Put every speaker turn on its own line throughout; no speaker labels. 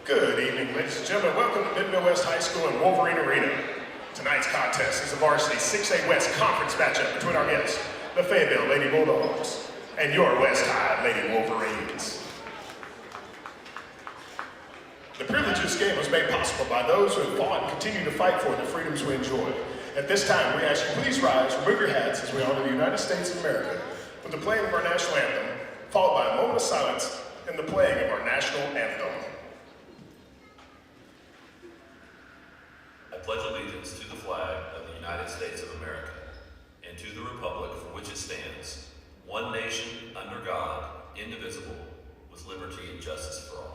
Good evening, ladies and gentlemen. Welcome to Bentonville West High School and Wolverine Arena. Tonight's contest is the Varsity 6A West Conference matchup between our guests, the Fayetteville Lady Bulldogs, and your West High Lady Wolverines. The privilege of this game was made possible by those who have fought and continue to fight for the freedoms we enjoy. At this time, we ask you please rise, remove your hats as we honor the United States of America with the playing of our national anthem, followed by a moment of silence and the playing of our national anthem.
I pledge allegiance to the flag of the United States of America and to the republic for which it stands, one nation under God, indivisible, with liberty and justice for all.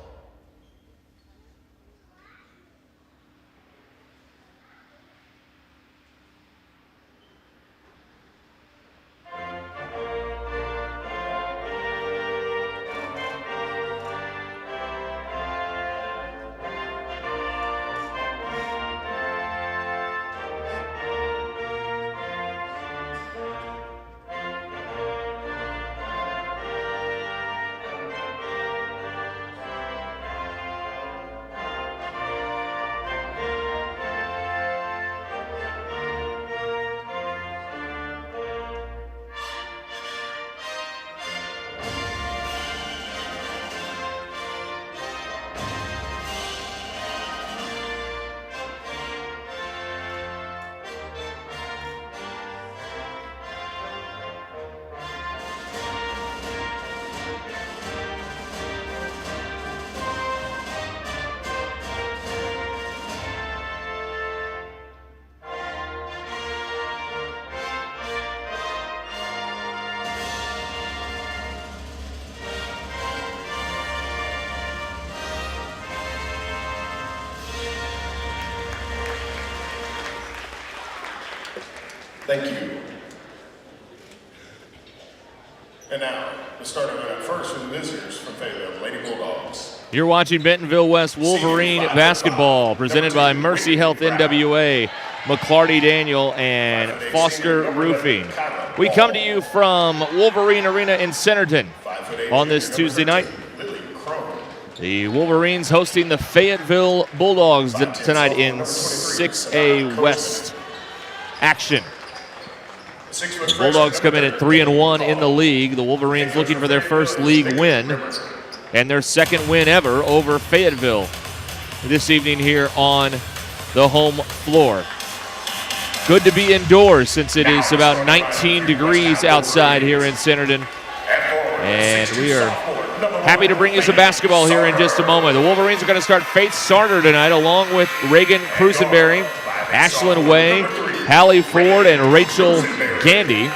Thank you. And now, the starting lineup first for the visitors from Fayetteville Lady Bulldogs.
You're watching Bentonville West Wolverine basketball, presented by Mercy Health NWA, McClarty Daniel, and Foster Roofing. We come to you from Wolverine Arena in Centerton on this Tuesday night. The Wolverines hosting the Fayetteville Bulldogs tonight in 6A West action. The Bulldogs come in at 3-1 in the league. The Wolverines looking for their first league win and their second win ever over Fayetteville this evening here on the home floor. Good to be indoors since it is about 19 degrees outside here in Centerton. And we are happy to bring you some basketball here in just a moment. The Wolverines are going to start Faith Sarter tonight along with Reagan Crusenberry, Ashlyn Way, Hallie Ford, and Rachel Gandy.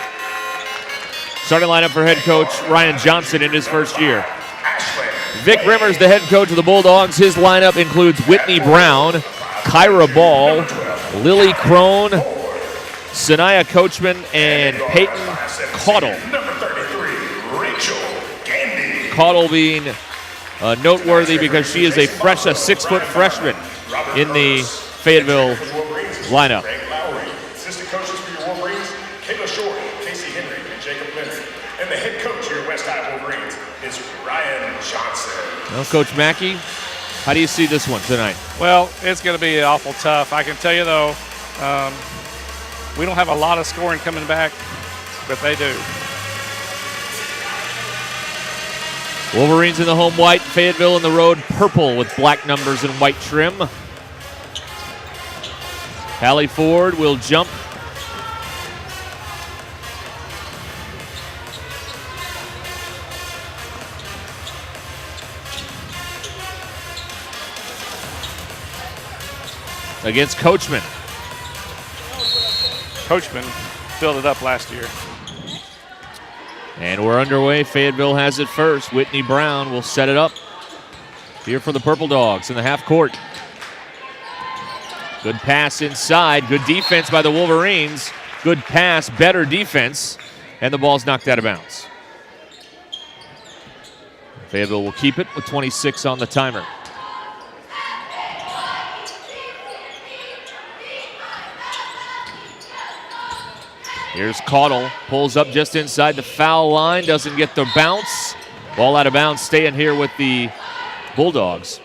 Starting lineup for head coach Ryan Johnson in his first year. Vic Rimmer's the head coach of the Bulldogs. His lineup includes Whitney Brown, Kyra Ball, Lily Crone, Sanaya Coachman, and Peyton Caudle. Caudle being noteworthy because she is a 6-foot freshman in the Fayetteville lineup.
Assistant coaches for your Wolverines, Kayla Short, Casey Henry, and Jacob Leonard. And the head coach of your West High Wolverines is Ryan Johnson.
Well, Coach Mackey, how do you see this one tonight?
Well, it's going to be awful tough. I can tell you, though, we don't have a lot of scoring coming back, but they do.
Wolverines in the home white, Fayetteville in the road purple with black numbers and white trim. Hallie Ford will jump. Against Coachman.
Coachman filled it up last year.
And we're underway. Fayetteville has it first. Whitney Brown will set it up here for the Purple Dogs in the half court. Good pass inside. Good defense by the Wolverines. Good pass, better defense. And the ball's knocked out of bounds. Fayetteville will keep it with 26 on the timer. Here's Caudle, pulls up just inside the foul line, doesn't get the bounce. Ball out of bounds, staying here with the Bulldogs.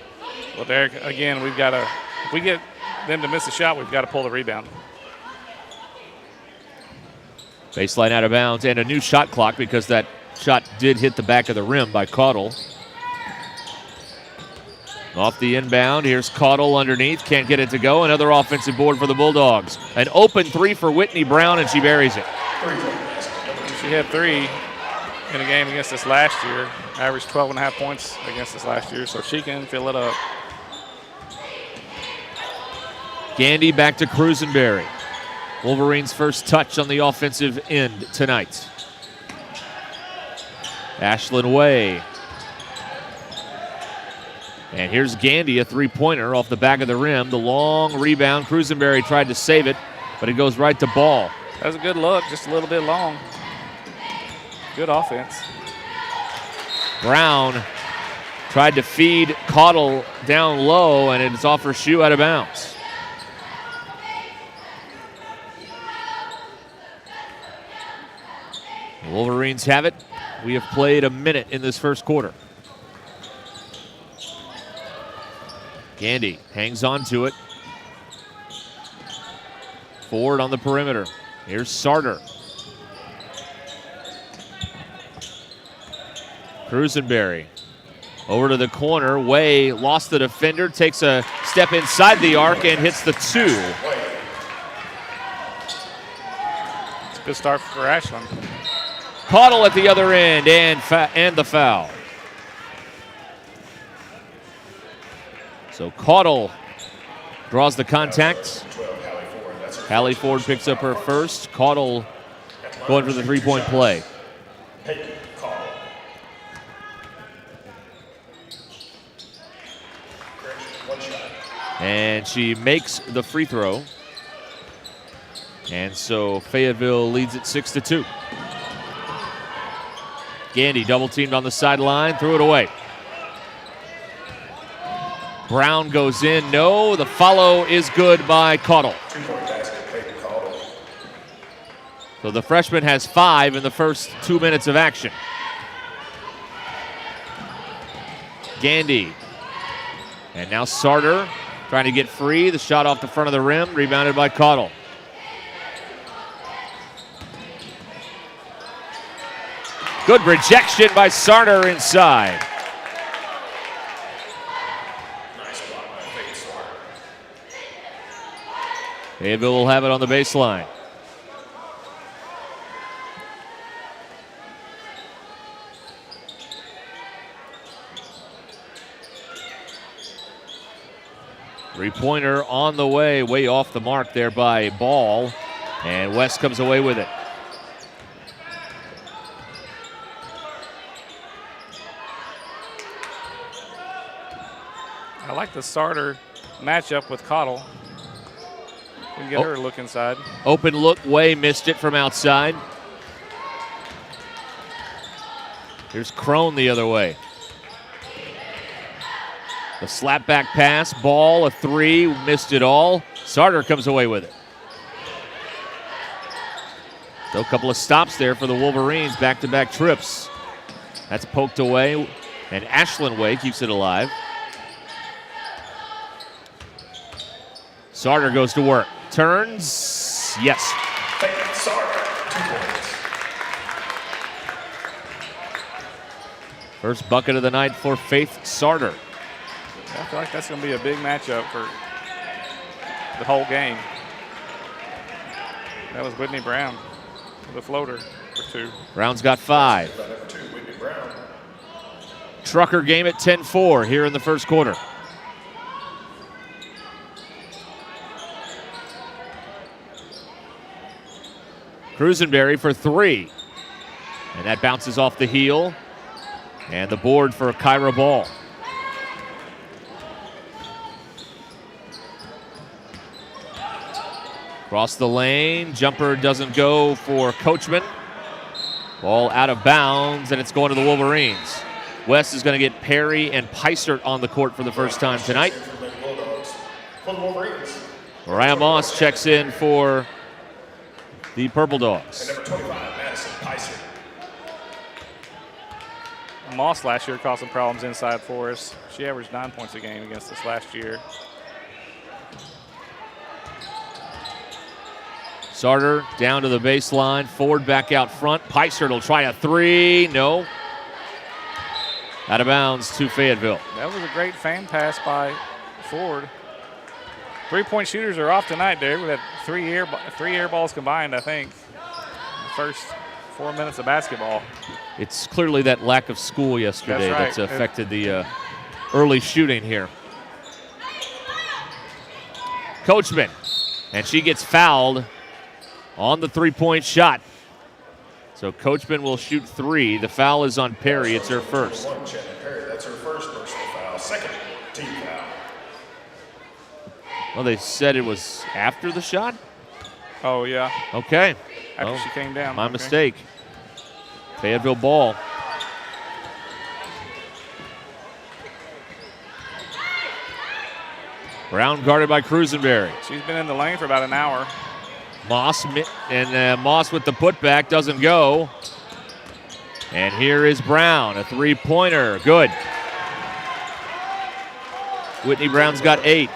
Well, Derek, again, we've got to, if we get them to miss a shot, we've got to pull the rebound.
Baseline out of bounds and a new shot clock because that shot did hit the back of the rim by Caudle. Off the inbound, here's Caudle underneath, can't get it to go. Another offensive board for the Bulldogs. An open three for Whitney Brown, and she buries it.
She had 3 in a game against us last year, averaged 12.5 points against us last year, so she can fill it up.
Gandy back to Cruisenberry. Wolverines' first touch on the offensive end tonight. Ashlyn Way. And here's Gandy, a three-pointer off the back of the rim. The long rebound. Cruisenberry tried to save it, but it goes right to Ball.
That was a good look, just a little bit long. Good offense.
Brown tried to feed Caudle down low, and it's off her shoe out of bounds. The Wolverines have it. We have played a minute in this first quarter. Gandy hangs on to it. Forward on the perimeter. Here's Sarter. Cruisenberry over to the corner. Way lost the defender, takes a step inside the arc and hits the 2.
It's a good start for Ashlyn.
Caudle at the other end and the foul. So Caudle draws the contact. Hallie Ford picks up her first. Caudle going for the three-point play. And she makes the free throw. And so Fayetteville leads it 6-2. Gandy double teamed on the sideline, threw it away. Brown goes in, no, the follow is good by Caudle. So the freshman has 5 in the first 2 minutes of action. Gandy, and now Sarter trying to get free, the shot off the front of the rim, rebounded by Caudle. Good rejection by Sarter inside.
Nice block by Fayetteville.
Fayetteville will have it on the baseline. Three-pointer on the way, way off the mark there by Ball, and West comes away with it.
I like the Sarter matchup with Caudle. We can get her a look inside.
Open look, Way missed it from outside. Here's Crone the other way. The slap back pass, Ball, a 3, missed it all. Sarter comes away with it. So a couple of stops there for the Wolverines, back-to-back trips. That's poked away, and Ashlyn Way keeps it alive. Sarter goes to work. Turns. Yes.
Sarter, 2 points.
First bucket of the night for Faith Sarter.
I feel like that's going to be a big matchup for the whole game. That was Whitney Brown with a floater for 2.
Brown's got 5.
Number 2, Whitney Brown.
Trucker game at 10-4 here in the first quarter. Cruisenberry for 3. And that bounces off the heel. And the board for Kyra Ball. Across the lane, jumper doesn't go for Coachman. Ball out of bounds, and it's going to the Wolverines. West is going to get Perry and Peisert on the court for the first time tonight. Mariah Moss checks in for the Purple Dogs.
And number 25, Madison Peisert.
Moss last year caused some problems inside for us. She averaged 9 points a game against us last year.
Sarter down to the baseline. Ford back out front. Peichert will try a three. No. Out of bounds to Fayetteville.
That was a great fan pass by Ford. 3-point shooters are off tonight, Derek. We had three air balls combined, I think, in the first 4 minutes of basketball.
It's clearly that lack of school yesterday that's affected the early shooting here. Coachman, and she gets fouled on the 3-point shot. So Coachman will shoot three. The foul is on Perry. It's her first.
That's her first personal foul. Second team foul.
Well, they said it was after the shot?
Oh, yeah.
Okay.
After she came down.
My mistake. Fayetteville ball. Brown guarded by Cruisenberry.
She's been in the lane for about an hour.
Moss with the putback doesn't go. And here is Brown, a three-pointer. Good. Whitney Brown's got 8.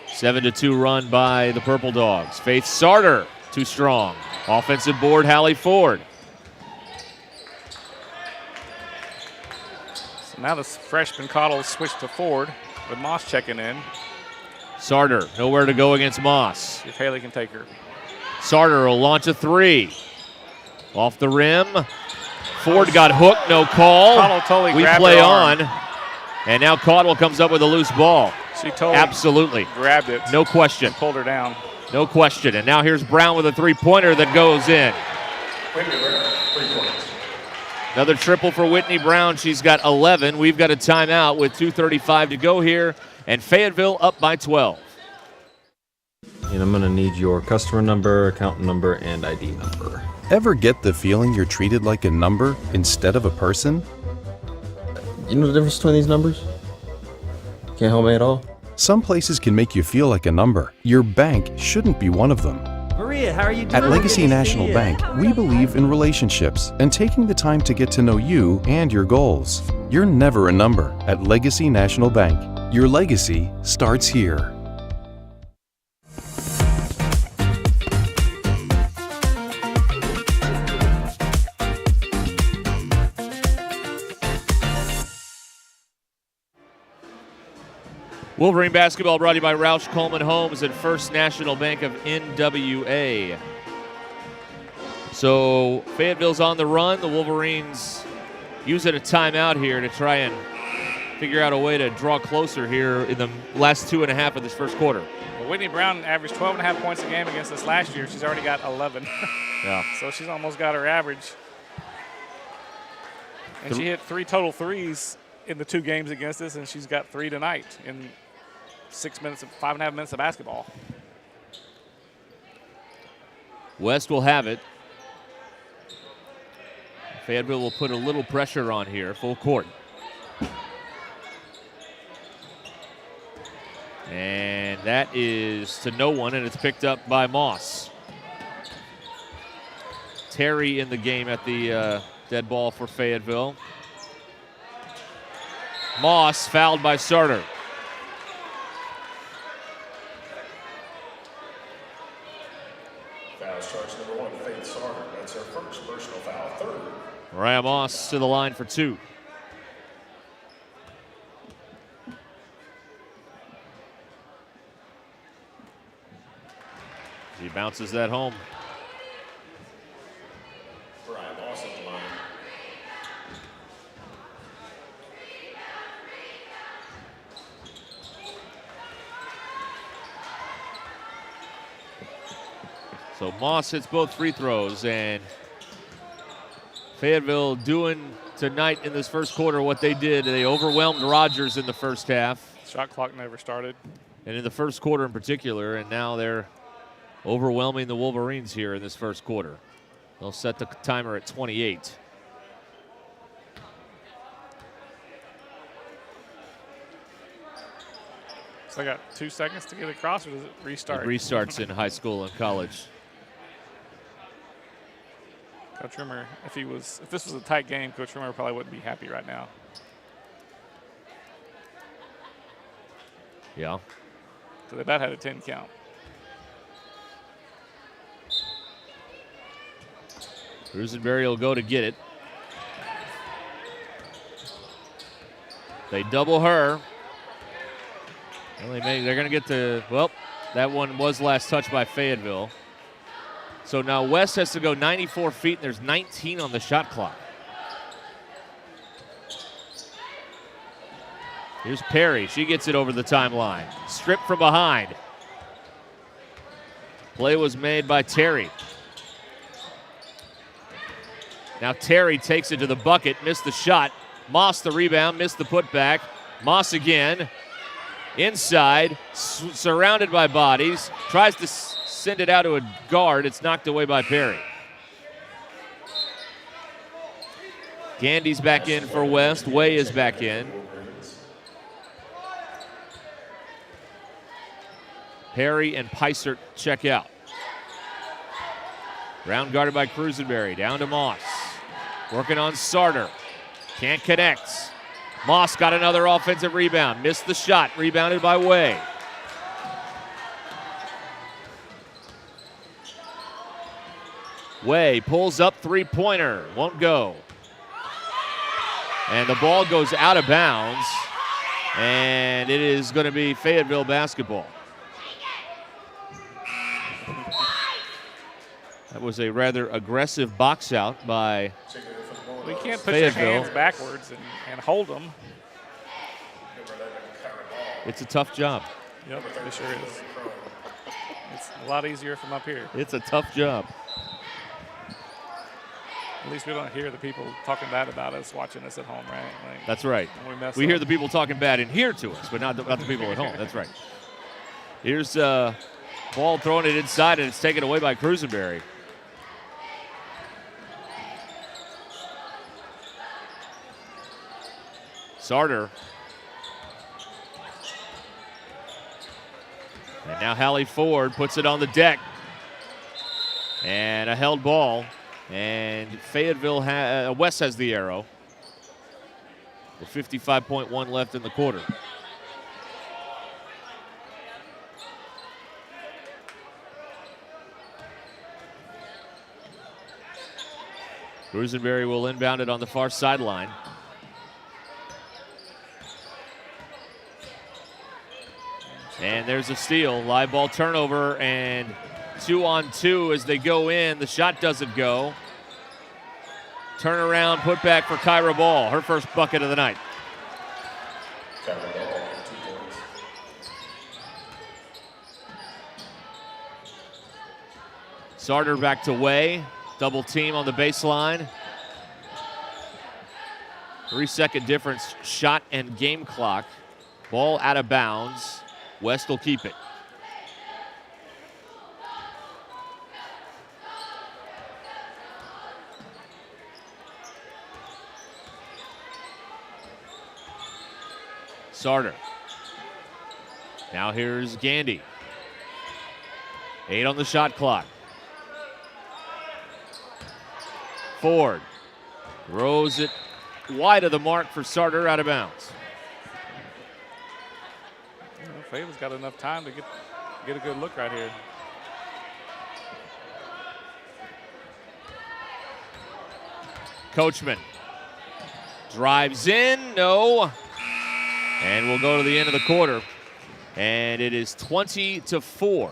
Seven to 2 run by the Purple Dogs. Faith Sarter, too strong. Offensive board, Hallie Ford.
So now the freshman Cottle switched to Ford with Moss checking in.
Sarter, nowhere to go against Moss.
If Haley can take her.
Sarter will launch a three. Off the rim. Ford got hooked, no call.
Cottle totally
we
grabbed
play
her
on.
arm.
And now Caldwell comes up with a loose ball.
She totally
absolutely
grabbed it.
No question.
And pulled her down.
No question. And now here's Brown with a three-pointer that goes in. Another triple for Whitney Brown. She's got 11. We've got a timeout with 2:35 to go here. And Fayetteville up by 12.
And I'm going to need your customer number, account number, and ID number.
Ever get the feeling you're treated like a number instead of a person?
You know the difference between these numbers? Can't help me at all?
Some places can make you feel like a number. Your bank shouldn't be one of them.
Maria, how are you doing?
At Legacy National Bank, we believe in relationships and taking the time to get to know you and your goals. You're never a number at Legacy National Bank. Your legacy starts here.
Wolverine basketball brought to you by Roush Coleman Homes and First National Bank of NWA. So Fayetteville's on the run. The Wolverines using a timeout here to try and figure out a way to draw closer here in the last 2.5 of this first quarter.
Well, Whitney Brown averaged 12.5 points a game against us last year. She's already got 11.
Yeah.
So she's almost got her average. And she hit 3 total threes in the 2 games against us, and she's got 3 tonight in 5.5 minutes of basketball.
West will have it. Fayetteville will put a little pressure on here, full court. And that is to no one, and it's picked up by Moss. Terry in the game at the dead ball for Fayetteville. Moss fouled by Sarter.
Foul starts number 1, Faith Sarter. That's her first personal foul, third.
Mariah Moss to the line for 2. He bounces that home.
Brian Moss at the line.
So Moss hits both free throws, and Fayetteville doing tonight in this first quarter what they did. They overwhelmed Rogers in the first half.
Shot clock never started.
And in the first quarter in particular, and now they're overwhelming the Wolverines here in this first quarter. They'll set the timer at 28.
So I got 2 seconds to get across, or does it restart?
It restarts in high school and college.
Coach Rimmer, if this was a tight game, Coach Rimmer probably wouldn't be happy right now.
Yeah.
So they about had a 10 count.
Rosenberry will go to get it. They double her. Well, they're going to get the, well, that one was last touched by Fayetteville. So now West has to go 94 feet, and there's 19 on the shot clock. Here's Perry. She gets it over the timeline. Stripped from behind. Play was made by Terry. Now Terry takes it to the bucket, missed the shot. Moss the rebound, missed the putback. Moss again. Inside, surrounded by bodies. Tries to send it out to a guard. It's knocked away by Perry. Gandy's back in for West. Way is back in. Perry and Peisert check out. Round guarded by Cruzenberry. Down to Moss. Working on Sarter. Can't connect. Moss got another offensive rebound. Missed the shot. Rebounded by Way. Way pulls up three-pointer. Won't go. And the ball goes out of bounds. And it is going to be Fayetteville basketball. That was a rather aggressive box out by
Well, you can't put your hands backwards and hold them.
It's a tough job.
Yep, it sure is. It's a lot easier from up here.
It's a tough job.
At least we don't hear the people talking bad about us watching us at home, right? Like,
That's right. We hear the people talking bad in here to us, but not the people at home. That's right. Here's ball throwing it inside, and it's taken away by Cruzenberry. Sarter. And now Hallie Ford puts it on the deck. And a held ball. And Fayetteville, West has the arrow. With 55.1 left in the quarter. Cruzenberry will inbound it on the far sideline. And there's a steal. Live ball turnover and 2-on-2 as they go in. The shot doesn't go. Turnaround, put back for Kyra Ball. Her first bucket of the night. Sarter back to Way. Double team on the baseline. 3-second difference, shot and game clock. Ball out of bounds. West will keep it. Sarter. Now here's Gandy. 8 on the shot clock. Ford throws it wide of the mark for Sarter, out of bounds.
Fayetteville's got enough time to get a good look right here.
Coachman drives in, no. And we'll go to the end of the quarter. And it is 20-4.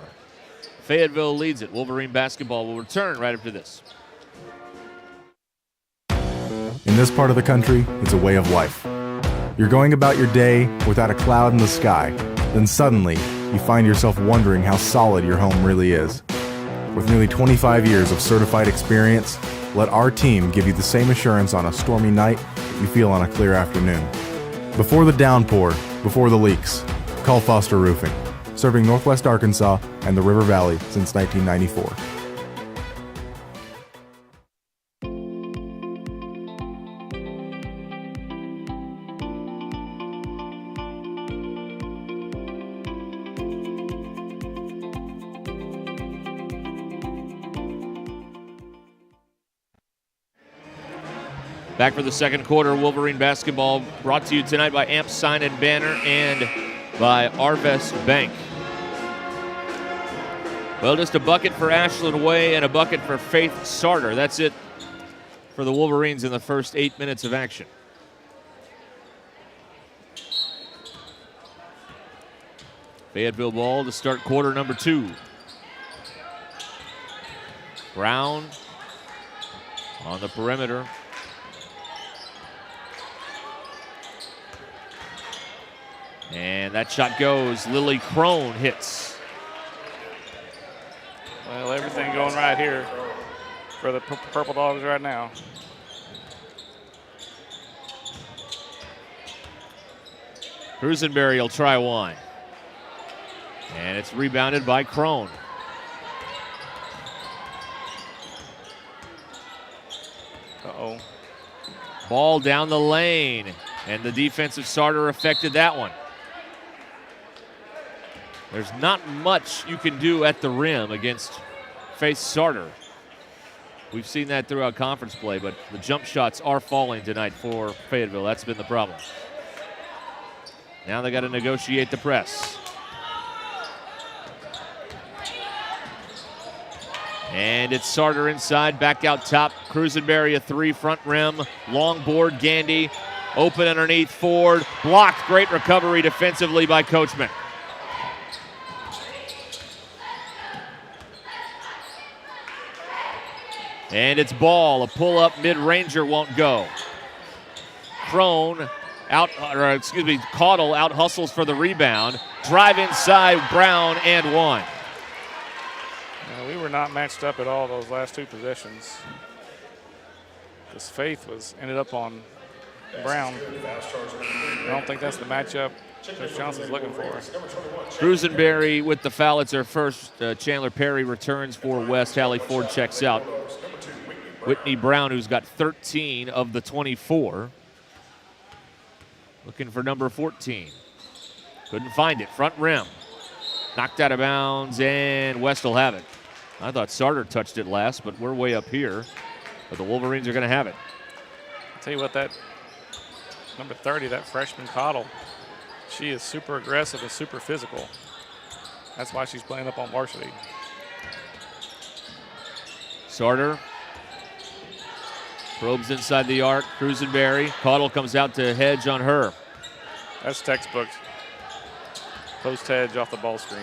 Fayetteville leads it. Wolverine basketball will return right after this.
In this part of the country, it's a way of life. You're going about your day without a cloud in the sky. Then suddenly, you find yourself wondering how solid your home really is. With nearly 25 years of certified experience, let our team give you the same assurance on a stormy night that you feel on a clear afternoon. Before the downpour, before the leaks, call Foster Roofing, serving Northwest Arkansas and the River Valley since 1994.
Back for the second quarter, Wolverine basketball brought to you tonight by Amp Sign and Banner and by Arvest Bank. Well, just a bucket for Ashlyn Way and a bucket for Faith Sarter. That's it for the Wolverines in the first 8 minutes of action. Fayetteville ball to start quarter number 2. Brown on the perimeter. And that shot goes. Lily Crone hits.
Well, everything going right here for the Purple Dogs right now.
Crusenberry will try one. And it's rebounded by Crone.
Uh-oh.
Ball down the lane. And the defensive Sarter affected that one. There's not much you can do at the rim against Faith Sarter. We've seen that throughout conference play, but the jump shots are falling tonight for Fayetteville. That's been the problem. Now they got to negotiate the press. And it's Sarter inside, back out top. Crusenberry a 3, front rim, long board, Gandy. Open underneath, Ford, blocked. Great recovery defensively by Coachman. And it's Ball, a pull-up mid-ranger won't go. Crone Caudle out hustles for the rebound. Drive inside, Brown and one.
We were not matched up at all those last 2 possessions. This Faith ended up on Brown. I don't think that's the matchup Coach Johnson's looking for.
Crusenberry with the foul. It's her first. Chandler Perry returns for West. Hallie Ford checks out. Whitney Brown, who's got 13 of the 24. Looking for number 14. Couldn't find it. Front rim. Knocked out of bounds, and West will have it. I thought Sarter touched it last, but we're way up here. But the Wolverines are going to have it.
I'll tell you what, that number 30, that freshman Caudle, she is super aggressive and super physical. That's why she's playing up on varsity.
Sarter probes inside the arc. Crusenberry. Caudle comes out to hedge on her.
That's textbook. Post hedge off the ball screen.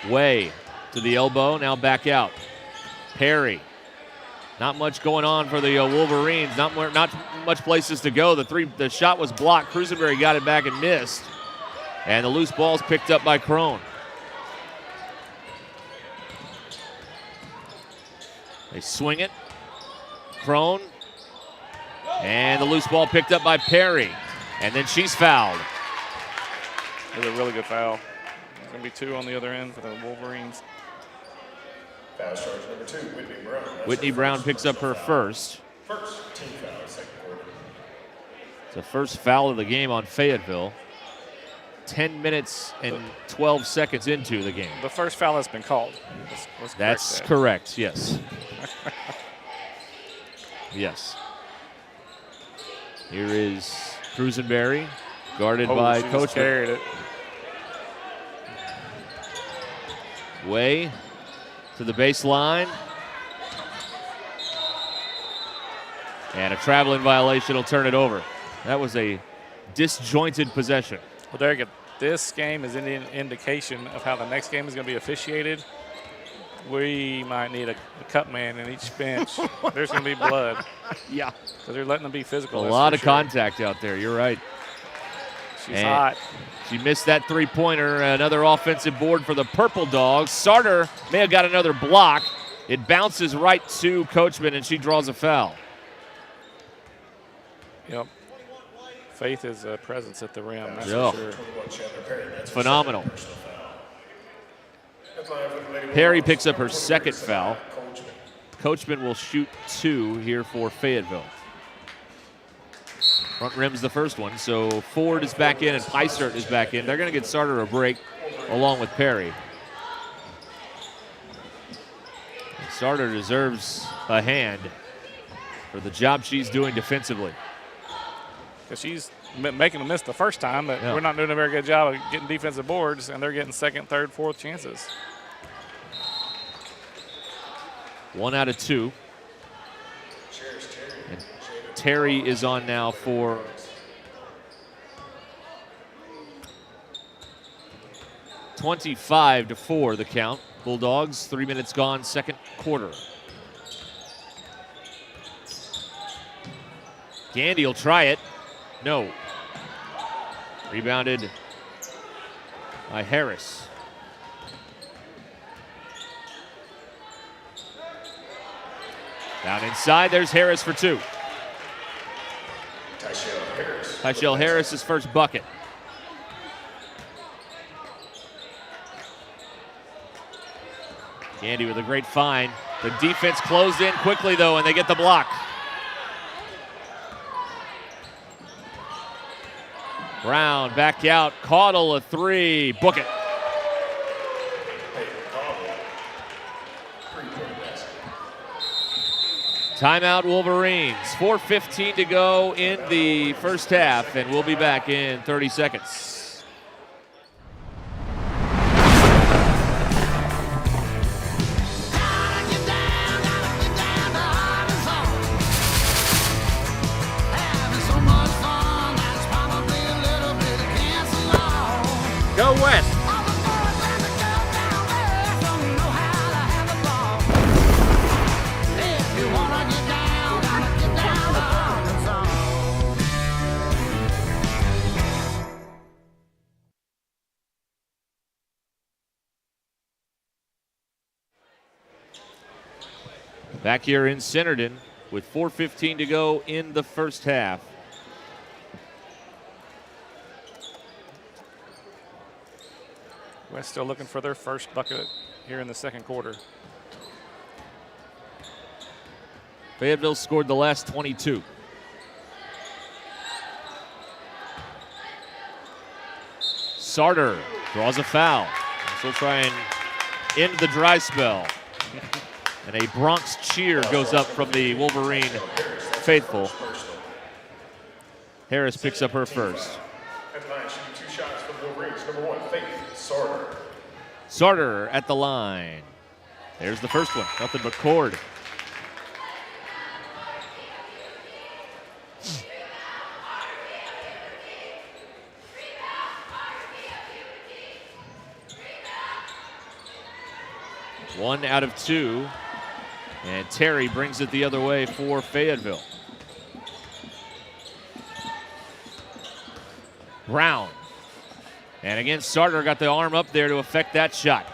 Way to the elbow, now back out. Perry. Not much going on for the Wolverines. Not much places to go. The shot was blocked. Crusenberry got it back and missed. And the loose ball's picked up by Crone. They swing it. Crone. And the loose ball picked up by Perry. And then she's fouled.
It was a really good foul. There's going to be 2 on the other end for the Wolverines.
Foul charge number 2, Whitney Brown.
Whitney Brown picks up her first.
First team foul, second quarter.
It's the first foul of the game on Fayetteville. 10 minutes and 12 seconds into the game.
The first foul has been called.
That's correct, yes. Yes. Here is Crusenberry, guarded by Coach.
Carried it.
Way to the baseline. And a traveling violation will turn it over. That was a disjointed possession.
Well, Derek, this game is an indication of how the next game is going to be officiated. We might need a cut man in each bench. There's going to be blood.
Yeah.
Because they're letting them be physical.
A lot of contact out there. You're right.
She's hot.
She missed that three-pointer. Another offensive board for the Purple Dogs. Sarter may have got another block. It bounces right to Coachman, and she draws a foul.
Yep. Faith is a presence at the rim. That's
Yeah.
for sure.
It's phenomenal. Perry picks up her second foul. Coachman will shoot 2 here for Fayetteville. Front rim's the first one, so Ford is back in and Peisert is back in. They're going to get Sarter a break along with Perry. Sarter deserves a hand. for the job she's doing defensively.
Because she's making them miss the first time, but we're not doing a very good job of getting defensive boards, and they're getting second, third, fourth chances.
1 out of 2. And Terry is on now for (25-4) the count. Bulldogs, 3 minutes gone, second quarter. Gandy will try it. No. Rebounded by Harris. Down inside, there's Harris for 2. Tyshell Harris' first bucket. Gandy with a great find. The defense closed in quickly, though, and they get the block. Brown back out. Caudle a 3. Book it. Timeout Wolverines. 4:15 to go in the first half, and we'll be back in 30 seconds. Go West. Back here in Centerton with 4:15 to go in the first half.
West still looking for their first bucket here in the second quarter.
Fayetteville scored the last 22. Sarter draws a foul. He'll try and end the dry spell. And a Bronx cheer goes up from the Wolverine faithful. Harris picks up her first.
At the line, shooting 2 shots for the Wolverines. Number 1, Faith Sarter.
Sarter at the line. There's the first one. Nothing but cord. One out of 2. And Terry brings it the other way for Fayetteville. Brown. And again, Sarter got the arm up there to affect that shot.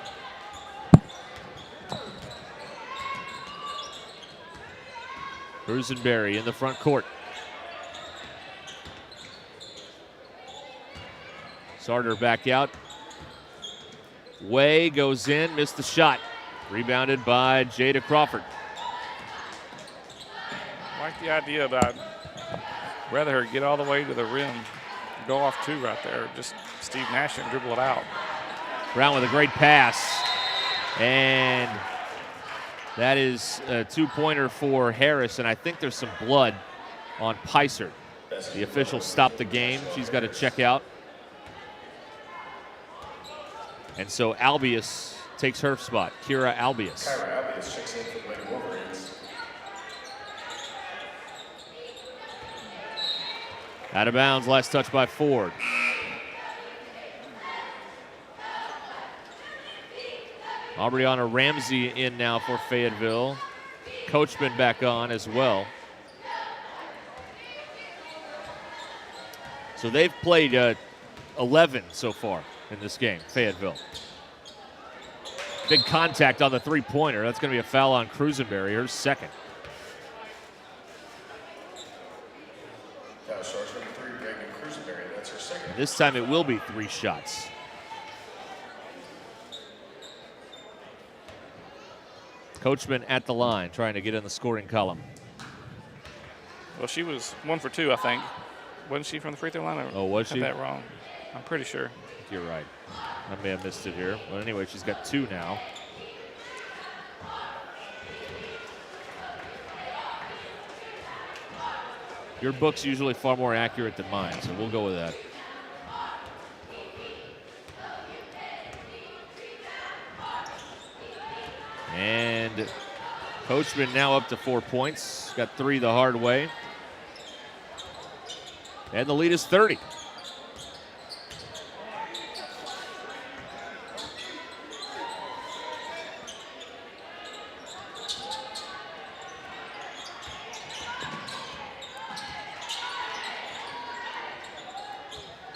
Cruzenberry in the front court. Sarter back out. Way goes in, missed the shot. Rebounded by Jada Crawford.
I like the idea about rather her get all the way to the rim, go off 2 right there. Just Steve Nash and dribble it out.
Brown with a great pass. And that is a 2-pointer for Harris, and I think there's some blood on Picer. The official stopped the game. She's got to check out. And so Albius takes her spot. Kira Albius.
Kyra Albius checks in for the Lady Wolverines.
Out of bounds, last touch by Ford. Aubriana Ramsey in now for Fayetteville. Coachman back on as well. So they've played 11 so far in this game, Fayetteville. Big contact on the 3-pointer. That's going to be a foul on Cruzenberry, her second.
Foul starts number 3, Megan Cruzenberry. That's her second.
This time it will be 3 shots. Coachman at the line, trying to get in the scoring column.
Well, she was 1 for 2, I think. Wasn't she from the free throw line?
Oh, was she?
I had that wrong. I'm pretty sure.
You're right. I may have missed it here. But anyway, she's got 2 now. Your book's usually far more accurate than mine, so we'll go with that. And Coachman now up to 4 points. Got 3 the hard way. And the lead is 30.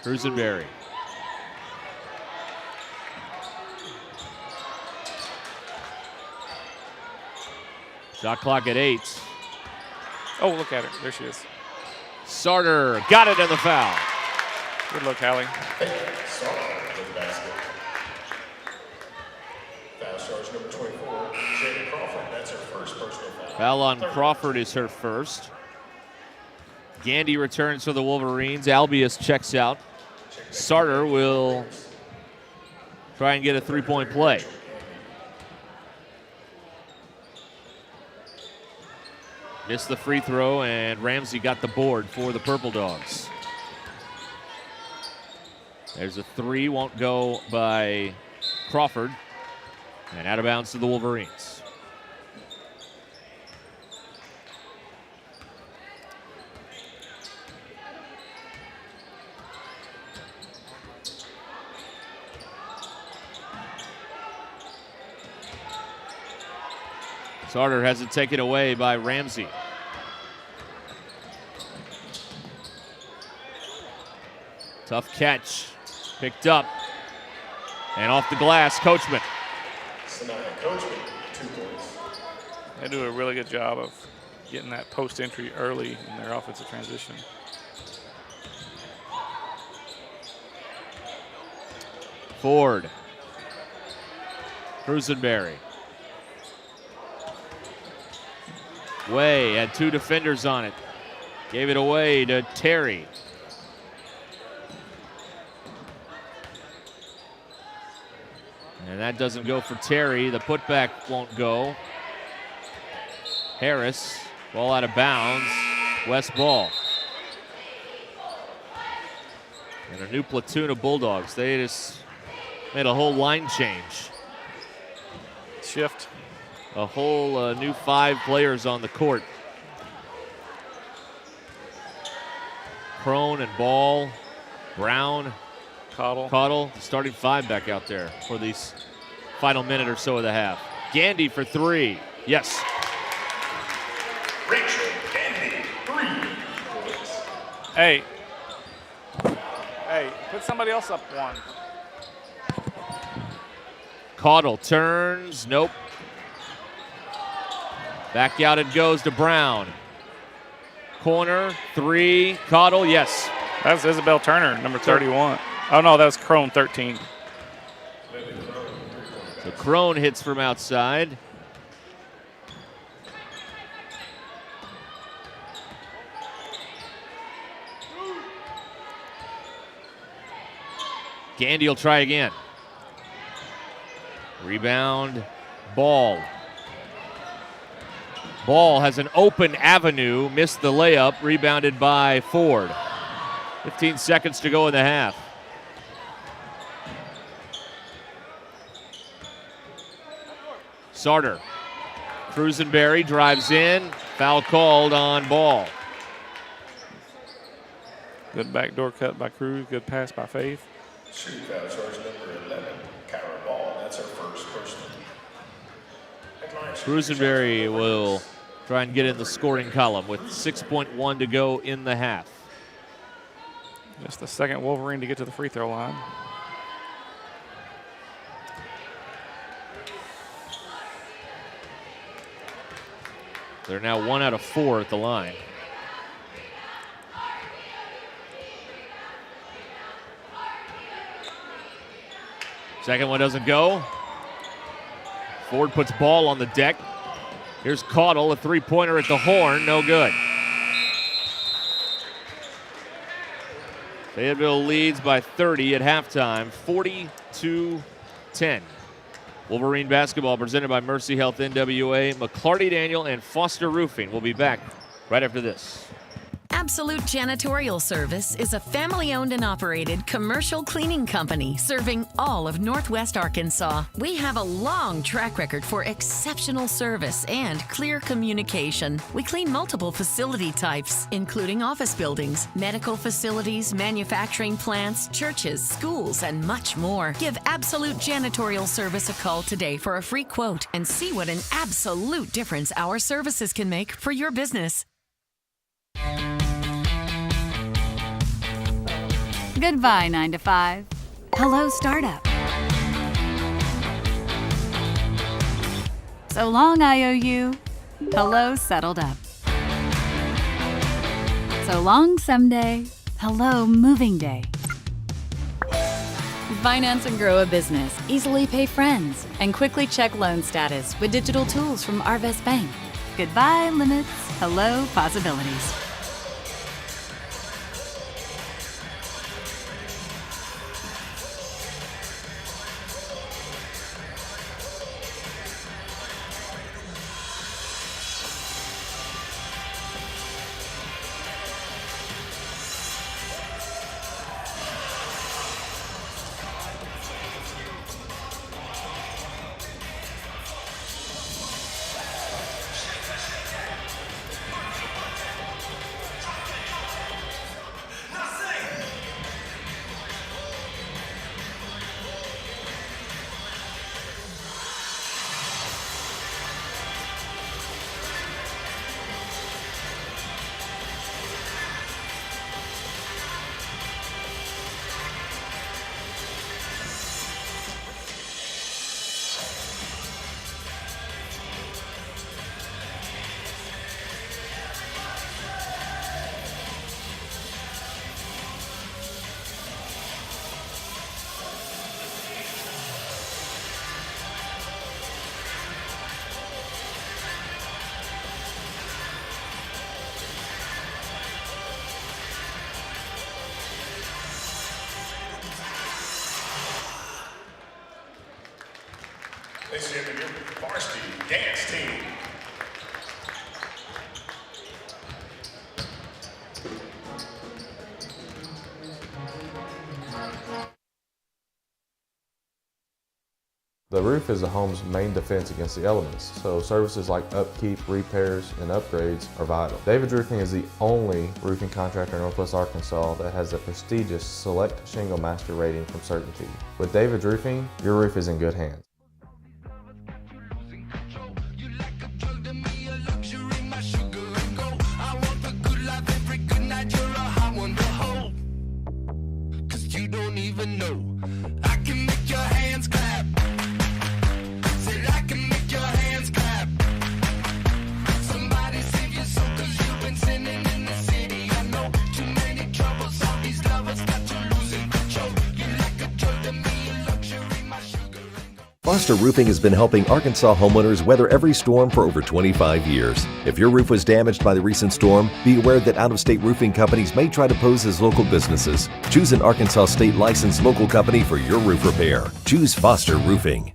Cruzenberry. Shot clock at 8.
Oh, look at her. There she is.
Sarter got it in the foul.
Good look, Hallie.
Sarter with the basket. Foul charge number 24, Jada Crawford. That's her first personal foul.
Foul on Crawford is her first. Gandy returns for the Wolverines. Albius checks out. Sarter will try and get a three-point play. Missed the free throw, and Ramsey got the board for the Purple Dogs. There's a 3, won't go by Crawford, and out of bounds to the Wolverines. Sarter has it taken away by Ramsey. Tough catch. Picked up. And off the glass, Coachman.
Coachman, 2 points.
They do a really good job of getting that post entry early in their offensive transition.
Ford. Cruzenberry. Way had 2 defenders on it. Gave it away to Terry. And that doesn't go for Terry. The putback won't go. Harris, ball out of bounds. West ball. And a new platoon of Bulldogs. They just made a whole line change.
Shift.
A whole new 5 players on the court. Crone and Ball, Brown, Cottle, starting 5 back out there for these final minute or so of the half. Gandy for 3. Yes.
Rachel Gandy, 3 points.
Hey, put somebody else up 1.
Cottle turns, nope. Back out it goes to Brown. Corner, 3, Cottle, yes.
That was Isabel Turner, number 31. Oh, no, that was Crone, 13.
So Crone hits from outside. Gandy will try again. Rebound, Ball. Ball has an open avenue, missed the layup, rebounded by Ford. 15 seconds to go in the half. Sarter. Cruzenberry drives in, foul called on Ball.
Good backdoor cut by Cruz, good pass by Faith.
Shooting foul charge number 11, Kyra Ball. That's her first personal.
Cruzenberry will try and get in the scoring column with 6.1 to go in the half.
Just the second Wolverine to get to the free throw line.
They're now 1 out of 4 at the line. Second one doesn't go. Ford puts Ball on the deck. Here's Cottle, a 3-pointer at the horn, no good. Fayetteville leads by 30 at halftime, 42-10. Wolverine basketball presented by Mercy Health NWA, McClarty Daniel, and Foster Roofing. We'll be back right after this.
Absolute Janitorial Service is a family-owned and operated commercial cleaning company serving all of Northwest Arkansas. We have a long track record for exceptional service and clear communication. We clean multiple facility types, including office buildings, medical facilities, manufacturing plants, churches, schools, and much more. Give Absolute Janitorial Service a call today for a free quote and see what an absolute difference our services can make for your business.
Goodbye, 9 to 5. Hello, startup. So long, IOU. Hello, settled up. So long, someday. Hello, moving day. Finance and grow a business. Easily pay friends. And quickly check loan status with digital tools from Arvest Bank. Goodbye, limits. Hello, possibilities.
Ladies and gentlemen, your Varsity dance team.
The roof is a home's main defense against the elements, so services like upkeep, repairs, and upgrades are vital. David's Roofing is the only roofing contractor in Northwest Arkansas that has a prestigious Select Shingle Master rating from Certainty. With David's Roofing, your roof is in good hands.
Foster Roofing has been helping Arkansas homeowners weather every storm for over 25 years. If your roof was damaged by the recent storm, be aware that out-of-state roofing companies may try to pose as local businesses. Choose an Arkansas state licensed local company for your roof repair. Choose Foster Roofing.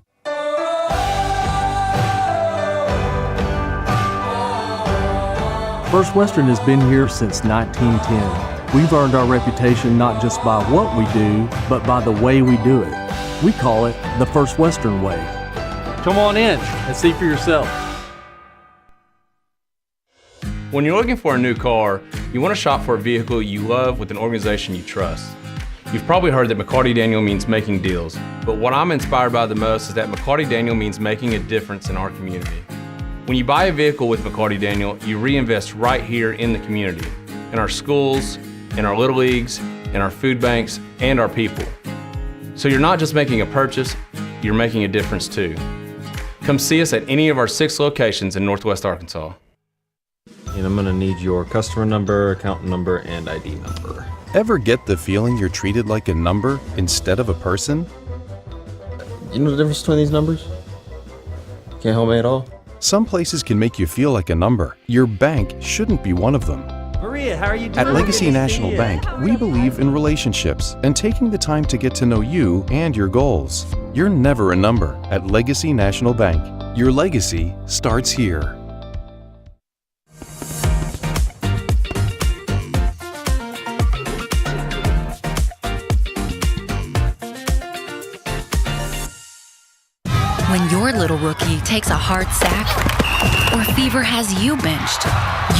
First Western has been here since 1910. We've earned our reputation not just by what we do, but by the way we do it. We call it the First Western way.
Come on in and see for yourself. When you're looking for a new car, you want to shop for a vehicle you love with an organization you trust. You've probably heard that McCarty Daniel means making deals, but what I'm inspired by the most is that McCarty Daniel means making a difference in our community. When you buy a vehicle with McCarty Daniel, you reinvest right here in the community, in our schools, in our little leagues, in our food banks, and our people. So you're not just making a purchase, you're making a difference too. Come see us at any of our 6 locations in Northwest Arkansas.
And I'm going to need your customer number, account number, and ID number.
Ever get the feeling you're treated like a number instead of a person?
You know the difference between these numbers? Can't help me at all?
Some places can make you feel like a number. Your bank shouldn't be one of them.
Maria, how are you doing?
At Legacy National Bank, we believe in relationships and taking the time to get to know you and your goals. You're never a number at Legacy National Bank. Your legacy starts here.
your little rookie takes a hard sack or fever has you benched,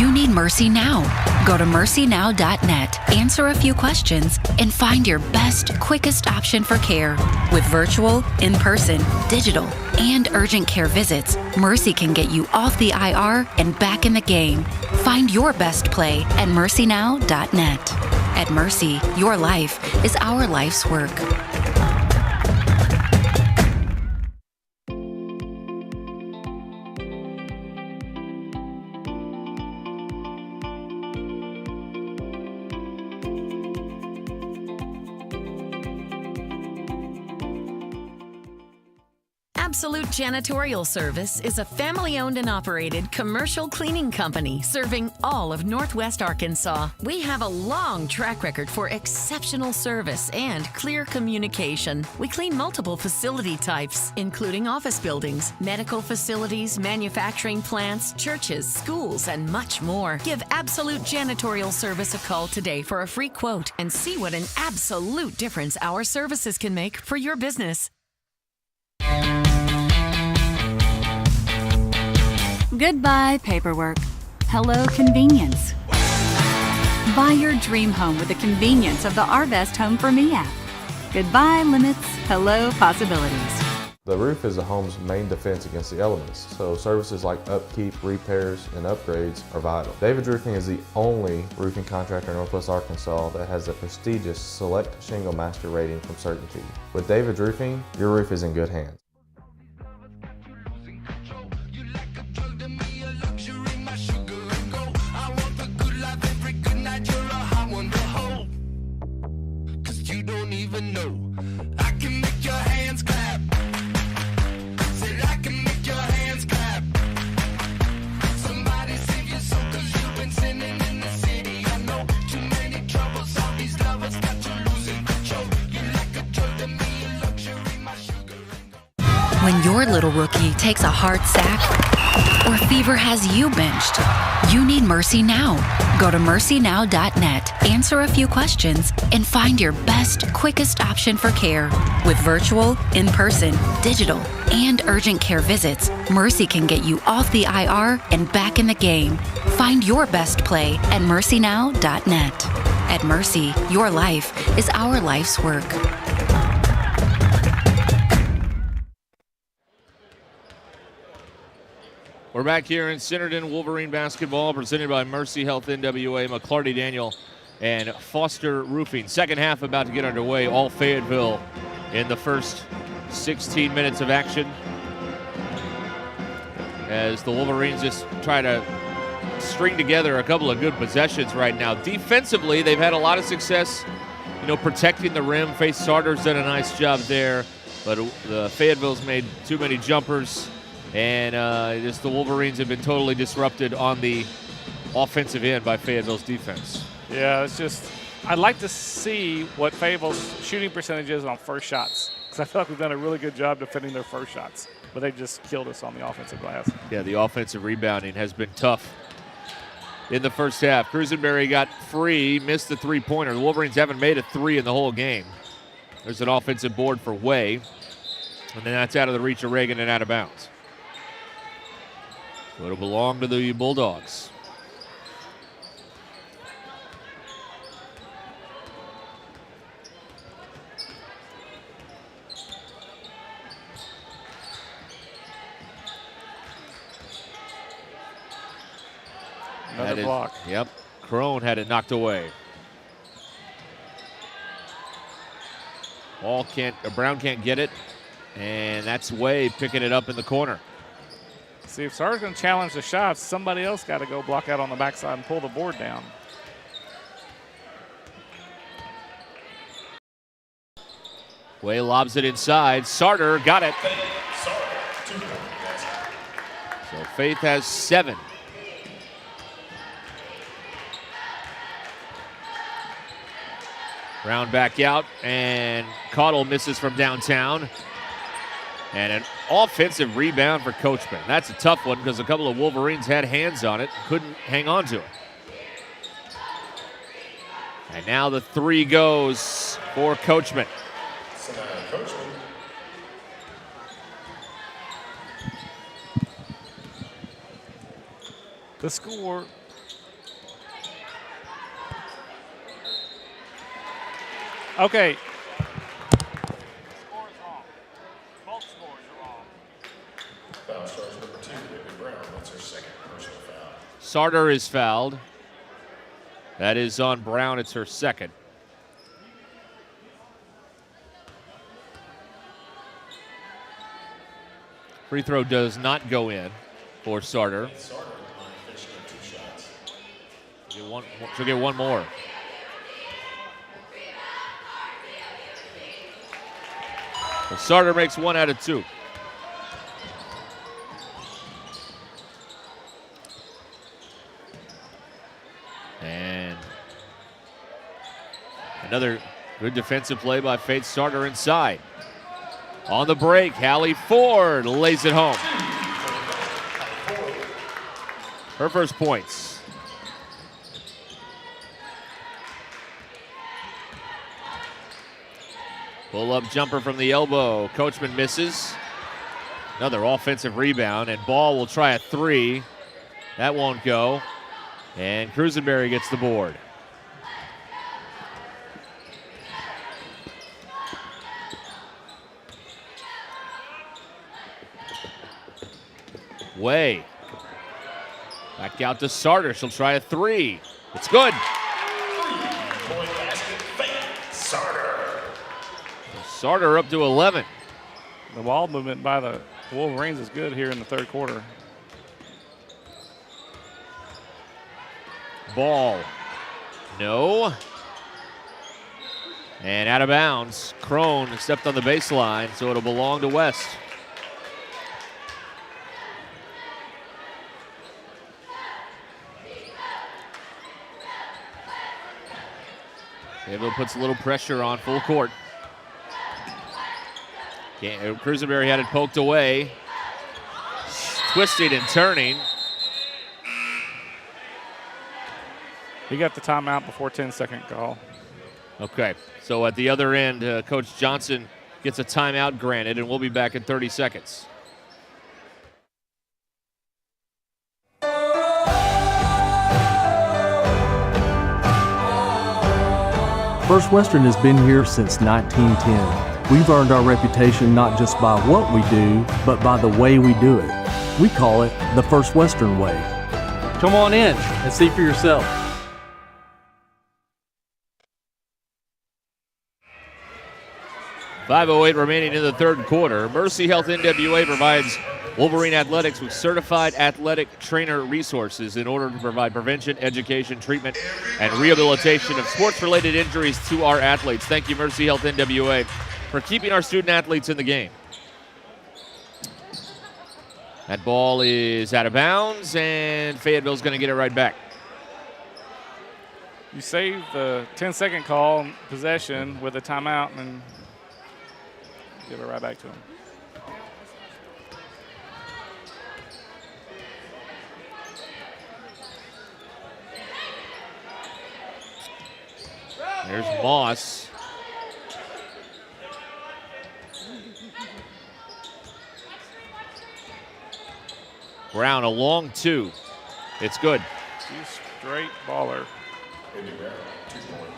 you need Mercy Now. Go to mercynow.net, answer a few questions, and find your best, quickest option for care. With virtual, in-person, digital, and urgent care visits, Mercy can get you off the IR and back in the game. Find your best play at mercynow.net. At Mercy, your life is our life's work. Absolute Janitorial Service is a family-owned and operated commercial cleaning company serving all of Northwest Arkansas. We have a long track record for exceptional service and clear communication. We clean multiple facility types, including office buildings, medical facilities, manufacturing plants, churches, schools, and much more. Give Absolute Janitorial Service a call today for a free quote and see what an absolute difference our services can make for your business.
Goodbye, paperwork. Hello, convenience. Buy your dream home with the convenience of the Arvest Home for Me app. Goodbye, limits. Hello, possibilities.
The roof is a home's main defense against the elements, so services like upkeep, repairs, and upgrades are vital. David's Roofing is the only roofing contractor in Northwest Arkansas that has the prestigious Select Shingle Master rating from Certainty. With David's Roofing, your roof is in good hands.
When your little rookie takes a hard sack or fever has you benched, you need Mercy Now. Go to mercynow.net, answer a few questions, and find your best, quickest option for care. With virtual, in-person, digital, and urgent care visits, Mercy can get you off the IR and back in the game. Find your best play at mercynow.net. At Mercy, your life is our life's work.
We're back here in Centerton, Wolverine basketball presented by Mercy Health NWA, McClarty Daniel, and Foster Roofing. Second half about to get underway, all Fayetteville in the first 16 minutes of action as the Wolverines just try to string together a couple of good possessions right now. Defensively, they've had a lot of success, protecting the rim. Faith Sarter's done a nice job there, but the Fayetteville's made too many jumpers. And just the Wolverines have been totally disrupted on the offensive end by Fayetteville's defense.
Yeah, it's just, I'd like to see what Fayetteville's shooting percentage is on first shots, because I feel like we've done a really good job defending their first shots, but they just killed us on the offensive glass.
Yeah, the offensive rebounding has been tough in the first half. Cruisenberry got free, missed the three-pointer. The Wolverines haven't made a three in the whole game. There's an offensive board for Way, and then that's out of the reach of Reagan and out of bounds. So it'll belong to the Bulldogs.
Another block.
Yep. Crone had it knocked away. Brown can't get it, and that's Way picking it up in the corner.
See, if Sarter's going to challenge the shots, somebody else got to go block out on the backside and pull the board down.
Way lobs it inside. Sarter got it. So Faith has 7. Brown back out, and Caudill misses from downtown. And an offensive rebound for Coachman. That's a tough one because a couple of Wolverines had hands on it, couldn't hang on to it. And now the three goes for Coachman.
The score. Okay.
Foul charge number 2, Whitney Brown. That's her second personal foul.
Sarter is fouled. That is on Brown. It's her second. Free throw does not go in for Sarter.
Sarter finishing up 2 shots.
She'll get one more. So Sarter makes 1 out of 2. And another good defensive play by Faith Sarter inside. On the break, Hallie Ford lays it home. Her first points. Pull-up jumper from the elbow. Coachman misses. Another offensive rebound, and Ball will try a 3. That won't go. And Cruisenberry gets the board. Way. Back out to Sarter. She'll try a 3. It's good.
3-point basket, Faith Sarter.
Sarter up to 11.
The ball movement by the Wolverines is good here in the third quarter.
Ball. No. And out of bounds. Crone stepped on the baseline, so it'll belong to West. Fayetteville puts a little pressure on full court. Cruisenberry had it poked away. Twisting and turning.
He got the timeout before 10-second call.
Okay, so at the other end, Coach Johnson gets a timeout granted, and we'll be back in 30 seconds.
First Western has been here since 1910. We've earned our reputation not just by what we do, but by the way we do it. We call it the First Western way.
Come on in and see for yourself.
.508 remaining in the third quarter. Mercy Health NWA provides Wolverine Athletics with certified athletic trainer resources in order to provide prevention, education, treatment, and rehabilitation of sports-related injuries to our athletes. Thank you, Mercy Health NWA, for keeping our student athletes in the game. That ball is out of bounds, and Fayetteville's going to get it right back.
You save the 10-second call possession with a timeout and give it right back to him.
There's Moss. Brown, a long 2. It's good.
2 straight baller.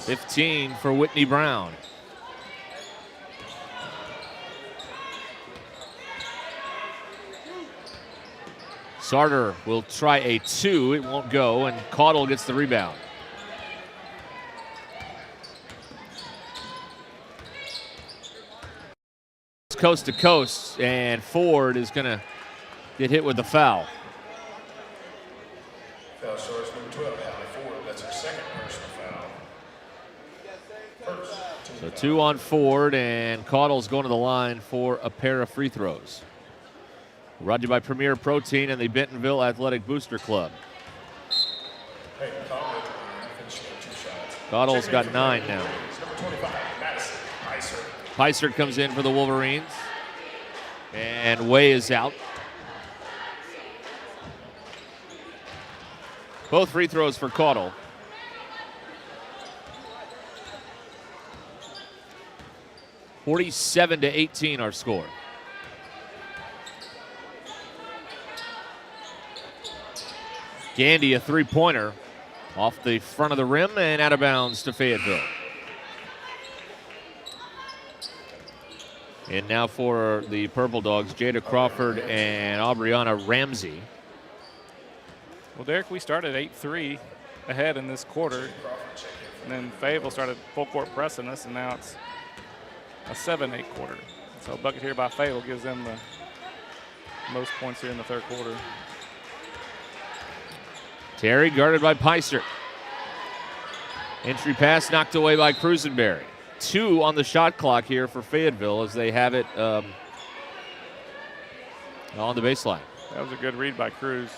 15 for Whitney Brown. Sarter will try a 2. It won't go, and Caudle gets the rebound. Coast to coast, and Ford is going to get hit with the foul.
Foul charge number 12, Hallie Ford. That's her second personal foul. First.
So 2 on Ford, and Caudle's going to the line for a pair of free throws. Brought to you by Premier Protein and the Bentonville Athletic Booster Club.
Hey, Caudle finishing up 2 shots.
Caudle's got 9 now.
Number 25, Madison Picer.
Picer comes in for the Wolverines. And Way is out. Both free throws for Caudle. (47-18) our score. Gandy, a three-pointer off the front of the rim and out of bounds to Fayetteville. And now for the Purple Dogs, Jada Crawford and Aubriana Ramsey.
Well, Derek, we started 8-3 ahead in this quarter. And then Fayetteville started full court pressing us, and now it's a 7-8 quarter. So a bucket here by Fayetteville gives them the most points here in the third quarter.
Terry guarded by Peiser. Entry pass knocked away by Cruisenberry. 2 on the shot clock here for Fayetteville as they have it on the baseline.
That was a good read by Cruz.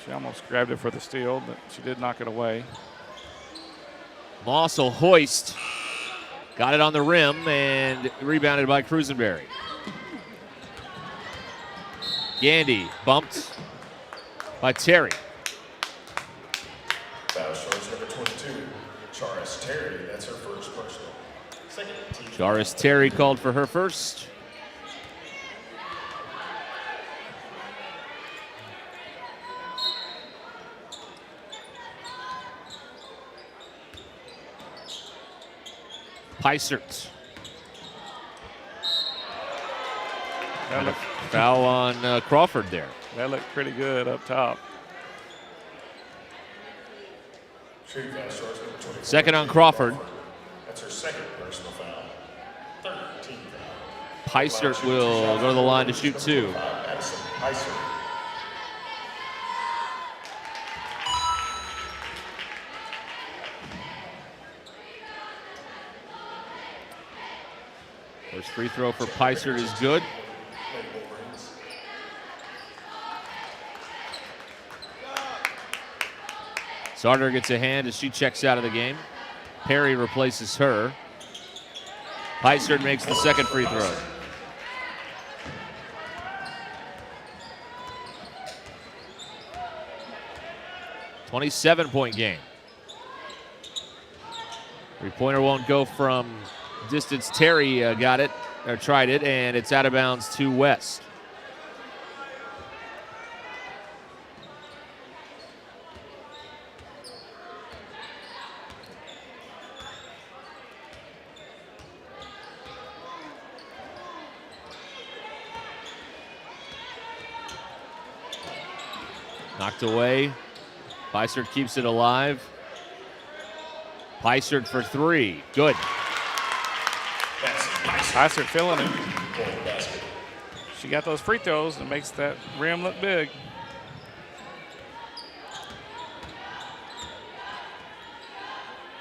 She almost grabbed it for the steal, but she did knock it away.
Moss will hoist. Got it on the rim and rebounded by Cruisenberry. Gandy bumped by Terry.
Foul charge number 22, Charis Terry. That's her first personal. Second team.
Charis Terry called for her first. Peisert. And a foul on Crawford there.
That looked pretty good up top.
Second on Crawford.
That's her second personal foul. 13 foul.
Peisert will go to the line to shoot 2.
Addison Peiser.
First free throw for Peisert is good. Sarter gets a hand as she checks out of the game. Perry replaces her. Peisert makes the second free throw. .27 game. Three-pointer won't go from distance. Terry got it, or tried it, and it's out of bounds to West. Knocked away. Peisert keeps it alive. Peisert for 3. Good.
Peisert filling it. She got those free throws and makes that rim look big.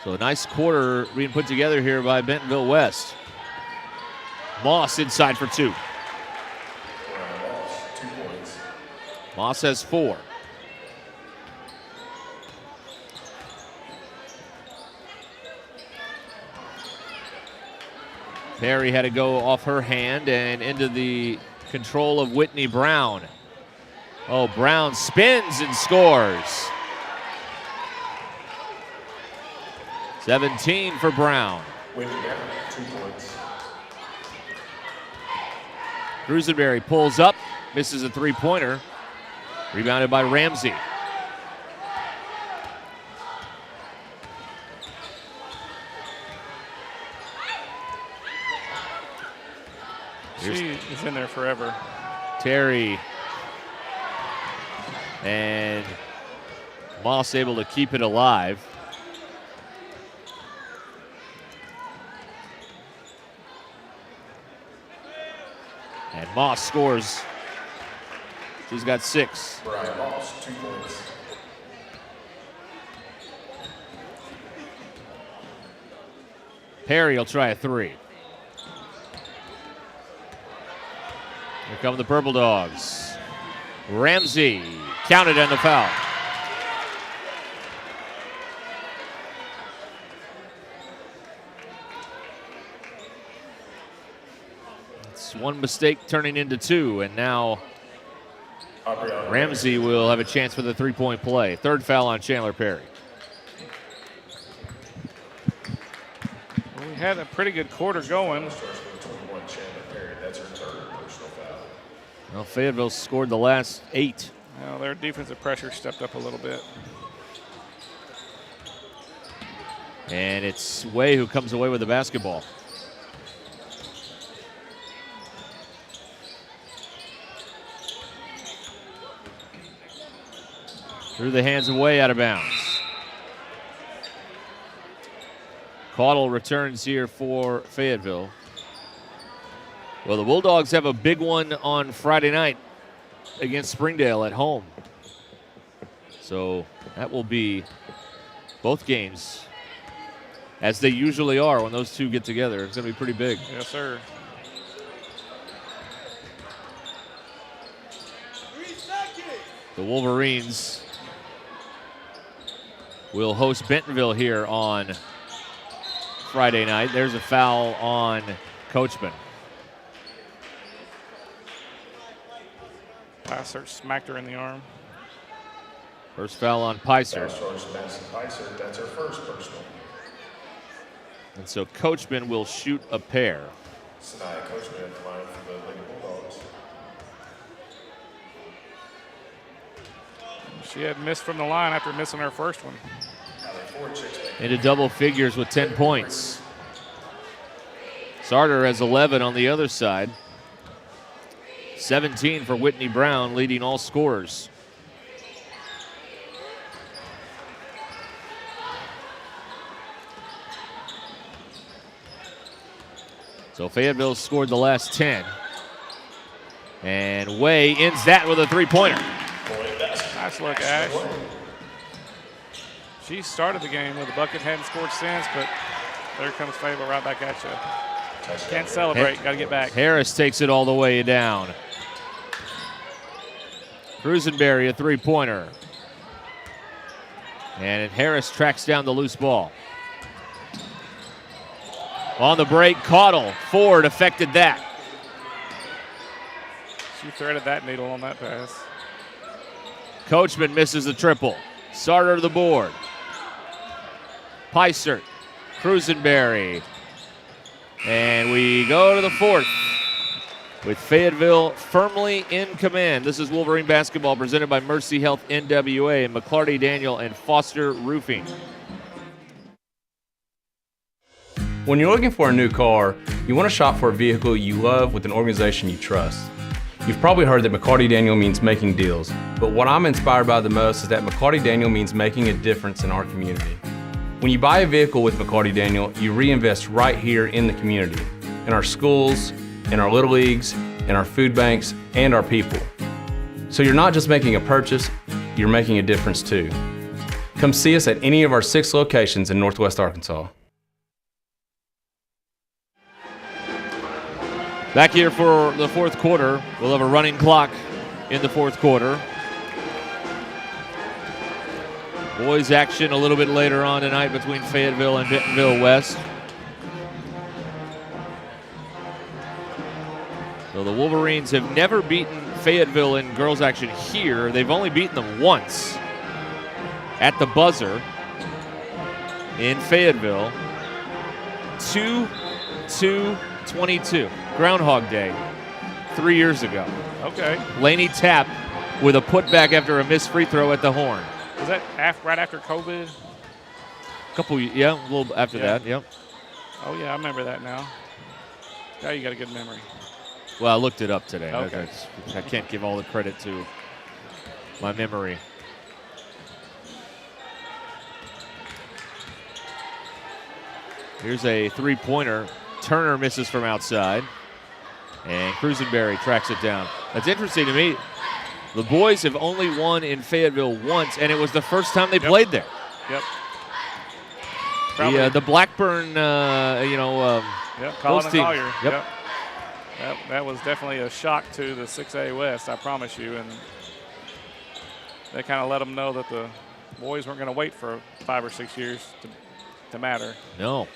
So a nice quarter being put together here by Bentonville West. Moss inside for 2. Moss has 4. Perry had to go off her hand and into the control of Whitney Brown. Oh, Brown spins and scores. 17 for Brown.
Whitney Brown, 2 points.
Cruisenberry pulls up, misses a three-pointer. Rebounded by Ramsey.
She is in there forever.
Terry and Moss able to keep it alive. And Moss scores. She's got 6.
Brian Moss, 2 points.
Perry will try a 3. Here come the Purple Dogs. Ramsey counted on the foul. It's one mistake turning into 2, and now Ramsey will have a chance for the three-point play. Third foul on Chandler Perry.
Well, we had a pretty good quarter going.
That's her third personal foul.
Well, Fayetteville scored the last 8
Well, their defensive pressure stepped up a little bit.
And it's Way who comes away with the basketball. Through the hands of Way, out of bounds. Caudle returns here for Fayetteville. Well, the Bulldogs have a big one on Friday night against Springdale at home. So that will be both games, as they usually are when those two get together. It's going to be pretty big.
Yes, sir.
The Wolverines will host Bentonville here on Friday night. There's a foul on Coachman.
Passer smacked her in the arm.
First foul on Picer.
That's her first personal.
And so Coachman will shoot a pair.
Sanaya Coachman at the line for the Lady Bulldogs.
She had missed from the line after missing her first one.
Into double figures with 10 points. Sarter has 11 on the other side. 17 for Whitney Brown, leading all scorers. So Fayetteville scored the last 10. And Way ends that with a three-pointer.
Nice look, Ash. She started the game with a bucket, hadn't scored since, but there comes Fayetteville right back at you. Can't celebrate, got to get back.
Harris takes it all the way down. Cruisenberry, a three-pointer. And Harris tracks down the loose ball. On the break, Caudle, Ford affected that.
She threaded that needle on that pass.
Coachman misses the triple. Sarter to the board. Picer, Cruisenberry. And we go to the fourth with Fayetteville firmly in command. This is Wolverine basketball presented by Mercy Health NWA and McClarty Daniel and Foster Roofing.
When you're looking for a new car, you want to shop for a vehicle you love with an organization you trust. You've probably heard that McClarty Daniel means making deals, but what I'm inspired by the most is that McClarty Daniel means making a difference in our community. When you buy a vehicle with McClarty Daniel, you reinvest right here in the community, in our schools, in our little leagues, in our food banks, and our people. So you're not just making a purchase, you're making a difference too. Come see us at any of our 6 locations in Northwest Arkansas.
Back here for the fourth quarter. We'll have a running clock in the fourth quarter. Boys action a little bit later on tonight between Fayetteville and Bentonville West. So the Wolverines have never beaten Fayetteville in girls action here. They've only beaten them once at the buzzer in Fayetteville. 2-2-22. Groundhog Day 3 years ago.
Okay.
Laney Tapp with a putback after a missed free throw at the horn.
Was that right after COVID?
A little after that, yep.
Oh, yeah, I remember that now. Now you got a good memory.
Well, I looked it up today.
Okay.
I can't give all the credit to my memory. Here's a three-pointer. Turner misses from outside. And Cruisenberry tracks it down. That's interesting to me. The boys have only won in Fayetteville once, and it was the first time they played there.
Yep.
The Blackburn,
Colin and
team.
Collier.
Yep.
That was definitely a shock to the 6A West, I promise you. And they kind of let them know that the boys weren't going to wait for 5 or 6 years to matter.
No.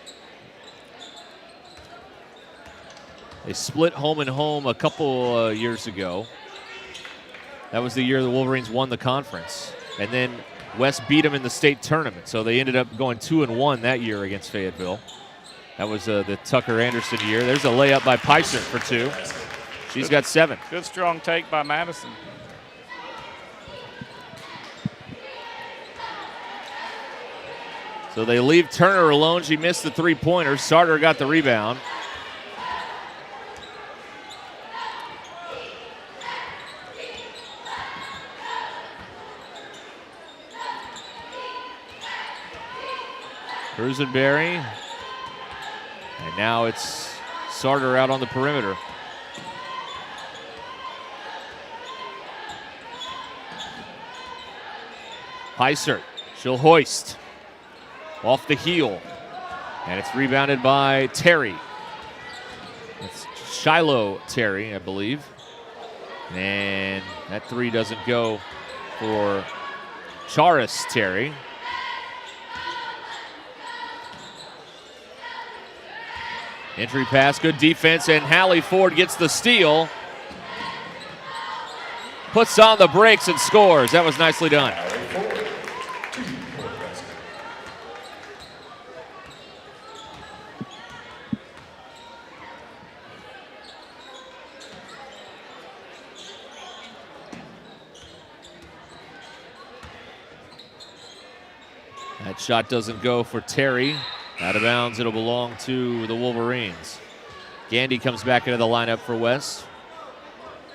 They split home and home a couple years ago. That was the year the Wolverines won the conference. And then West beat them in the state tournament. So they ended up going 2-1 that year against Fayetteville. That was the Tucker Anderson year. There's a layup by Picer for 2. She's got 7.
Good strong take by Madison.
So they leave Turner alone. She missed the three-pointer. Sarter got the rebound. Cruisenberry. And now it's Sarter out on the perimeter. Heisert, she'll hoist. Off the heel. And it's rebounded by Terry. It's Shiloh Terry, I believe. And that three doesn't go for Charis Terry. Entry pass, good defense, and Hallie Ford gets the steal. Puts on the brakes and scores. That was nicely done. That shot doesn't go for Terry. Out of bounds, it'll belong to the Wolverines. Gandy comes back into the lineup for West.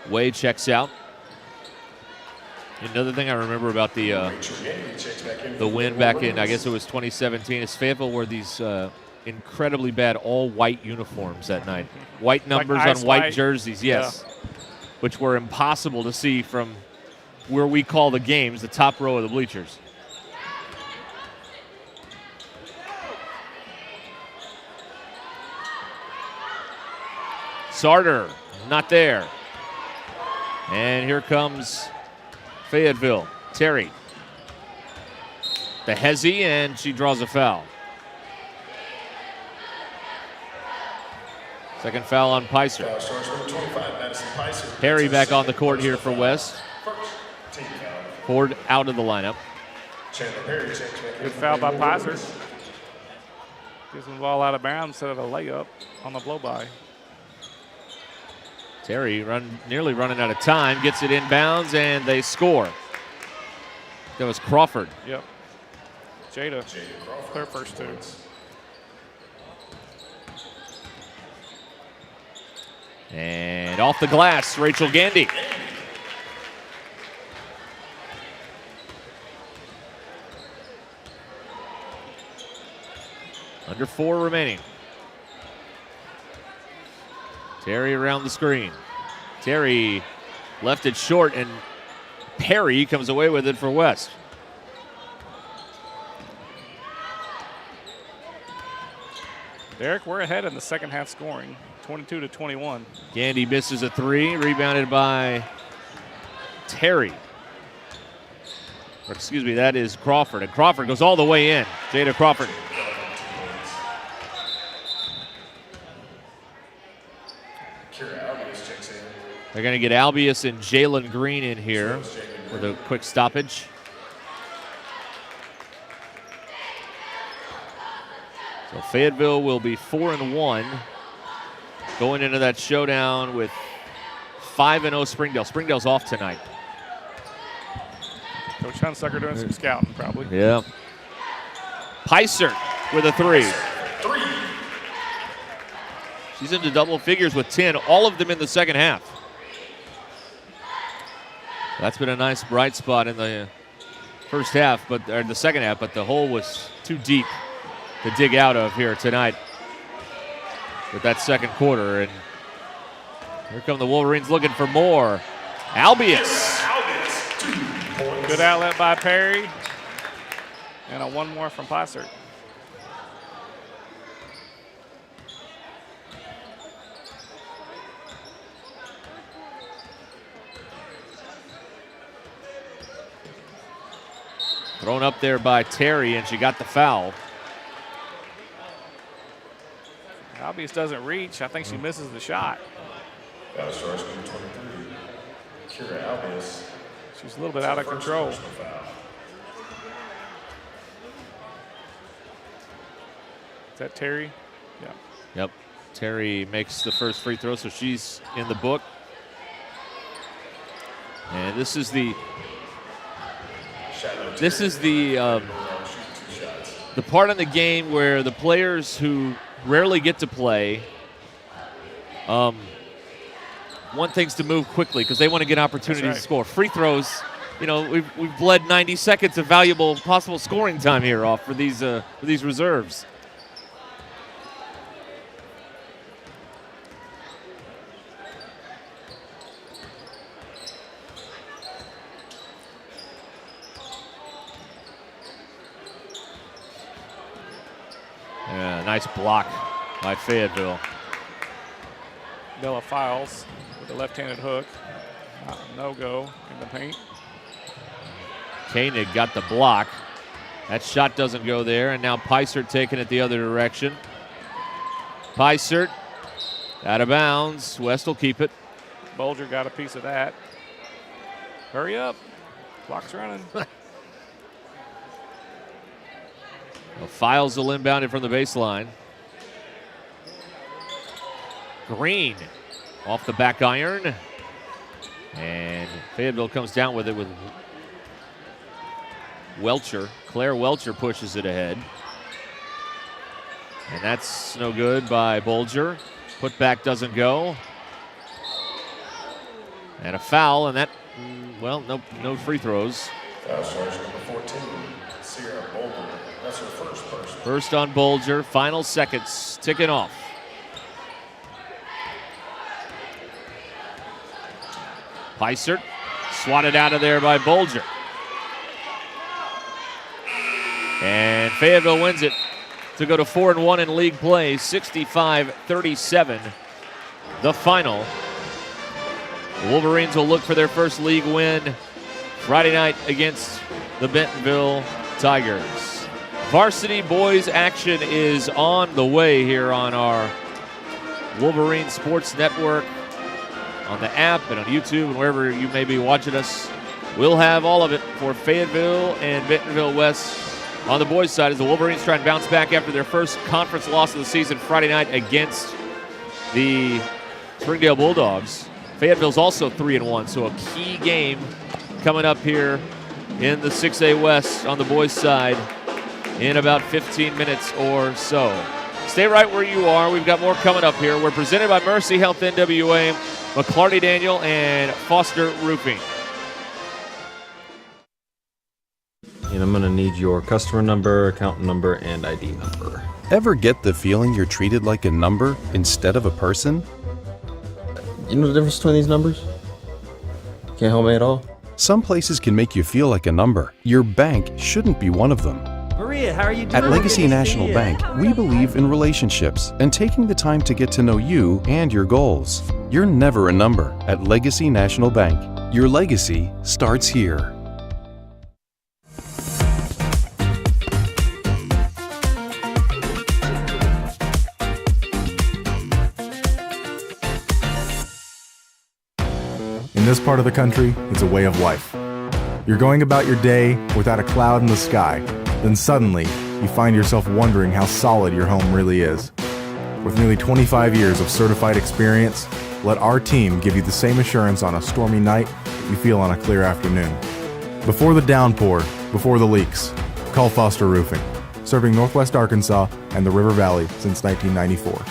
Way checks out. Another thing I remember about the win back in, I guess it was 2017, is Fayetteville wore these incredibly bad all-white uniforms that night. White numbers
like
on white jerseys, yes, which were impossible to see from where we call the games, the top row of the bleachers. Sarter, not there. And here comes Fayetteville. Terry. The hezzy, and she draws a foul. Second foul on Picer. Harry back on the court here for West. Ford out of the lineup.
Good foul by Picer. Gives them the ball out of bounds instead of a layup on the blow-by.
Terry nearly running out of time, gets it inbounds, and they score. That was Crawford.
Yep. Jada her first two.
And off the glass, Rachel Gandy. Under 4 remaining. Terry around the screen. Terry left it short, and Perry comes away with it for West.
Derek, we're ahead in the second half scoring, 22-21.
Gandy misses a three, rebounded by Terry. Or excuse me, that is Crawford, and Crawford goes all the way in. Jada Crawford. They're going to get Albius and Jalen Green in here with a quick stoppage. So Fayetteville will be 4-1 going into that showdown with 5-0 Springdale. Springdale's off tonight.
Coach Hunsucker doing some scouting, probably.
Yeah. Picer with a three. She's into double figures with 10, all of them in the second half. That's been a nice bright spot in the first half, or the second half, but the hole was too deep to dig out of here tonight with that second quarter. And here come the Wolverines looking for more. Albius.
Good outlet by Perry. And a one more from Picer.
Thrown up there by Terry, and she got the foul.
Albius doesn't reach. I think she misses the shot.
That was first 23. Kira Albius.
She's a little bit out of control. Is that Terry? Yeah.
Yep. Terry makes the first free throw, so she's in the book. And this is the the part in the game where the players who rarely get to play want things to move quickly because they want to get opportunities to score. Free throws, we've bled 90 seconds of valuable possible scoring time here off for these reserves. Yeah, nice block by Fayetteville.
Bella Files with a left-handed hook. No-go in the paint.
Koenig got the block. That shot doesn't go there, and now Peisert taking it the other direction. Peisert out of bounds. West will keep it.
Bulger got a piece of that. Hurry up. Clock's running.
Well, Files will inbound it from the baseline. Green off the back iron. And Fayetteville comes down with it with Welcher. Claire Welcher pushes it ahead. And that's no good by Bulger. Putback doesn't go. And a foul, and that, no free throws.
Foul charge number 14, Sierra Bulger. That's her first person.
First on Bulger, final seconds ticking off. Peisert swatted out of there by Bulger. And Fayetteville wins it to go to 4-1 in league play, 65-37, the final. The Wolverines will look for their first league win Friday night against the Bentonville Tigers. Varsity boys action is on the way here on our Wolverine Sports Network, on the app and on YouTube and wherever you may be watching us. We'll have all of it for Fayetteville and Bentonville West on the boys' side as the Wolverines try and bounce back after their first conference loss of the season Friday night against the Springdale Bulldogs. Fayetteville's also 3-1, so a key game coming up here in the 6A West on the boys' side in about 15 minutes or so. Stay right where you are. We've got more coming up here. We're presented by Mercy Health NWA, McClarty Daniel, and Foster Roofing.
And I'm going to need your customer number, account number, and ID number.
Ever get the feeling you're treated like a number instead of a person?
You know the difference between these numbers? Can't help me at all?
Some places can make you feel like a number. Your bank shouldn't be one of them.
Maria, how are you doing?
At Legacy National Bank, we believe in relationships and taking the time to get to know you and your goals. You're never a number at Legacy National Bank. Your legacy starts here.
In this part of the country, it's a way of life. You're going about your day without a cloud in the sky, then suddenly you find yourself wondering how solid your home really is. With nearly 25 years of certified experience, let our team give you the same assurance on a stormy night that you feel on a clear afternoon. Before the downpour, before the leaks, call Foster Roofing, serving Northwest Arkansas and the River Valley since 1994.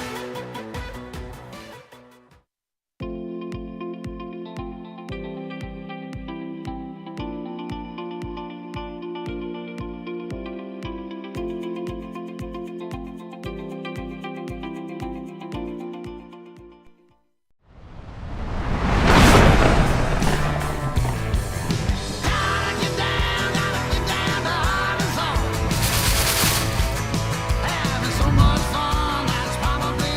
Having so much fun, that's probably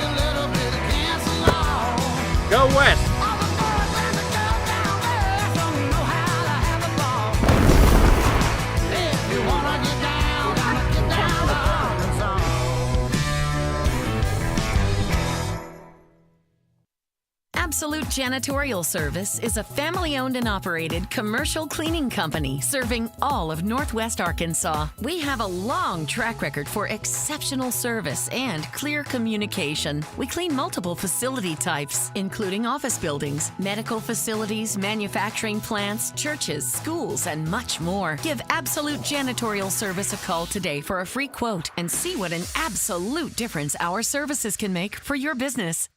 Absolute Janitorial Service is a family-owned and operated commercial cleaning company serving all of Northwest Arkansas. We have a long track record for exceptional service and clear communication. We clean multiple facility types, including office buildings, medical facilities, manufacturing plants, churches, schools, and much more. Give Absolute Janitorial Service a call today for a free quote and see what an absolute difference our services can make for your business.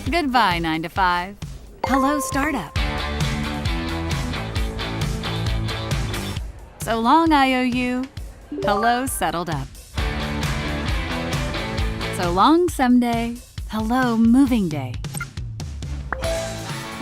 Goodbye, 9 to 5. Hello, startup. So long, IOU. Hello, settled up. So long, someday. Hello, moving day.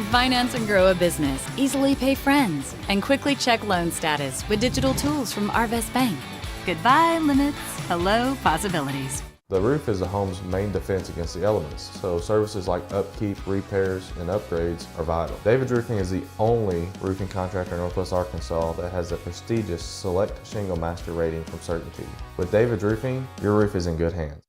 Finance and grow a business. Easily pay friends. And quickly check loan status with digital tools from Arvest Bank. Goodbye, limits. Hello, possibilities.
The roof is a home's main defense against the elements, so services like upkeep, repairs, and upgrades are vital. David's Roofing is the only roofing contractor in Northwest Arkansas that has the prestigious Select Shingle Master rating from Certainty. With David's Roofing, your roof is in good hands.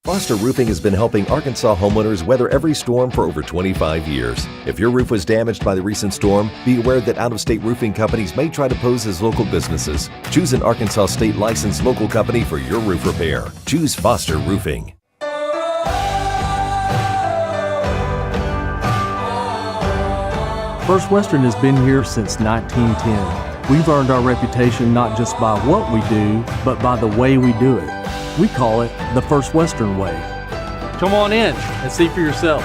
Foster Roofing has been helping Arkansas homeowners weather every storm for over 25 years. If your roof was damaged by the recent storm, be aware that out-of-state roofing companies may try to pose as local businesses. Choose an Arkansas state licensed local company for your roof repair. Choose Foster Roofing.
First Western has been here since 1910. We've earned our reputation not just by what we do, but by the way we do it. We call it the First Western way.
Come on in and see for yourself.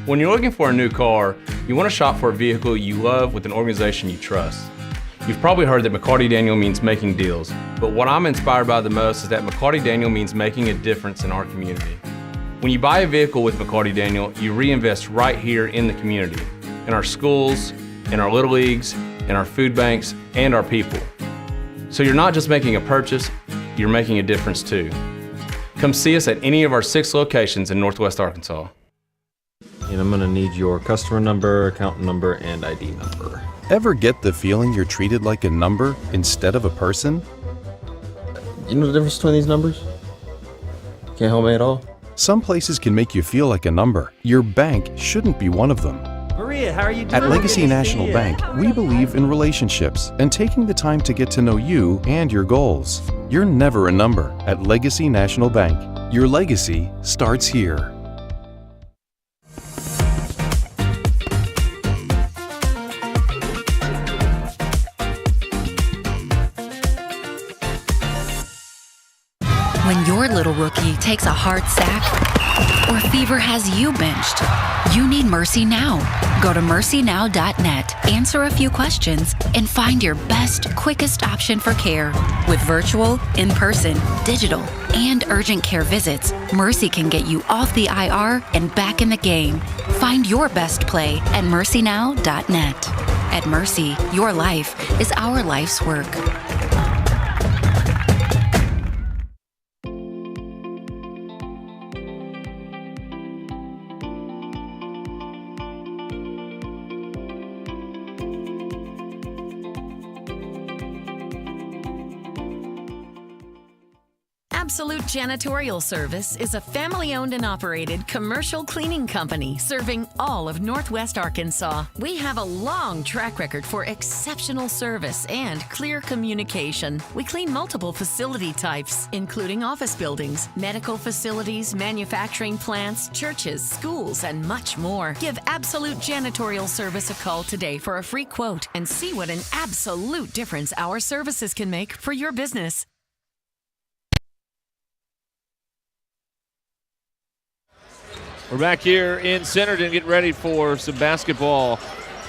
When you're looking for a new car, you want to shop for a vehicle you love with an organization you trust. You've probably heard that McCarty Daniel means making deals, but what I'm inspired by the most is that McCarty Daniel means making a difference in our community. When you buy a vehicle with McCarty Daniel, you reinvest right here in the community, in our schools, in our little leagues, in our food banks, and our people. So you're not just making a purchase, you're making a difference too. Come see us at any of our 6 locations in Northwest Arkansas.
And I'm gonna need your customer number, account number, and ID number.
Ever get the feeling you're treated like a number instead of a person?
You know the difference between these numbers? Can't help me at all?
Some places can make you feel like a number. Your bank shouldn't be one of them.
Maria, how are you doing?
At Legacy National Bank, we believe in relationships and taking the time to get to know you and your goals. You're never a number at Legacy National Bank. Your legacy starts here.
When your little rookie takes a hard sack or fever has you benched, you need Mercy Now. Go to mercynow.net, answer a few questions, and find your best, quickest option for care. With virtual, in-person, digital, and urgent care visits, Mercy can get you off the IR and back in the game. Find your best play at mercynow.net. At Mercy, your life is our life's work.
Absolute Janitorial Service is a family-owned and operated commercial cleaning company serving all of Northwest Arkansas. We have a long track record for exceptional service and clear communication. We clean multiple facility types, including office buildings, medical facilities, manufacturing plants, churches, schools, and much more. Give Absolute Janitorial Service a call today for a free quote and see what an absolute difference our services can make for your business.
We're back here in Centerton getting ready for some basketball.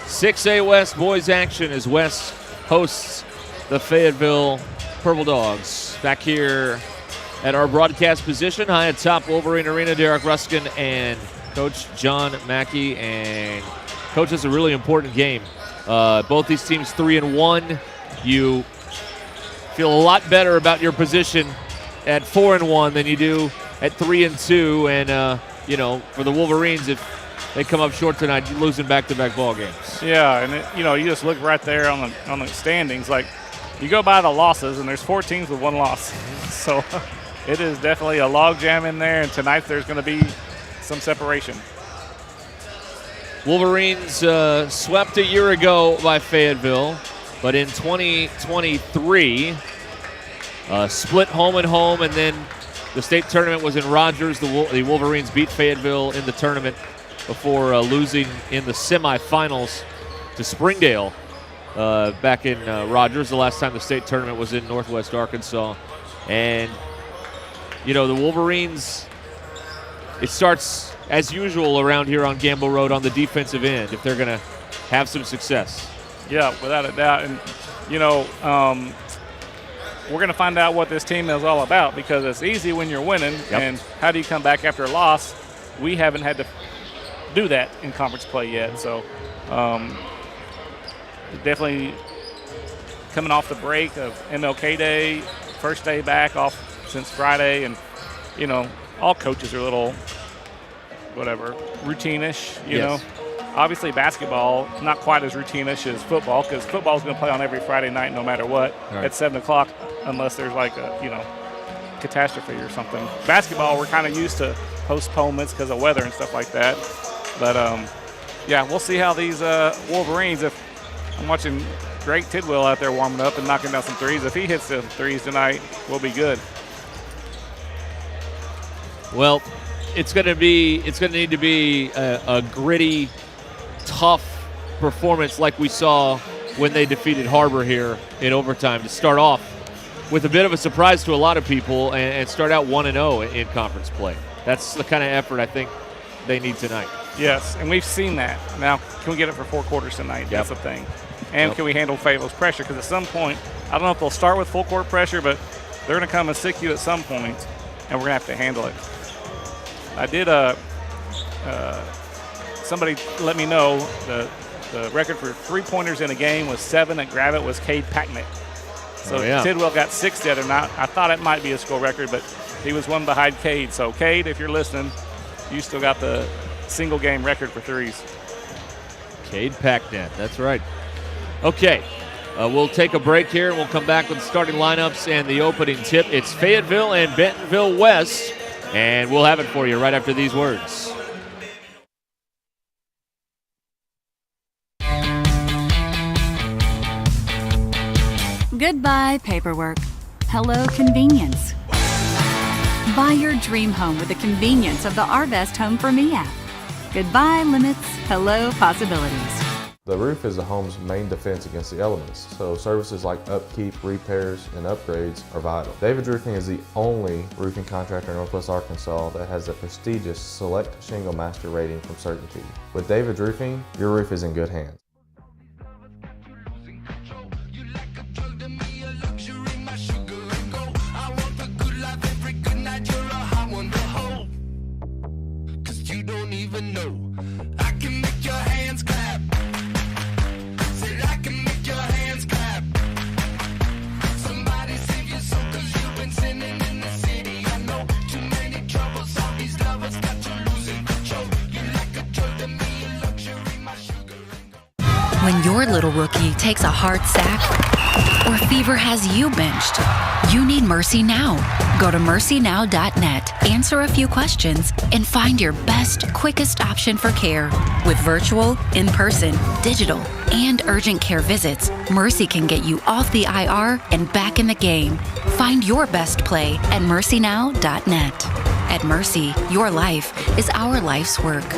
6A West boys action as West hosts the Fayetteville Bulldogs. Back here at our broadcast position. High atop Wolverine Arena, Derek Ruskin and Coach John Mackey. And Coach, it's a really important game. Both these teams 3-1. You feel a lot better about your position at 4-1 than you do at 3-2. And for the Wolverines, if they come up short tonight, losing back-to-back ball games.
Yeah, and you just look right there on the standings. Like, you go by the losses, and there's 4 teams with 1 loss. So it is definitely a logjam in there, and tonight there's going to be some separation.
Wolverines swept a year ago by Fayetteville, but in 2023, split home and home, and then the state tournament was in Rogers. The Wolverines beat Fayetteville in the tournament before losing in the semifinals to Springdale back in Rogers. The last time the state tournament was in Northwest Arkansas. And, the Wolverines, it starts as usual around here on Gamble Road on the defensive end if they're going to have some success.
Yeah, without a doubt. And, we're going to find out what this team is all about, because it's easy when you're winning. Yep. And how do you come back after a loss? We haven't had to do that in conference play yet. So definitely coming off the break of MLK Day, first day back off since Friday. And, all coaches are a little, routine-ish, you know. Obviously, basketball, not quite as routine-ish as football, because football is going to play on every Friday night no matter what at 7 o'clock, unless there's like a, catastrophe or something. Basketball, we're kind of used to postponements because of weather and stuff like that. But, we'll see how these Wolverines, if I'm watching Greg Tidwell out there warming up and knocking down some threes. If he hits some threes tonight, we'll be good.
Well, it's going to need to be a gritty, tough performance like we saw when they defeated Harbor here in overtime to start off with a bit of a surprise to a lot of people and start out 1-0 in conference play. That's the kind of effort I think they need tonight.
Yes, and we've seen that. Now, can we get it for 4 quarters tonight? Yep. That's the thing. And can we handle Fayetteville's pressure? Because at some point, I don't know if they'll start with full court pressure, but they're going to come and stick you at some point, and we're going to have to handle it. I did somebody let me know the record for 3-pointers in a game was 7 at Gravett was Cade Packnick. So Tidwell got 6 the other night. I thought it might be a school record, but he was one behind Cade. So Cade, if you're listening, you still got the single game record for threes.
Cade Packnick, that's right. Okay, we'll take a break here, and we'll come back with starting lineups and the opening tip. It's Fayetteville and Bentonville West, and we'll have it for you right after these words.
Goodbye, paperwork. Hello, convenience. Buy your dream home with the convenience of the Arvest Home for Me app. Goodbye, limits. Hello, possibilities.
The roof is a home's main defense against the elements, so services like upkeep, repairs, and upgrades are vital. David's Roofing is the only roofing contractor in Northwest Arkansas that has the prestigious Select Shingle Master rating from Certainty. With David's Roofing, your roof is in good hands.
When your little rookie takes a hard sack or fever has you benched, you need Mercy Now. Go to mercynow.net, answer a few questions, and find your best, quickest option for care. With virtual, in-person, digital, and urgent care visits, Mercy can get you off the IR and back in the game. Find your best play at mercynow.net. At Mercy, your life is our life's work.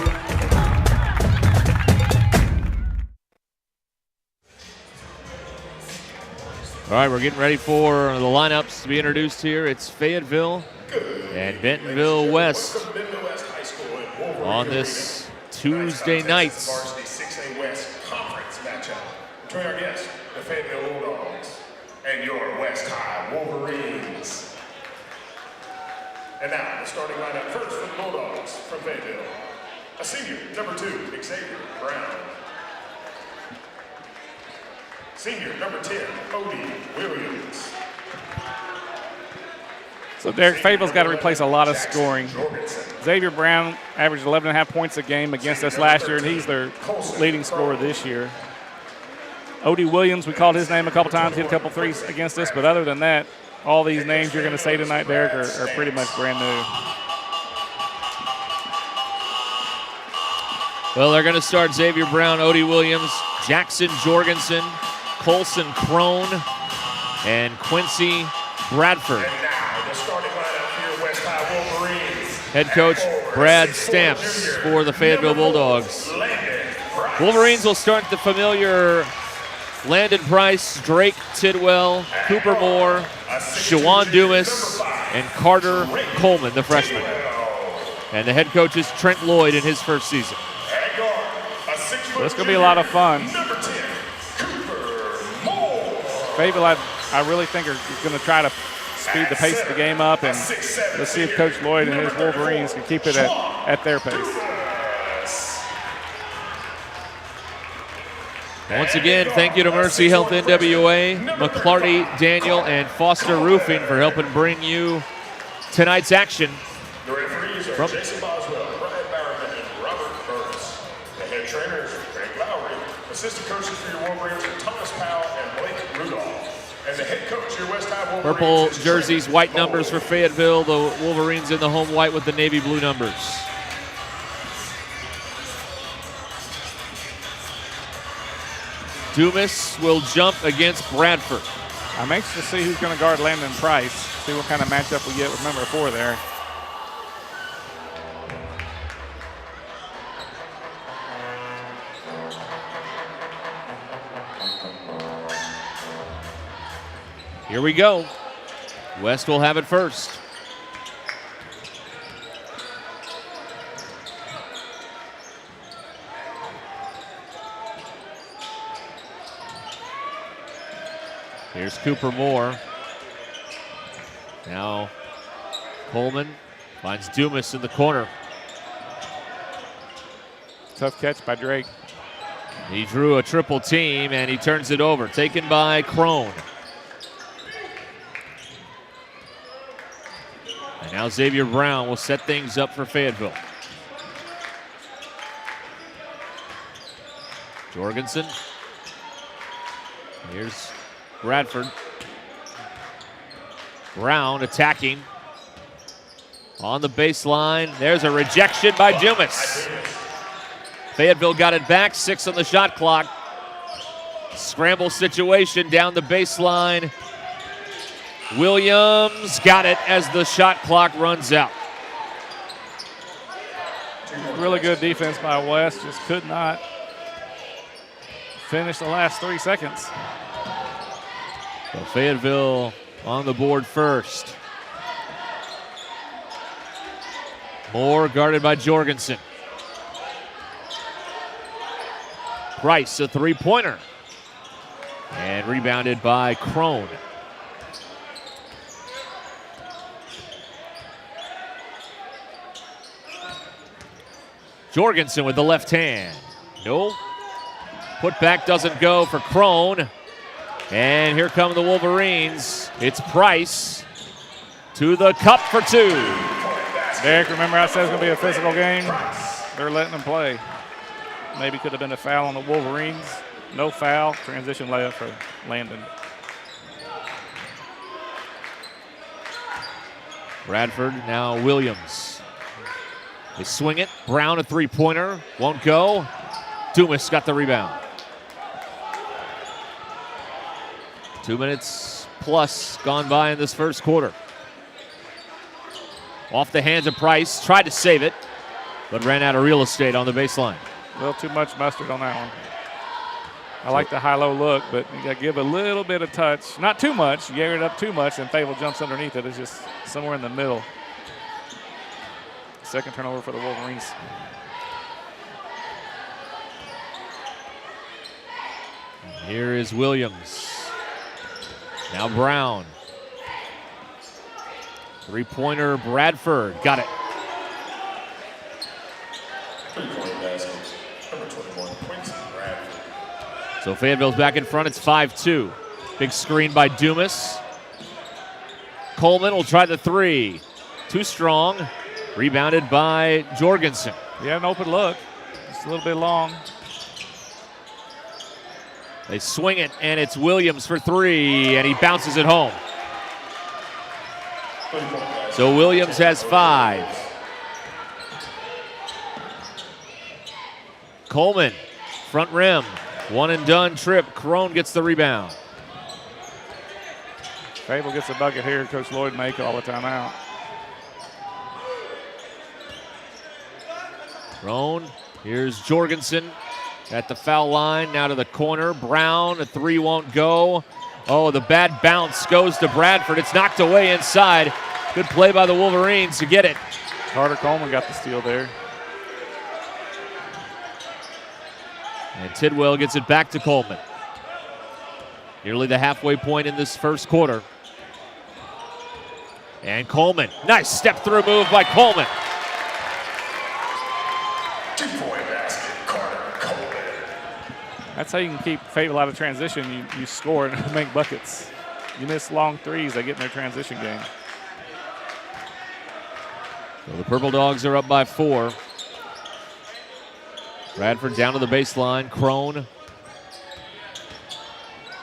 All right, we're getting ready for the lineups to be introduced here. It's Fayetteville and Bentonville West on this Tuesday night.
Varsity 6A West Conference matchup between our guests, the Fayetteville Bulldogs, and your West High Wolverines. And now, the starting lineup first for the Bulldogs from Fayetteville. A senior, number 2, Xavier Brown. Senior, number 10, Odie Williams.
So Derek, Fayetteville's got to replace a lot of scoring. Xavier Brown averaged 11.5 points a game against us last year, and he's their leading scorer this year. Odie Williams, we called his name a couple times, hit a couple threes against us, but other than that, all these names you're going to say tonight, Derek, are pretty much brand new.
Well, they're going to start Xavier Brown, Odie Williams, Jackson Jorgensen, Colson Crone, and Quincy Bradford. Head coach Brad Stamps for the Fayetteville Bulldogs. Wolverines will start the familiar Landon Price, Drake Tidwell, Cooper Moore, Shawan Dumas, and Carter Coleman, the freshman. And the head coach is Trent Lloyd in his first season.
So it's going to be a lot of fun. Fayetteville, I really think, are going to try to speed the pace of the game up, and let's see if Coach Lloyd and his Wolverines can keep it at their pace.
Once again, thank you to Mercy Health NWA, McClarty Daniel, and Foster Roofing for helping bring you tonight's action.
The referees are Jason Boswell, Brian Bowerman, and Robert Burris. The head trainers are Greg Lowry. Assistant coaches for your Wolverines are Thomas Powell and Blake Rudolph. And the head coach of your West High Wolverines.
Purple jerseys, white numbers for Fayetteville. The Wolverines in the home white with the navy blue numbers. Dumas will jump against Bradford.
I'm anxious to see who's going to guard Landon Price, see what kind of matchup we get with number 4 there.
Here we go. West will have it first. Here's Cooper Moore. Now Coleman finds Dumas in the corner.
Tough catch by Drake.
He drew a triple team and he turns it over. Taken by Crone. And now Xavier Brown will set things up for Fayetteville. Jorgensen. Here's Bradford. Brown attacking on the baseline. There's a rejection by Dumas. Fayetteville got it back, 6 on the shot clock. Scramble situation down the baseline. Williams got it as the shot clock runs out.
Really good defense by West, just could not finish the last 3 seconds.
So Fayetteville on the board first. Moore guarded by Jorgensen. Price, a three-pointer. And rebounded by Crone. Jorgensen with the left hand. No. Putback doesn't go for Crone. And here come the Wolverines. It's Price to the cup for 2.
Derek, remember I said it's going to be a physical game? They're letting them play. Maybe could have been a foul on the Wolverines. No foul. Transition layup for Landon.
Bradford, now Williams. They swing it. Brown, a three-pointer. Won't go. Dumas got the rebound. 2 minutes plus gone by in this first quarter. Off the hands of Price. Tried to save it, but ran out of real estate on the baseline.
A little too much mustard on that one. I like the high-low look, but you got to give a little bit of touch. Not too much. You gave it up too much, and Fayetteville jumps underneath it. It's just somewhere in the middle. Second turnover for the Wolverines.
Here is Williams. Now Brown. Three-pointer, Bradford. Got it.
3-point basket. Number 21, Quincy Bradford.
So Fayetteville's back in front. It's 5-2. Big screen by Dumas. Coleman will try the three. Too strong. Rebounded by Jorgensen.
Yeah, an open look. It's a little bit long.
They swing it, and it's Williams for three, and he bounces it home. So Williams has 5. Coleman, front rim. One and done trip. Crone gets the rebound.
Fayetteville gets a bucket here. Coach Lloyd may call the timeout.
Crone, here's Jorgensen at the foul line. Now to the corner. Brown, a three won't go. Oh, the bad bounce goes to Bradford. It's knocked away inside. Good play by the Wolverines to get it.
Carter Coleman got the steal there.
And Tidwell gets it back to Coleman. Nearly the halfway point in this first quarter. And Coleman, nice step-through move by Coleman.
2-point basket, Carter Coleman.
That's how you can keep Fayetteville out of transition. You score and make buckets. You miss long threes, they get in their transition game.
So the Purple Dogs are up by 4. Bradford down to the baseline. Crone.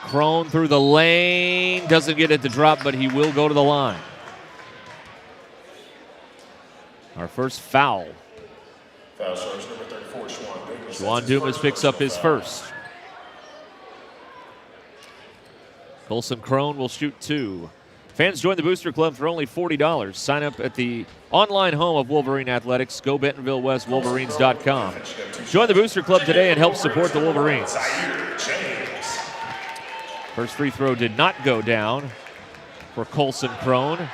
Crone through the lane. Doesn't get it to drop, but he will go to the line. Our first foul.
Foul starts number 34, Schwan Dumas.
Juwan Dumas picks up his first. Colson Crone will shoot 2. Fans join the Booster Club for only $40. Sign up at the online home of Wolverine Athletics. Go BentonvilleWestWolverines.com. Join the Booster Club today and help support the Wolverines. First free throw did not go down for Colson Crone.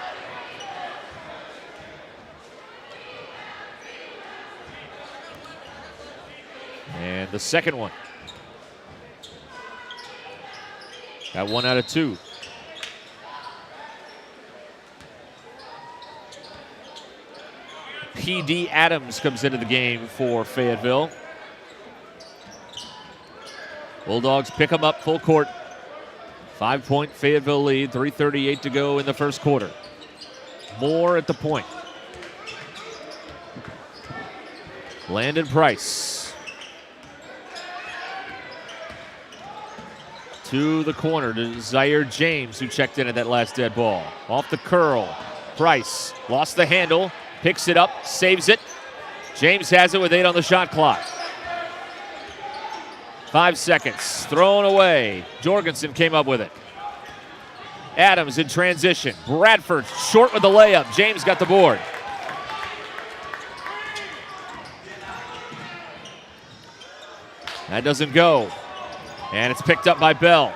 And the second one. Got 1 out of 2. P.D. Adams comes into the game for Fayetteville. Bulldogs pick them up full court. 5-point Fayetteville lead, 3:38 to go in the first quarter. Moore at the point. Landon Price. To the corner to Zaire James, who checked in at that last dead ball. Off the curl. Price lost the handle. Picks it up, saves it. James has it with 8 on the shot clock. 5 seconds, thrown away. Jorgensen came up with it. Adams in transition. Bradford short with the layup. James got the board. That doesn't go. And it's picked up by Bell.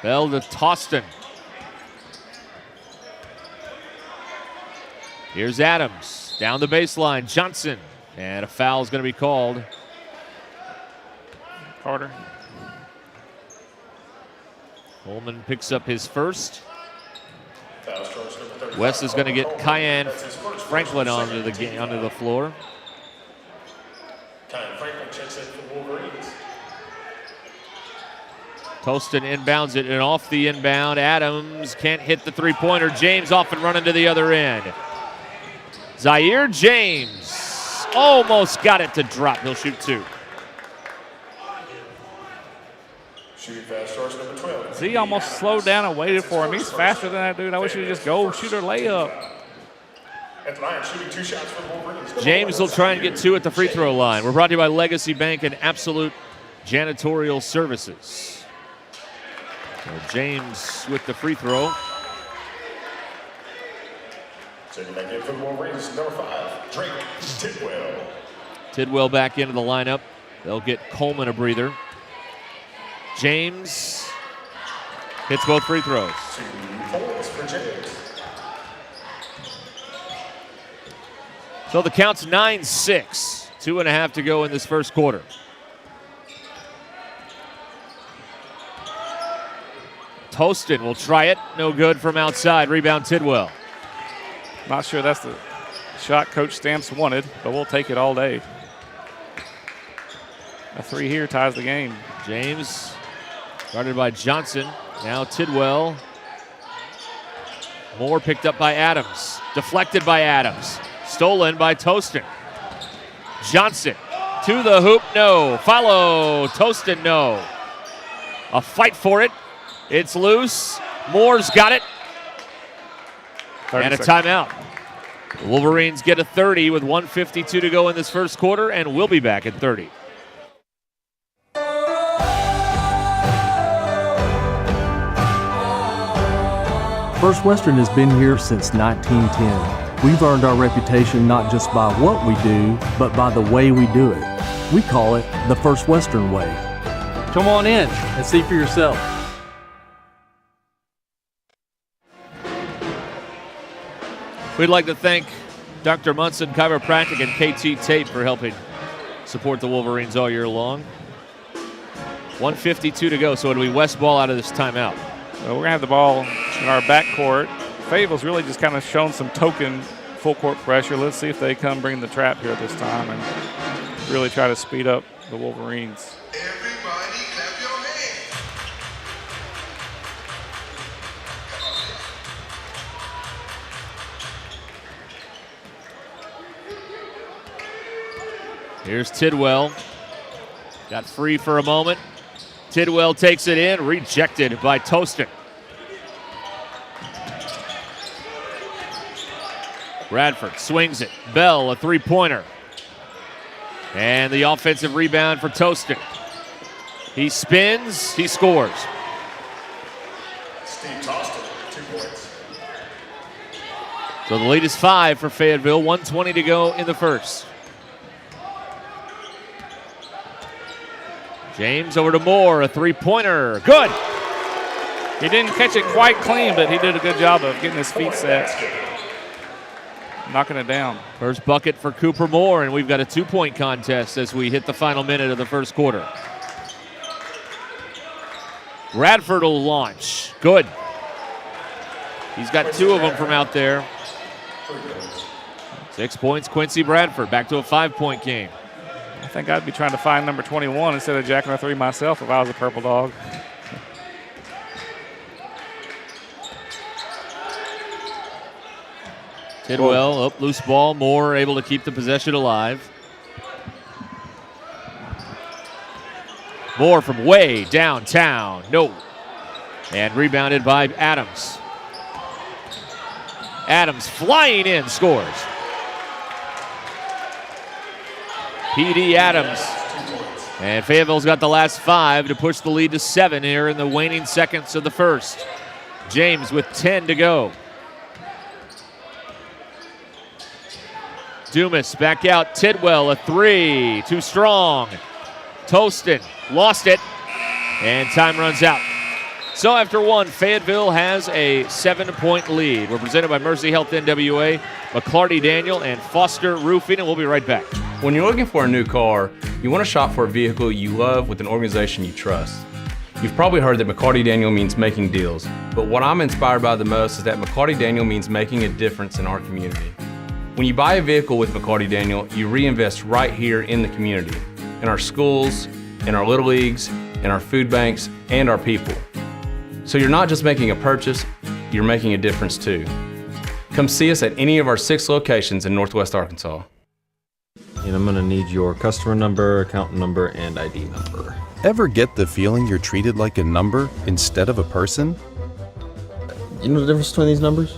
Bell to Toston. Here's Adams, down the baseline, Johnson, and a foul is going to be called.
Carter.
Coleman picks up his first. West is going to get Kyan Franklin onto the floor.
Kyan Franklin checks in for Wolverines.
Toston inbounds it, and off the inbound, Adams can't hit the three-pointer. James off and running to the other end. Zaire James almost got it to drop. He'll shoot 2.
Shooting fast starts number 12.
Z almost slowed down and waited for him. He's faster than that dude. I wish he'd just go shoot her layup.
At the line, shooting 2 shots for Wolverines.
James will try and get 2 at the free throw line. We're brought to you by Legacy Bank and Absolute Janitorial Services. So James with the free throw.
Taking back in for the Wolverines, number 5, Drake Tidwell.
Tidwell back into the lineup. They'll get Coleman a breather. James hits both free throws.
2 points for James.
So the count's 9-6. 2.5 to go in this first quarter. Toston will try it. No good from outside. Rebound Tidwell.
Not sure that's the shot Coach Stamps wanted, but we'll take it all day. A 3 here ties the game.
James guarded by Johnson. Now Tidwell. Moore picked up by Adams. Deflected by Adams. Stolen by Toston. Johnson to the hoop. No. Follow. Toston. No. A fight for it. It's loose. Moore's got it. And a timeout. The Wolverines get a 30 with 1:52 to go in this first quarter, and we'll be back at 30.
First Western has been here since 1910. We've earned our reputation not just by what we do, but by the way we do it. We call it the First Western way.
Come on in and see for yourself.
We'd like to thank Dr. Munson Chiropractic and KT Tape for helping support the Wolverines all year long. 1:52 to go, so it'll be West ball out of this timeout.
So we're going to have the ball in our backcourt. Fayetteville's really just kind of shown some token full court pressure. Let's see if they come bring the trap here this time and really try to speed up the Wolverines.
Everybody clap your hands.
Here's Tidwell. Got free for a moment. Tidwell takes it in, rejected by Toston. Bradford swings it. Bell, a three-pointer. And the offensive rebound for Toston. He spins, he scores.
Steve Toston, 2 points.
So the lead is 5 for Fayetteville, 1:20 to go in the first. James over to Moore, a three-pointer. Good!
He didn't catch it quite clean, but he did a good job of getting his feet set. Knocking it down.
First bucket for Cooper Moore, and we've got a 2-point contest as we hit the final minute of the first quarter. Bradford will launch. Good. He's got 2 of them from out there. 6 points, Quincy Bradford. Back to a 5-point game.
I think I'd be trying to find number 21 instead of jacking a 3 myself if I was a Purple Dog.
Tidwell, up, loose ball. Moore able to keep the possession alive. Moore from way downtown. No. And rebounded by Adams. Adams flying in, scores. P.D. Adams. And Fayetteville's got the last 5 to push the lead to 7 here in the waning seconds of the first. James with 10 to go. Dumas back out. Tidwell, a 3. Too strong. Toston lost it. And time runs out. So after 1, Fayetteville has a 7-point lead. We're presented by Mercy Health NWA, McClarty Daniel, and Foster Roofing, and we'll be right back.
When you're looking for a new car, you want to shop for a vehicle you love with an organization you trust. You've probably heard that McClarty Daniel means making deals, but what I'm inspired by the most is that McClarty Daniel means making a difference in our community. When you buy a vehicle with McClarty Daniel, you reinvest right here in the community, in our schools, in our little leagues, in our food banks, and our people. So you're not just making a purchase, you're making a difference too. Come see us at any of our 6 locations in Northwest Arkansas.
And I'm gonna need your customer number, account number, and ID number.
Ever get the feeling you're treated like a number instead of a person?
You know the difference between these numbers?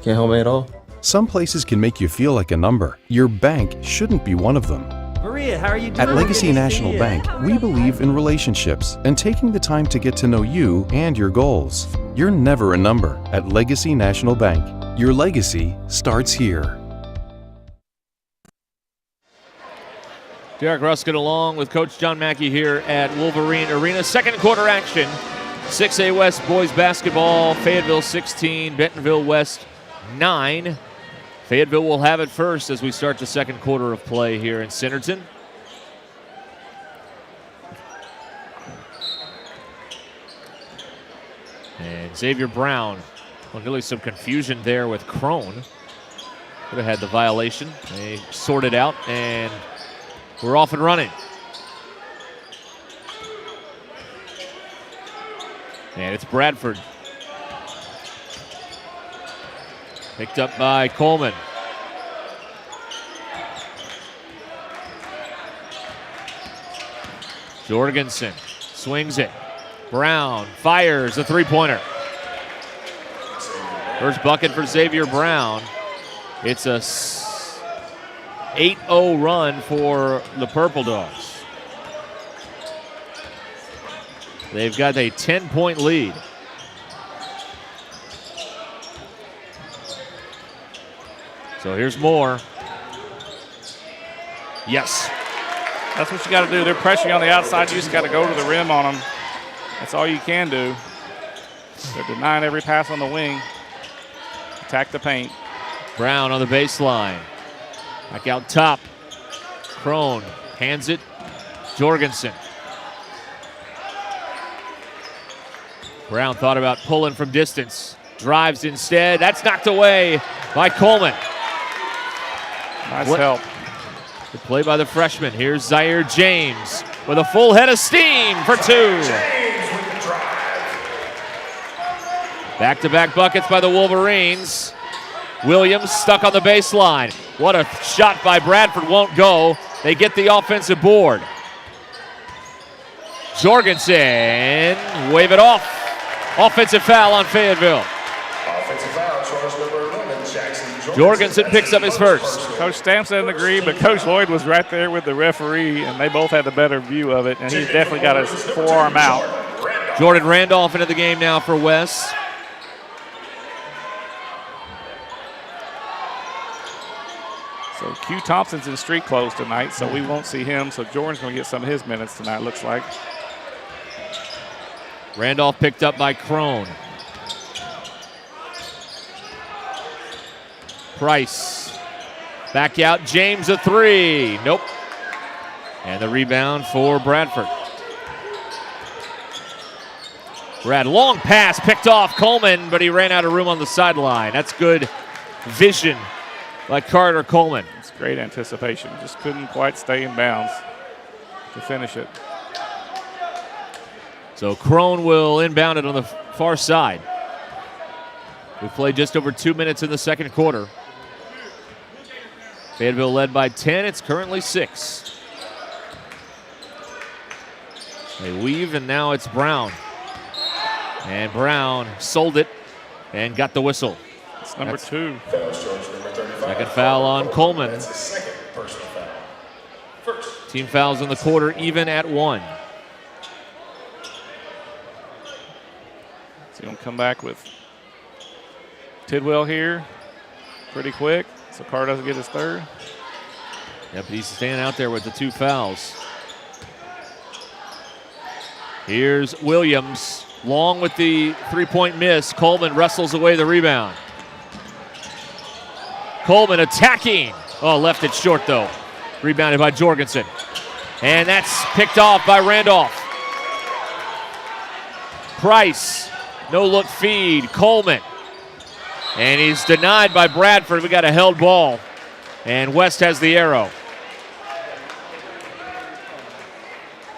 Can't help me at all?
Some places can make you feel like a number. Your bank shouldn't be one of them.
Maria, how are you doing?
At Legacy
Good to
National
see ya.
Bank, we believe in relationships and taking the time to get to know you and your goals. You're never a number at Legacy National Bank. Your legacy starts here.
Derek Ruskin along with Coach John Mackey here at Wolverine Arena. Second quarter action. 6A West boys basketball. Fayetteville 16, Bentonville West 9. Fayetteville will have it first as we start the second quarter of play here in Centerton. And Xavier Brown. Well, really some confusion there with Crone. Could have had the violation. They sorted out, and we're off and running. And it's Bradford. Picked up by Coleman. Jorgensen swings it. Brown fires a three-pointer. First bucket for Xavier Brown. It's a 8-0 run for the Purple Dogs. They've got a 10-point lead. So here's Moore. Yes.
That's what you got to do. They're pressuring on the outside. You just got to go to the rim on them. That's all you can do. They're denying every pass on the wing. Attack the paint.
Brown on the baseline. Back out top. Crone hands it. Jorgensen. Brown thought about pulling from distance. Drives instead. That's knocked away by Coleman.
Nice help.
Good play by the freshman. Here's Zaire James with a full head of steam for two. Back-to-back buckets by the Wolverines. Williams stuck on the baseline. What a shot by Bradford, won't go. They get the offensive board. Jorgensen, wave it off. Offensive foul on Fayetteville.
Offensive foul, charge number 11, Jackson
Jorgensen picks up his first.
Coach Stamps didn't agree, but Coach Lloyd was right there with the referee, and they both had the better view of it, and he's definitely got his forearm out.
Jordan Randolph into the game now for West.
So Q Thompson's in street clothes tonight, so we won't see him. So Jordan's going to get some of his minutes tonight, looks like.
Randolph picked up by Crone. Price. Back out, James a three. Nope. And the rebound for Bradford. Brad, long pass picked off Coleman, but he ran out of room on the sideline. That's good vision by Carter Coleman.
It's great anticipation. Just couldn't quite stay in bounds to finish it.
So Crone will inbound it on the far side. We've played just over 2 minutes in the second quarter. Fayetteville led by 10. It's currently 6. They weave, and now it's Brown. And Brown sold it and got the whistle.
It's number 2.
Second foul on Coleman.
That's his second personal foul. First.
Team fouls in the quarter, even at 1.
So you're going to come back with Tidwell here pretty quick, so Carr doesn't get his third.
Yep, he's staying out there with the 2 fouls. Here's Williams, long with the three-point miss. Coleman wrestles away the rebound. Coleman attacking. Oh, left it short though. Rebounded by Jorgensen. And that's picked off by Randolph. Price, no look feed. Coleman. And he's denied by Bradford. We got a held ball. And West has the arrow.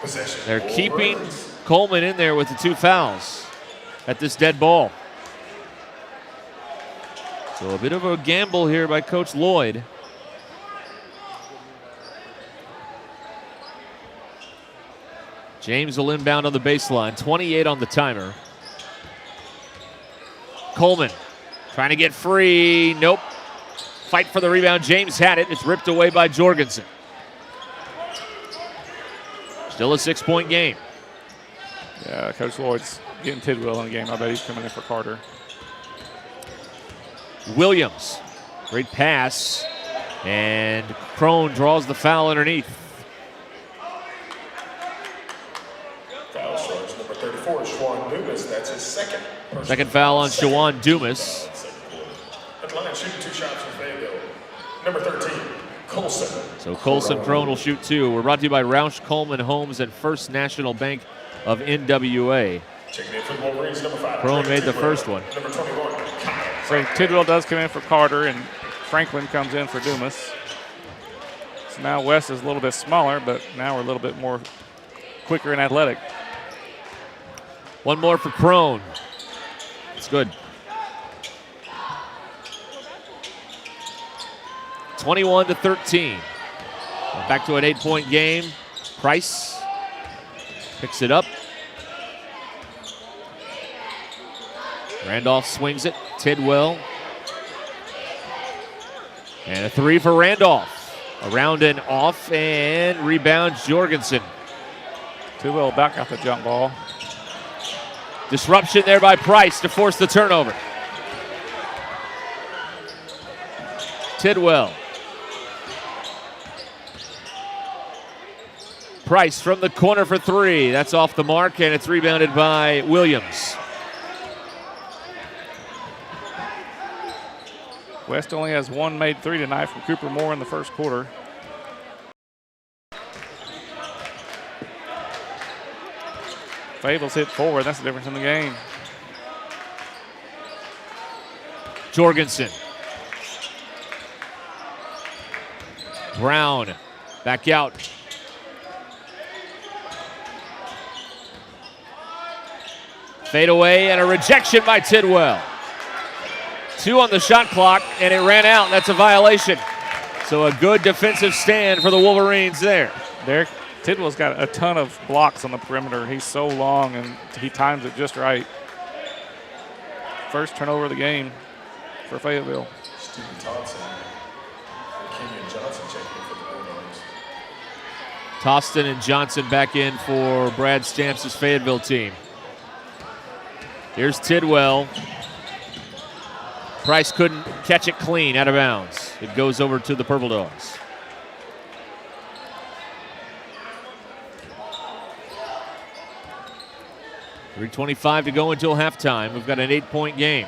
Possession.
They're keeping Coleman in there with the 2 fouls at this dead ball. So a bit of a gamble here by Coach Lloyd. James will inbound on the baseline. 28 on the timer. Coleman trying to get free. Nope. Fight for the rebound. James had it. It's ripped away by Jorgensen. Still a 6-point game.
Yeah, Coach Lloyd's getting Tidwell in the game. I bet he's coming in for Carter.
Williams, great pass, and Crone draws the foul underneath.
Foul charge number 34, Shawan Dumas. That's his second.
Second foul on Shawan Dumas.
At the line, shooting 2 shots for Fayetteville. Number 13, Colson.
So Colson Crone will shoot 2. We're brought to you by Roush Coleman Homes and First National Bank of NWA.
Checking in for the Wolverines, number 5.
Crone made the first one.
Number 21, Kyle.
So Tidwell does come in for Carter, and Franklin comes in for Dumas. So now West is a little bit smaller, but now we're a little bit more quicker and athletic.
One more for Crone. It's good. 21-13. Back to an 8-point game. Price picks it up. Randolph swings it. Tidwell. And a 3 for Randolph. Around and off, and rebounds Jorgensen.
Tidwell back off the jump ball.
Disruption there by Price to force the turnover. Tidwell. Price from the corner for 3. That's off the mark, and it's rebounded by Williams.
West only has one made 3 tonight from Cooper Moore in the first quarter. Fayetteville's hit 4. That's the difference in the game.
Jorgensen. Brown back out. Fade away and a rejection by Tidwell. 2 on the shot clock, and it ran out. That's a violation. So a good defensive stand for the Wolverines there.
Derek, Tidwell's got a ton of blocks on the perimeter. He's so long, and he times it just right. First turnover of the game for Fayetteville.
Stephen Thompson and Kenyon Johnson checking in for the Bulldogs.
Toston and Johnson back in for Brad Stamps' Fayetteville team. Here's Tidwell. Price couldn't catch it clean, out of bounds. It goes over to the Purple Dogs. .325 to go until halftime. We've got an 8-point game.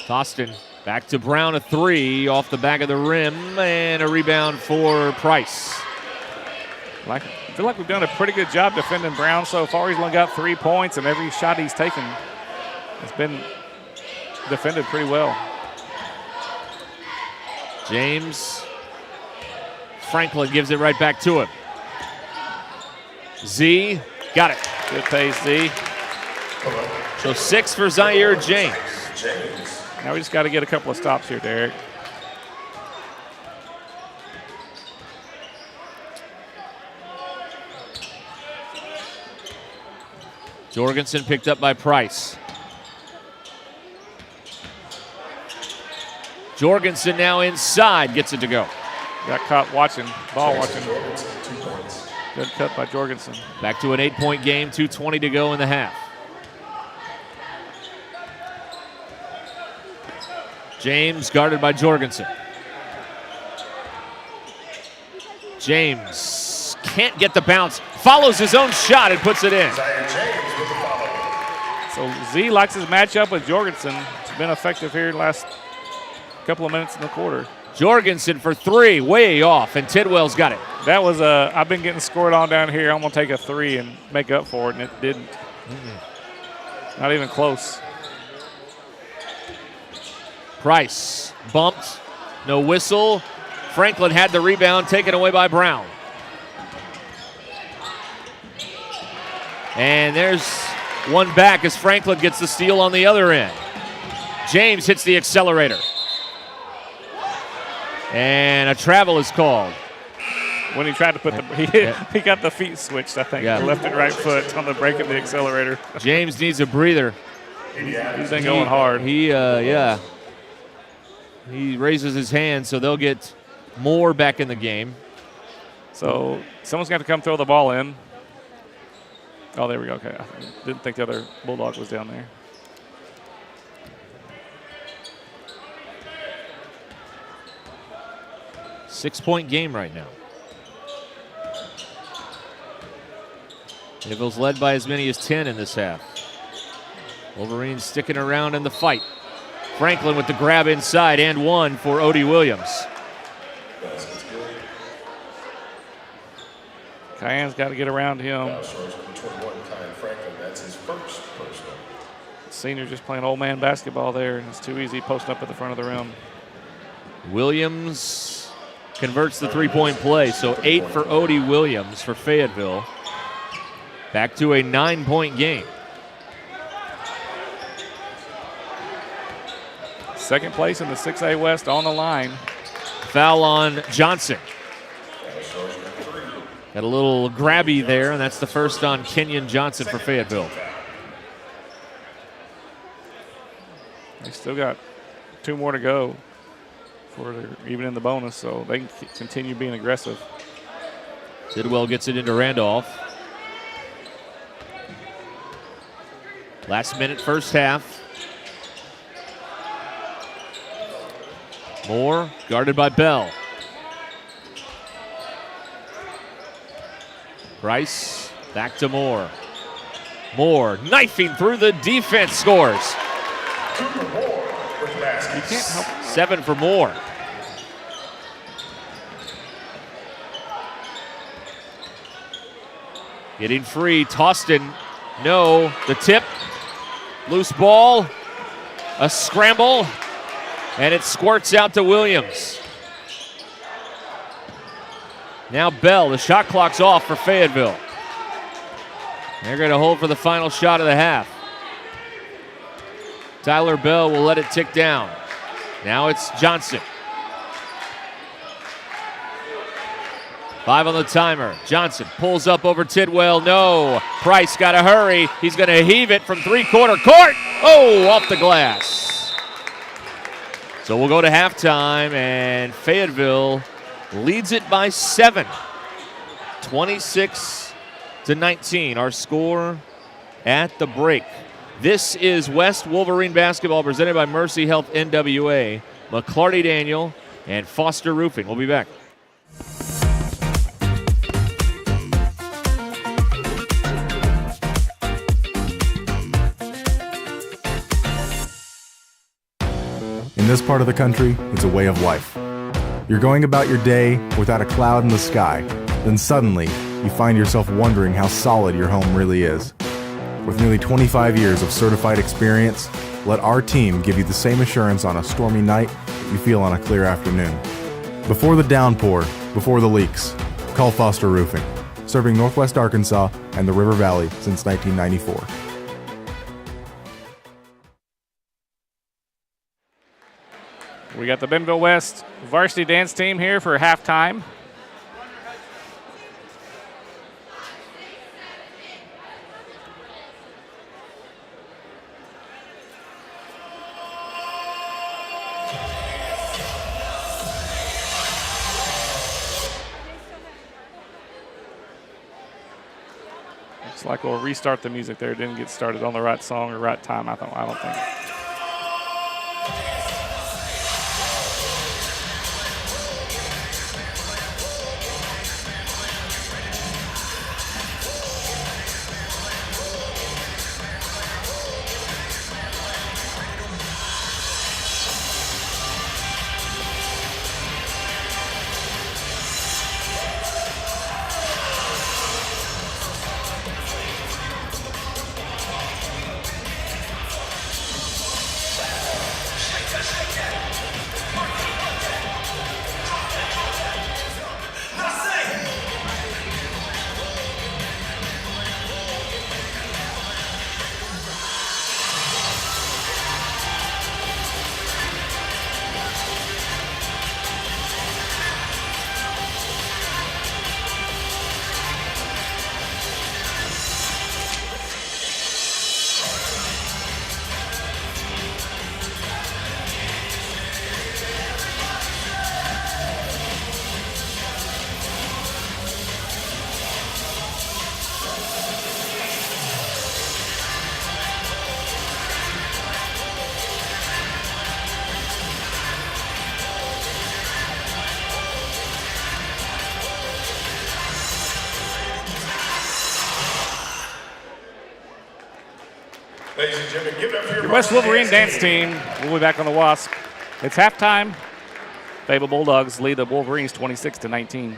Toston back to Brown, a 3 off the back of the rim, and a rebound for Price.
I feel like we've done a pretty good job defending Brown so far. He's only got 3 points, and every shot he's taken has been defended pretty well.
James Franklin gives it right back to him. Z got it.
Good pace, Z.
So 6 for Zaire James.
Now we just got to get a couple of stops here, Derek.
Jorgensen picked up by Price. Jorgensen now inside, gets it to go.
Got caught watching, ball watching. Good cut by Jorgensen.
Back to an 8-point game, 2:20 to go in the half. James guarded by Jorgensen. James can't get the bounce. Follows his own shot and puts it in.
So Z likes his matchup with Jorgensen. It's been effective here the last couple of minutes in the quarter.
Jorgensen for 3, way off, and Tidwell's got it.
That was I've been getting scored on down here. I'm going to take a 3 and make up for it, and it didn't. Not even close.
Price bumped, no whistle. Franklin had the rebound, taken away by Brown. And there's one back as Franklin gets the steal on the other end. James hits the accelerator. And a travel is called.
When he tried to put he got the feet switched, I think.
Yeah.
The left and right foot on the break of the accelerator.
James needs a breather.
He's been going hard.
He raises his hand, so they'll get more back in the game.
So someone's got to come throw the ball in. Oh, there we go. Okay. I didn't think the other Bulldog was down there.
Six-point game right now. Fayetteville's led by as many as 10 in this half. Wolverines sticking around in the fight. Franklin with the grab inside and 1 for Odie Williams.
Cayenne's got to get around him.
Foul charge number 21, Kyan Franklin. That's his first personal.
Senior just playing old man basketball there, and it's too easy posting up at the front of the rim.
Williams converts the three-point play, so 8 for Odie Williams for Fayetteville. Back to a 9-point game.
Second place in the 6A West on the line.
Foul on Johnson. Got a little grabby there, and that's the first on Kenyon Johnson for Fayetteville.
They still got 2 more to go for even in the bonus, so they can continue being aggressive.
Tidwell gets it into Randolph. Last minute, first half. Moore guarded by Bell. Price back to Moore. Moore knifing through the defense, scores.
2 for Moore with the basket.
You can't help.
7 for Moore. Getting free, Toston, no, the tip, loose ball, a scramble, and it squirts out to Williams. Now Bell, the shot clock's off for Fayetteville. They're going to hold for the final shot of the half. Tyler Bell will let it tick down. Now it's Johnson. 5 on the timer. Johnson pulls up over Tidwell. No. Price got to hurry. He's going to heave it from three-quarter court. Oh, off the glass. So we'll go to halftime, and Fayetteville leads it by 7. 26-19, our score at the break. This is West Wolverine basketball presented by Mercy Health NWA, McClarty Daniel, and Foster Roofing. We'll be back.
In this part of the country, it's a way of life. You're going about your day without a cloud in the sky. Then suddenly, you find yourself wondering how solid your home really is. With nearly 25 years of certified experience, let our team give you the same assurance on a stormy night that you feel on a clear afternoon. Before the downpour, before the leaks, call Foster Roofing, serving Northwest Arkansas and the River Valley since 1994.
We got the Bentonville West varsity dance team here for halftime. Looks like we'll restart the music there. It didn't get started on the right song or right time, I don't think.
Ladies and gentlemen, give it up for your
West Wolverine dance team. We'll be back on the Wasp. It's halftime. Fayetteville Bulldogs lead the Wolverines 26-19.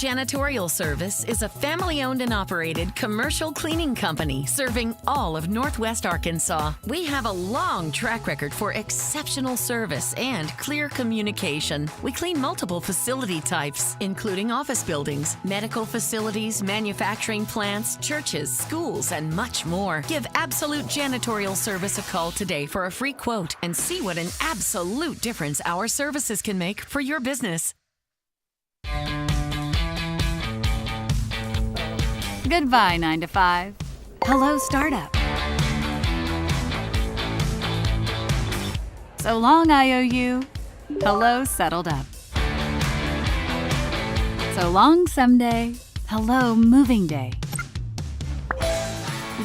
Janitorial Service is a family-owned and operated commercial cleaning company serving all of Northwest Arkansas. We have a long track record for exceptional service and clear communication. We clean multiple facility types, including office buildings, medical facilities, manufacturing plants, churches, schools, and much more. Give Absolute Janitorial Service a call today for a free quote and see what an absolute difference our services can make for your business.
Goodbye, 9 to 5. Hello, startup. So long, IOU. Hello, settled up. So long, someday. Hello, moving day.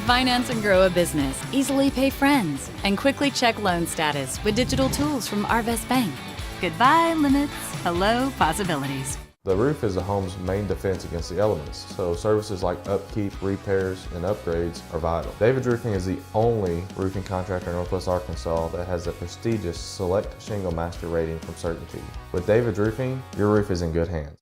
Finance and grow a business. Easily pay friends. And quickly check loan status with digital tools from Arvest Bank. Goodbye, limits. Hello, possibilities.
The roof is a home's main defense against the elements, so services like upkeep, repairs, and upgrades are vital. David's Roofing is the only roofing contractor in Northwest Arkansas that has the prestigious Select Shingle Master rating from Certainty. With David's Roofing, your roof is in good hands.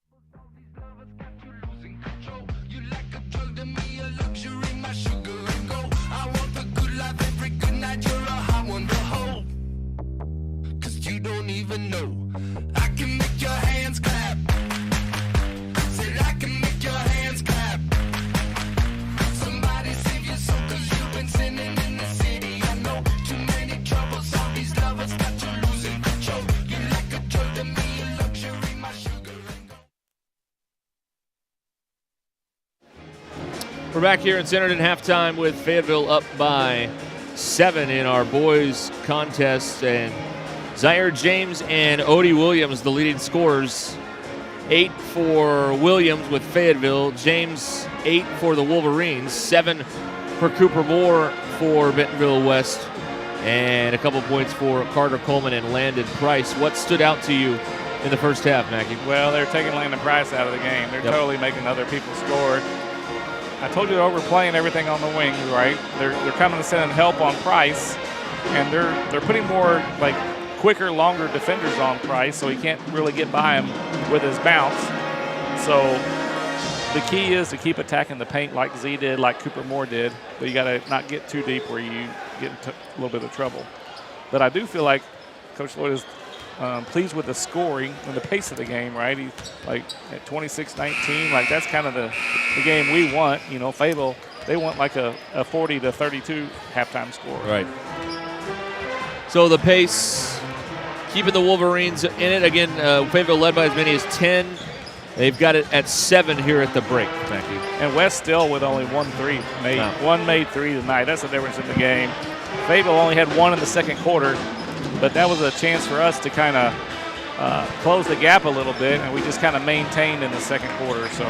We're back here in Centerton, halftime with Fayetteville up by 7 in our boys contest. And Zaire James and Odie Williams, the leading scorers. 8 for Williams with Fayetteville. James, 8 for the Wolverines. 7 for Cooper Moore for Bentonville West. And a couple points for Carter Coleman and Landon Price. What stood out to you in the first half, Mackie?
Well, they're taking Landon Price out of the game. They're totally making other people score. I told you they're overplaying everything on the wings, right? They're coming to send help on Price, and they're putting more like quicker, longer defenders on Price, so he can't really get by him with his bounce. So the key is to keep attacking the paint like Z did, like Cooper Moore did, but you got to not get too deep where you get into a little bit of trouble. But I do feel like Coach Lloyd is pleased with the scoring and the pace of the game, right? He's like at 26-19, like that's kind of the game we want. You know, Fayetteville, they want like a 40-32 halftime score.
Right. So the pace, keeping the Wolverines in it. Again, Fayetteville led by as many as 10. They've got it at 7 here at the break, Mackie.
And West still with only 1 3 made.
Wow.
1 made 3 tonight. That's the difference in the game. Fayetteville only had 1 in the second quarter, but that was a chance for us to kind of close the gap a little bit, and we just kind of maintained in the second quarter. So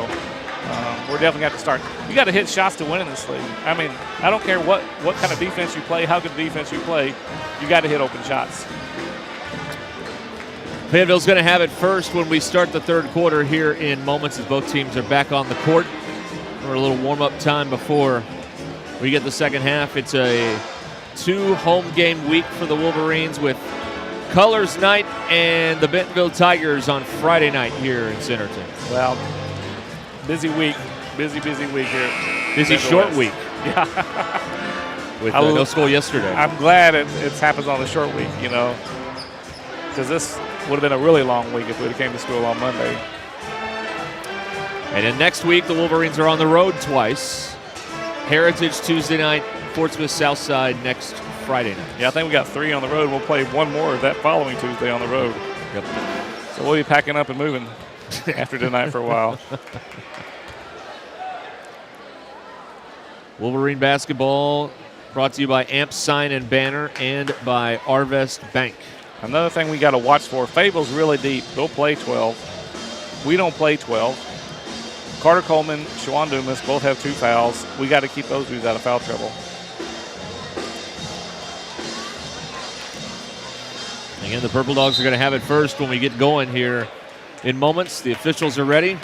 we're definitely got to start. You got to hit shots to win in this league. I mean, I don't care what kind of defense you play, how good defense you play, you got to hit open shots.
Fayetteville's going to have it first when we start the third quarter here in moments as both teams are back on the court. For a little warm-up time before we get the second half. It's a 2 home game week for the Wolverines with Colors Night and the Bentonville Tigers on Friday night here in Centerton.
Well, busy week. Busy week here.
Busy short week.
Yeah.
With no school yesterday.
I'm glad it happens on the short week, you know, because this would have been a really long week if we came to school on Monday.
And then next week, the Wolverines are on the road twice. Heritage Tuesday night, Portsmouth Southside next Friday night.
Yeah, I think we got 3 on the road. We'll play 1 more that following Tuesday on the road.
Yep.
So we'll be packing up and moving after tonight for a while.
Wolverine basketball brought to you by Amp Sign and Banner and by Arvest Bank.
Another thing we got to watch for, Fayetteville's really deep. They'll play 12. We don't play 12. Carter Coleman, Shawan Dumas both have 2 fouls. We got to keep those dudes out of foul trouble.
Again, the Purple Dogs are going to have it first when we get going here in moments. The officials are ready.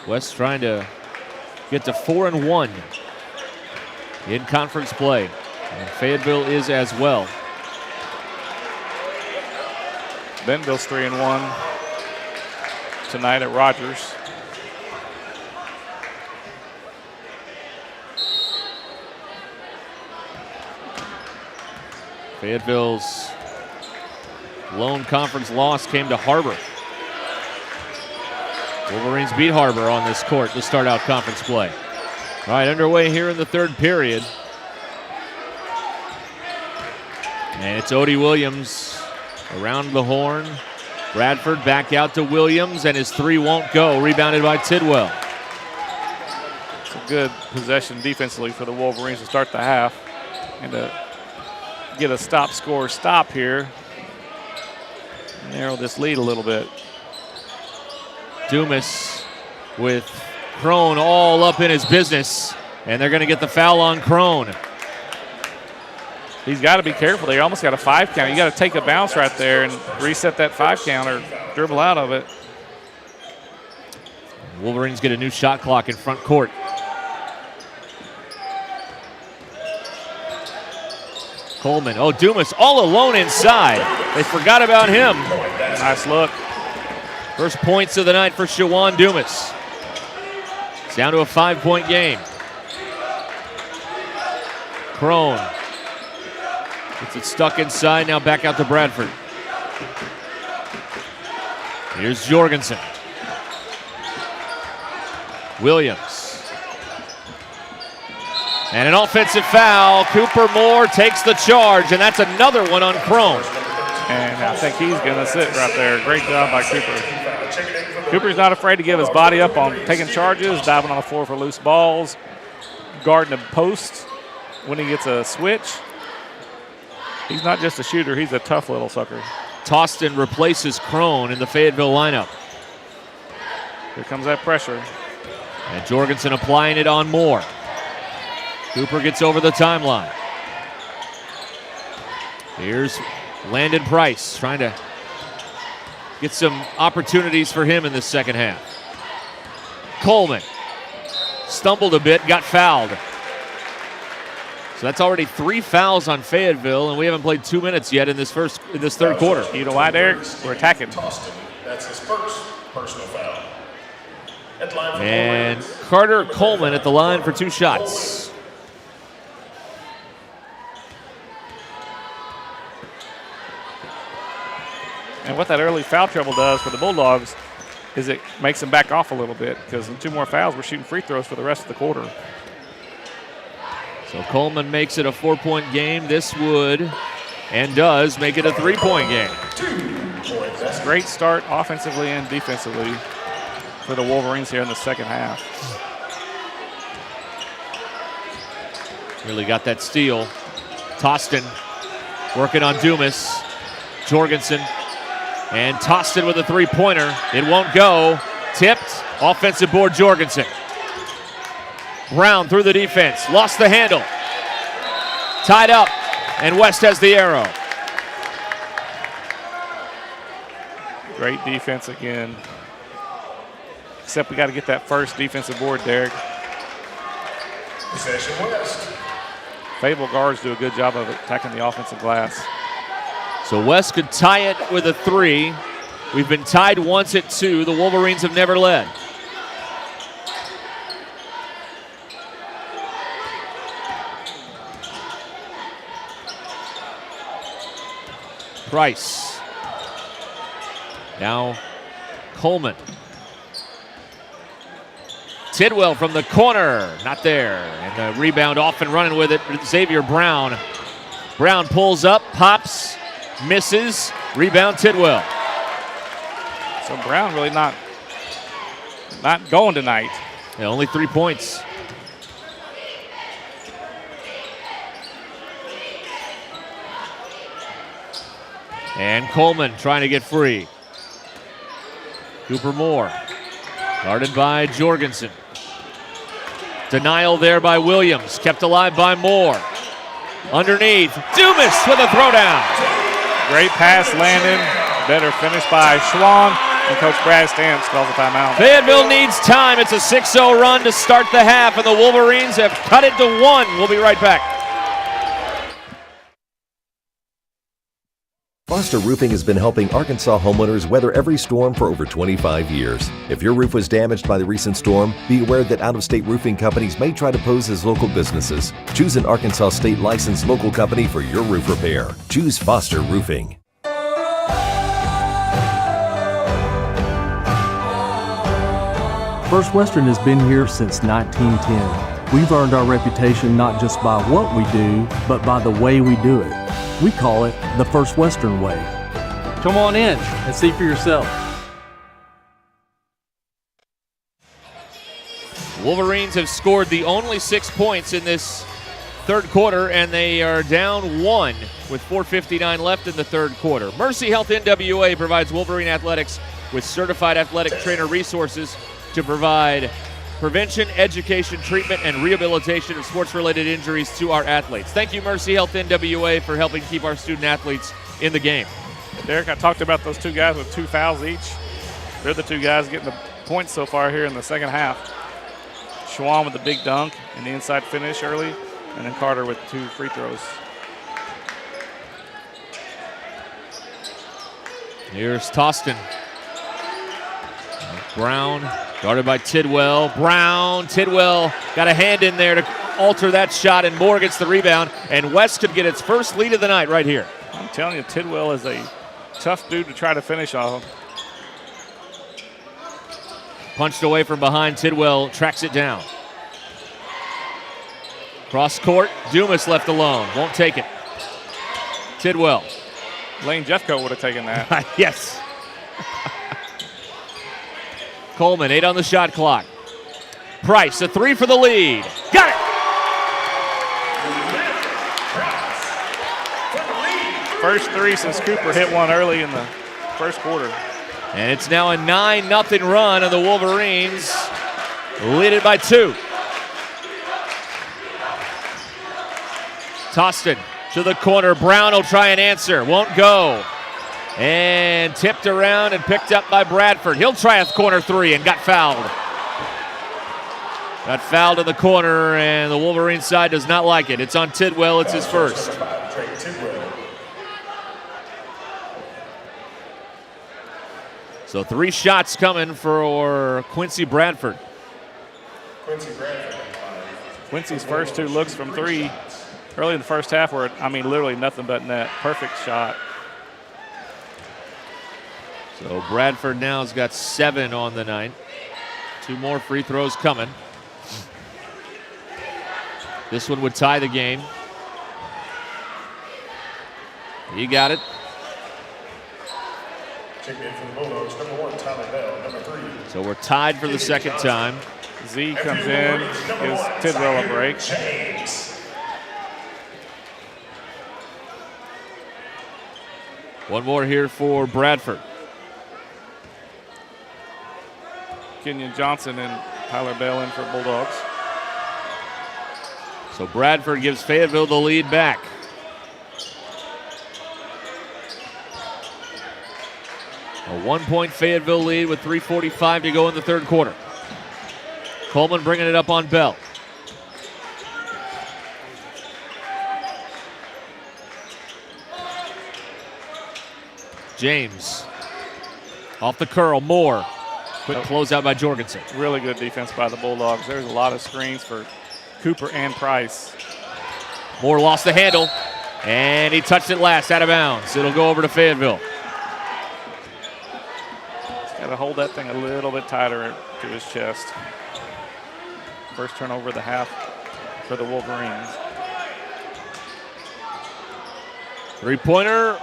West trying to get to 4-1 in conference play. And Fayetteville is as well.
Bentonville's 3-1 tonight at Rogers.
Fayetteville's lone conference loss came to Harbor. Wolverines beat Harbor on this court to start out conference play. All right, underway here in the third period. And it's Odie Williams around the horn. Bradford back out to Williams, and his three won't go. Rebounded by Tidwell.
It's a good possession defensively for the Wolverines to start the half and to get a stop here. Narrow this lead a little bit.
Dumas with Crone all up in his business, and they're going to get the foul on Crone.
He's got to be careful. They almost got a 5 count. You got to take a bounce right there and reset that 5 count or dribble out of it.
Wolverines get a new shot clock in front court. Coleman. Oh, Dumas all alone inside. They forgot about him.
Nice look.
First points of the night for Shawan Dumas. It's down to a 5-point game. Crone gets it stuck inside, now back out to Bradford. Here's Jorgensen. Williams. And an offensive foul. Cooper Moore takes the charge, and that's another one on Crone.
And I think he's going to sit right there. Great job by Cooper. Cooper's not afraid to give his body up on taking charges, diving on the floor for loose balls, guarding a post when he gets a switch. He's not just a shooter, he's a tough little sucker.
Toston replaces Crone in the Fayetteville lineup.
Here comes that pressure.
And Jorgensen applying it on Moore. Cooper gets over the timeline. Here's Landon Price trying to get some opportunities for him in this second half. Coleman stumbled a bit, got fouled. So that's already 3 fouls on Fayetteville, and we haven't played 2 minutes yet in this third quarter.
You know why, Derek? We're attacking.
That's his first personal foul.
And Carter Coleman at the line for 2 shots.
And what that early foul trouble does for the Bulldogs is it makes them back off a little bit, because in 2 more fouls, we're shooting free throws for the rest of the quarter.
So Coleman makes it a 4-point game. This would and does make it a 3-point game.
Great start offensively and defensively for the Wolverines here in the second half.
Really got that steal. Toston working on Dumas. Jorgensen. And Toston with a 3-pointer. It won't go. Tipped. Offensive board, Jorgensen. Brown through the defense. Lost the handle. Tied up. And West has the arrow.
Great defense again. Except we got to get that first defensive board, Derek.
Possession West.
Fayetteville guards do a good job of attacking the offensive glass.
So West could tie it with a 3. We've been tied once at 2. The Wolverines have never led. Price. Now Coleman. Tidwell from the corner, not there. And the rebound off and running with it, Xavier Brown. Brown pulls up, pops, misses, rebound Tidwell.
So Brown really not going tonight.
Yeah, only 3 points. And Coleman trying to get free. Cooper Moore, guarded by Jorgensen. Denial there by Williams, kept alive by Moore. Underneath, Dumas with a throwdown.
Great pass, Landon. Better finish by Schwan, and Coach Brad Stamps calls a timeout.
Fayetteville needs time. It's a 6-0 run to start the half, and the Wolverines have cut it to 1. We'll be right back.
Foster Roofing has been helping Arkansas homeowners weather every storm for over 25 years. If your roof was damaged by the recent storm, be aware that out-of-state roofing companies may try to pose as local businesses. Choose an Arkansas state licensed local company for your roof repair. Choose Foster Roofing.
First Western has been here since 1910. We've earned our reputation not just by what we do, but by the way we do it. We call it the First Western way.
Come on in and see for yourself.
Wolverines have scored the only 6 points in this third quarter, and they are down 1 with 4:59 left in the third quarter. Mercy Health NWA provides Wolverine Athletics with certified athletic trainer resources to provide prevention, education, treatment, and rehabilitation of sports-related injuries to our athletes. Thank you, Mercy Health NWA, for helping keep our student-athletes in the game.
Derek, I talked about those two guys with 2 fouls each. They're the 2 guys getting the points so far here in the second half. Schwann with the big dunk and the inside finish early, and then Carter with 2 free throws.
Here's Toston. Brown, guarded by Tidwell. Brown, Tidwell got a hand in there to alter that shot, and Moore gets the rebound, and West could get its first lead of the night right here.
I'm telling you, Tidwell is a tough dude to try to finish off.
Punched away from behind, Tidwell tracks it down. Cross court, Dumas left alone, won't take it. Tidwell.
Lane Jeffcoat would have taken that.
Yes. Coleman, 8 on the shot clock. Price, a 3 for the lead. Got it!
First 3 since Cooper hit one early in the first quarter.
And it's now a 9-0 run, and the Wolverines lead it by 2. Toston to the corner. Brown will try and answer. Won't go. And tipped around and picked up by Bradford. He'll try a corner 3 and got fouled. Got fouled in the corner, and the Wolverine side does not like it. It's on Tidwell. It's his first. So 3 shots coming for Quincy Bradford.
Quincy's first 2 looks from 3 early in the first half were, literally nothing but net. Perfect shot.
So Bradford now has got 7 on the night. 2 more free throws coming. This one would tie the game. He got it.
Checking in for the Bulldogs, number 1, Tyler Bell, number 3.
So we're tied for the second time.
Z comes in, gives Tidwell a break.
One more here for Bradford.
Kenyon Johnson and Tyler Bell in for Bulldogs.
So Bradford gives Fayetteville the lead back. A 1-point Fayetteville lead with 3:45 to go in the third quarter. Coleman bringing it up on Bell. James off the curl. Moore. Quick closeout by Jorgensen.
Really good defense by the Bulldogs. There's a lot of screens for Cooper and Price.
Moore lost the handle, and he touched it last out of bounds. It'll go over to Fayetteville.
He's got to hold that thing a little bit tighter to his chest. First turnover of the half for the Wolverines.
3-pointer,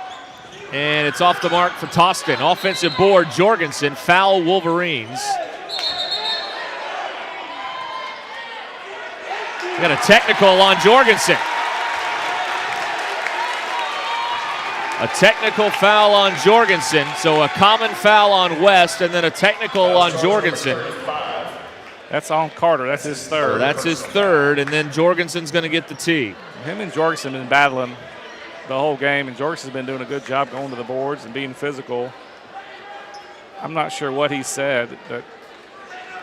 and it's off the mark for Toston. Offensive board, Jorgensen, foul Wolverines. We got a technical on Jorgensen. A technical foul on Jorgensen, so a common foul on West, and then a technical on Jorgensen.
That's on Carter. That's his third.
So that's his third, and then Jorgensen's going to get the tee.
Him and Jorgensen have been battling the whole game, and Jorgensen's been doing a good job going to the boards and being physical. I'm not sure what he said, but.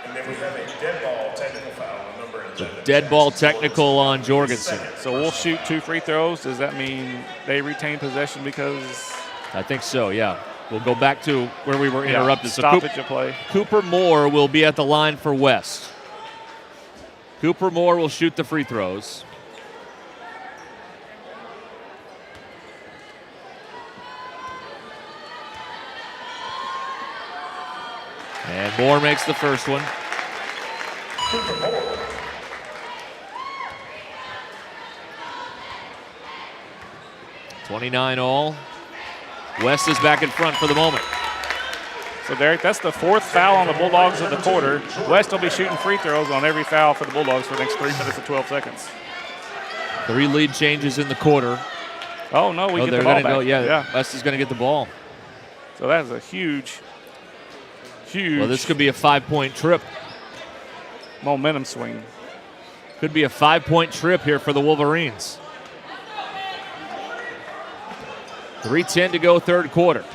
And then we have a dead ball technical foul on number 11.
Dead ball technical on Jorgensen.
So we'll shoot 2 free throws. Does that mean they retain possession because
I think so, yeah. We'll go back to where we were interrupted.
Stoppage of play.
Cooper Moore will be at the line for West. Cooper Moore will shoot the free throws. And Moore makes the first one. 29 all. West is back in front for the moment.
So, Derek, that's the fourth foul on the Bulldogs of the quarter. West will be shooting free throws on every foul for the Bulldogs for the next 3 minutes and 12 seconds.
3 lead changes in the quarter.
Oh, no, we get the ball back.
Yeah, West is going to get the ball.
So that is a huge.
Well, this could be a 5-point trip.
Momentum swing.
Could be a 5-point trip here for the Wolverines. 3:10 to go, third quarter.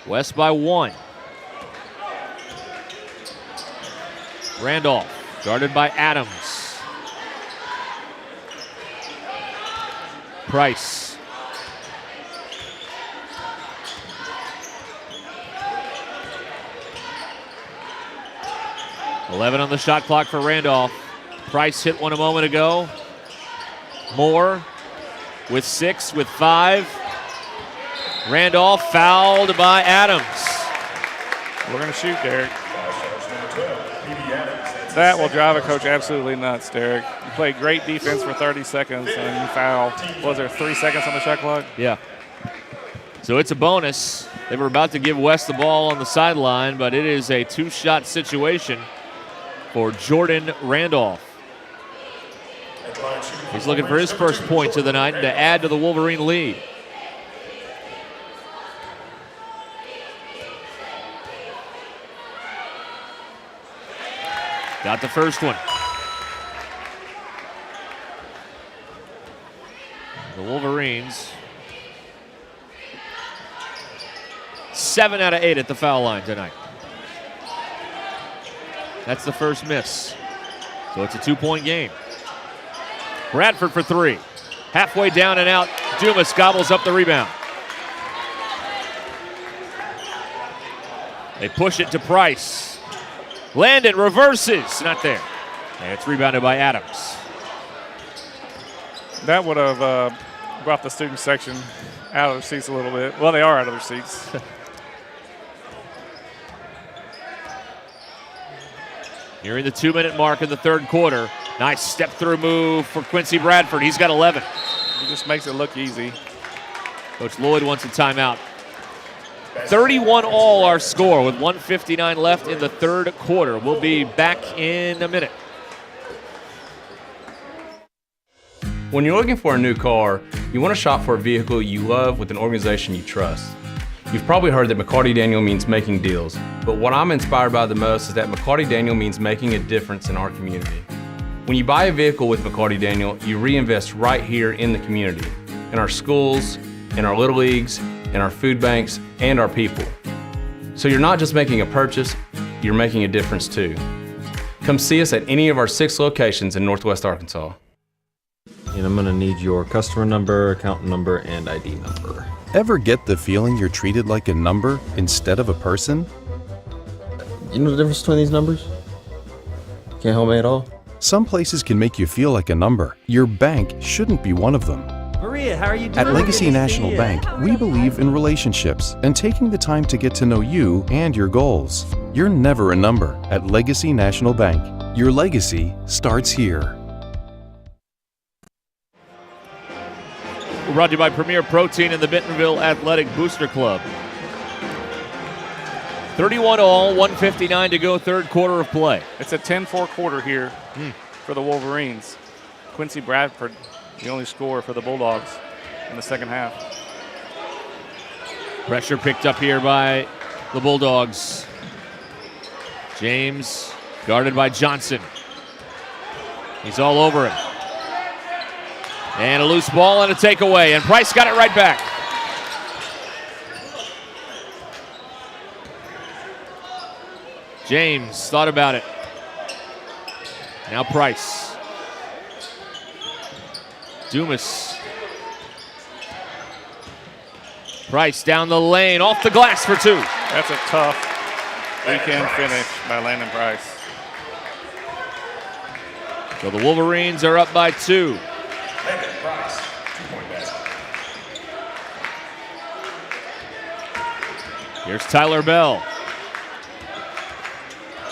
West by 1. Randolph, guarded by Adams. Price. $11 on the shot clock for Randolph. Price hit one a moment ago. Moore with 6, with 5. Randolph fouled by Adams.
We're going to shoot, Derek. That will drive a coach absolutely nuts, Derek. You played great defense for 30 seconds and you foul. Was there 3 seconds on the shot clock?
Yeah. So it's a bonus. They were about to give West the ball on the sideline, but it is a 2-shot situation for Jordan Randolph. He's looking for his first points of the night and to add to the Wolverine lead. Got the first one. The Wolverines 7 out of 8 at the foul line tonight. That's the first miss. So it's a 2-point game. Bradford for 3. Halfway down and out, Dumas gobbles up the rebound. They push it to Price. Landon reverses, not there. And it's rebounded by Adams.
That would have brought the student section out of their seats a little bit. Well, they are out of their seats.
Nearing the 2-minute mark in the third quarter. Nice step-through move for Quincy Bradford. He's got 11.
He just makes it look easy.
Coach Lloyd wants a timeout. 31 all our score with 1:59 left in the third quarter. We'll be back in a minute.
When you're looking for a new car, you want to shop for a vehicle you love with an organization you trust. You've probably heard that McCarty Daniel means making deals, but what I'm inspired by the most is that McCarty Daniel means making a difference in our community. When you buy a vehicle with McCarty Daniel, you reinvest right here in the community, in our schools, in our little leagues, in our food banks, and our people. So you're not just making a purchase, you're making a difference too. Come see us at any of our 6 locations in Northwest Arkansas.
And I'm gonna need your customer number, account number, and ID number.
Ever get the feeling you're treated like a number instead of a person?
You know the difference between these numbers? Can't help me at all?
Some places can make you feel like a number. Your bank shouldn't be one of them.
Maria, how are you doing?
At Legacy National Bank, we believe in relationships and taking the time to get to know you and your goals. You're never a number at Legacy National Bank. Your legacy starts here.
We're brought to you by Premier Protein and the Bentonville Athletic Booster Club. 31 all, 1:59 to go, third quarter of play.
It's a 10-4 quarter here for the Wolverines. Quincy Bradford, the only scorer for the Bulldogs in the second half.
Pressure picked up here by the Bulldogs. James guarded by Johnson. He's all over him. And a loose ball and a takeaway, and Price got it right back. James thought about it. Now Price. Price down the lane, off the glass for 2.
That's a tough weekend finish by Landon Price.
So the Wolverines are up by 2.
Landon Price, 2-point basket.
Here's Tyler Bell.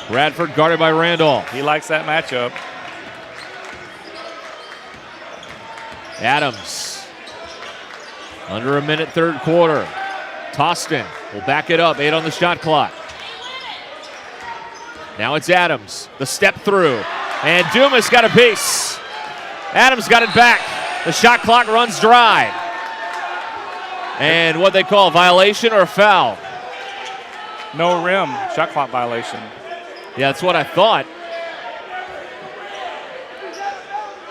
Bradford guarded by Randolph.
He likes that matchup.
Adams. Under a minute, third quarter. Tostin will back it up, 8 on the shot clock. Now it's Adams, the step through, and Dumas got a piece. Adams got it back. The shot clock runs dry. And what they call, violation or foul?
No rim, shot clock violation.
Yeah, that's what I thought.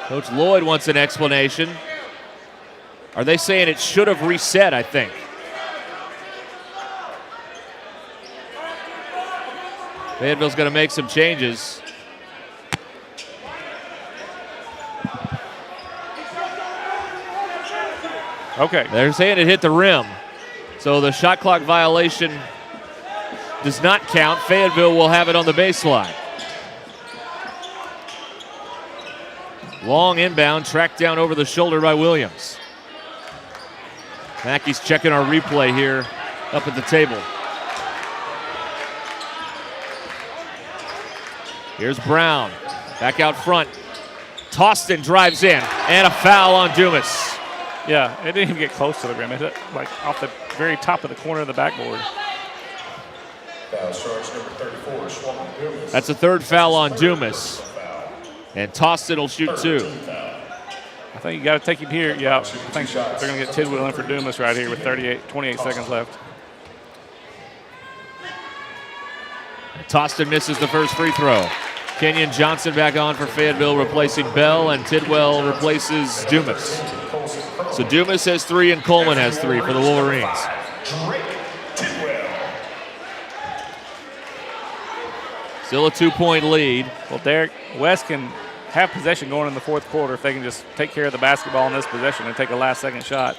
Coach Lloyd wants an explanation. Are they saying it should have reset, I think? Fayetteville's going to make some changes.
Okay.
They're saying it hit the rim. So the shot clock violation does not count. Fayetteville will have it on the baseline. Long inbound, tracked down over the shoulder by Williams. Mackey's checking our replay here up at the table. Here's Brown, back out front. Tostin drives in, and a foul on Dumas.
Yeah, it didn't even get close to the rim. It hit like off the very top of the corner of the backboard.
Foul charge number 34, Schwalm Dumas.
That's a third foul on Dumas. And Tostin will shoot 2.
I think you got to take him here. Yeah, I think they're going to get Tidwell in for Dumas right here with 28 seconds left.
Tostin misses the first free throw. Kenyon Johnson back on for Fayetteville, replacing Bell, and Tidwell replaces Dumas. So Dumas has 3 and Coleman has 3 for the Wolverines. Still a 2-point lead.
Well, Derek, West can have possession going in the fourth quarter if they can just take care of the basketball in this possession and take a last-second shot.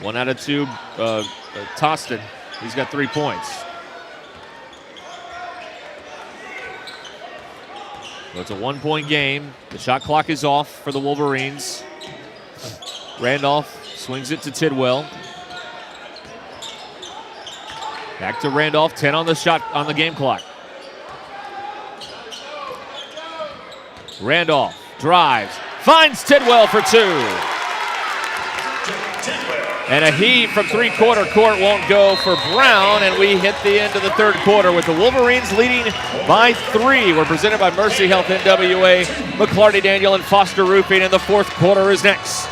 1 out of 2, Tostin. He's got 3 points. So it's a 1-point game. The shot clock is off for the Wolverines. Randolph swings it to Tidwell. Back to Randolph, 10 on the game clock. Randolph drives, finds Tidwell for 2. And a heave from three-quarter court won't go for Brown, and we hit the end of the third quarter with the Wolverines leading by 3. We're presented by Mercy Health NWA, McClarty Daniel, and Foster Roofing, and the fourth quarter is next.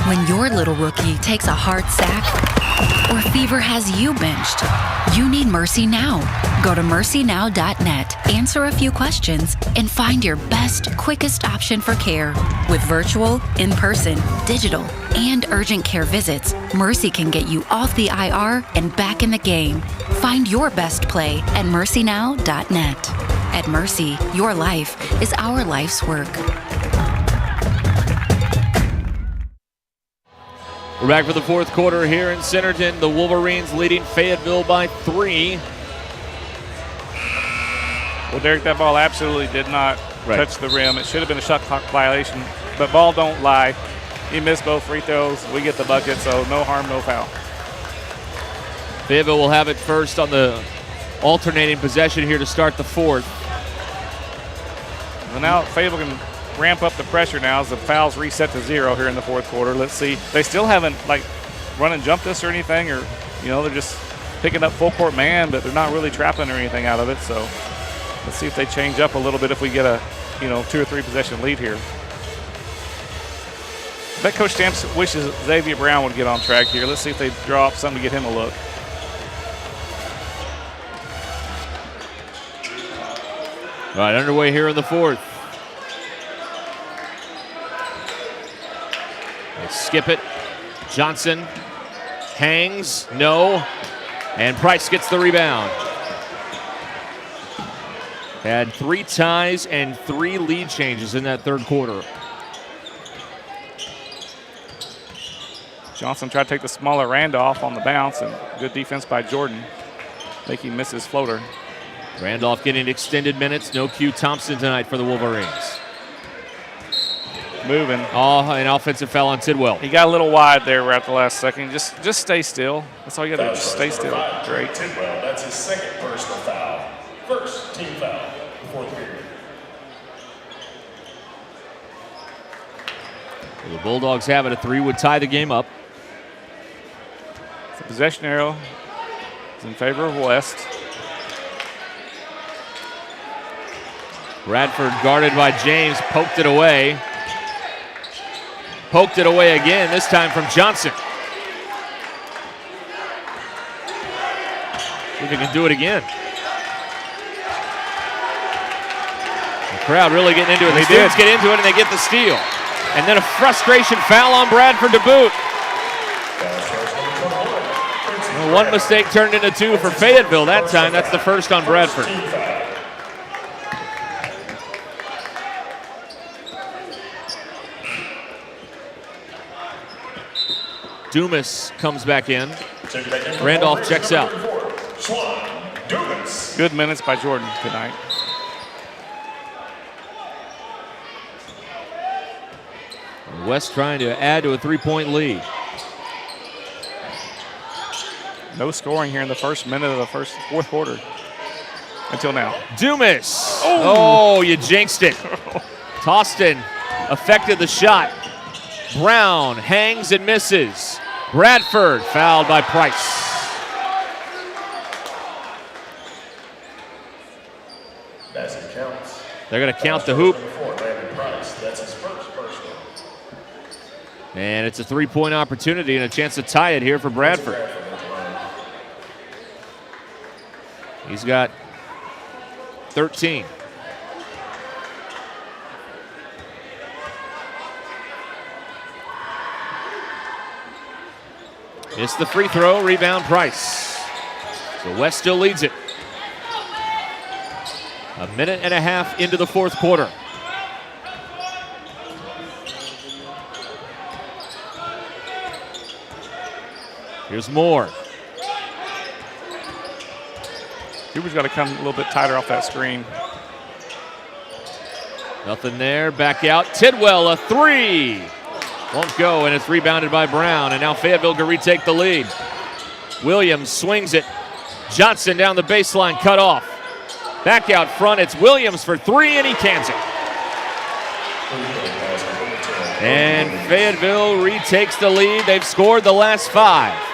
When your little rookie takes a hard sack or fever has you benched, you need Mercy Now. Go to mercynow.net, answer a few questions, and find your best, quickest option for care. With virtual, in-person, digital, and urgent care visits, Mercy can get you off the IR and back in the game. Find your best play at mercynow.net. At Mercy, your life is our life's work.
We're back for the fourth quarter here in Centerton. The Wolverines leading Fayetteville by 3.
Well, Derek, that ball absolutely did not touch the rim. It should have been a shot clock violation, but ball don't lie. He missed both free throws. We get the bucket, so no harm, no foul.
Fayetteville will have it first on the alternating possession here to start the fourth.
Well, now Fayetteville can ramp up the pressure now as the fouls reset to 0 here in the fourth quarter. Let's see. They still haven't run and jumped us or anything, or they're just picking up full court man, but they're not really trapping or anything out of it. So let's see if they change up a little bit if we get a 2 or 3 possession lead here. I bet Coach Stamps wishes Xavier Brown would get on track here. Let's see if they draw up something to get him a look.
All right, underway here in the fourth. They skip it. Johnson hangs. No. And Price gets the rebound. Had 3 ties and 3 lead changes in that third quarter.
Johnson tried to take the smaller Randolph on the bounce, and good defense by Jordan. I think he missed his floater.
Randolph getting extended minutes. No Q Thompson tonight for the Wolverines.
Moving.
Oh, an offensive foul on Tidwell.
He got a little wide there right at the last second. Just stay still. That's all you got to do. Just stay still. Great.
Tidwell, that's his second personal foul. First team foul in the fourth period.
The Bulldogs have it. A 3 would tie the game up.
The possession arrow is in favor of West.
Bradford guarded by James, poked it away. Poked it away again, this time from Johnson. See if he can do it again. The crowd really getting into it. The students get into it and they get the steal. And then a frustration foul on Bradford to boot. Well, one mistake turned into 2 for Fayetteville that time. That's the first on Bradford. Dumas comes back in. Randolph checks out.
Good minutes by Jordan tonight.
West trying to add to a 3-point lead.
No scoring here in the first minute of the fourth quarter until now.
Dumas. Oh, you jinxed it. Toston affected the shot. Brown hangs and misses. Bradford fouled by Price.
As it counts.
They're going to count the hoop.
That's his first personal.
And it's a 3-point opportunity and a chance to tie it here for Bradford. He's got 13. It's the free throw, rebound Price. So West still leads it. A minute and a half into the fourth quarter. Here's Moore.
Huber's got to come a little bit tighter off that screen.
Nothing there, back out. Tidwell, a 3. Won't go, and it's rebounded by Brown, and now Fayetteville can retake the lead. Williams swings it. Johnson down the baseline, cut off. Back out front, it's Williams for 3, and he cans it. And Fayetteville retakes the lead. They've scored the last 5.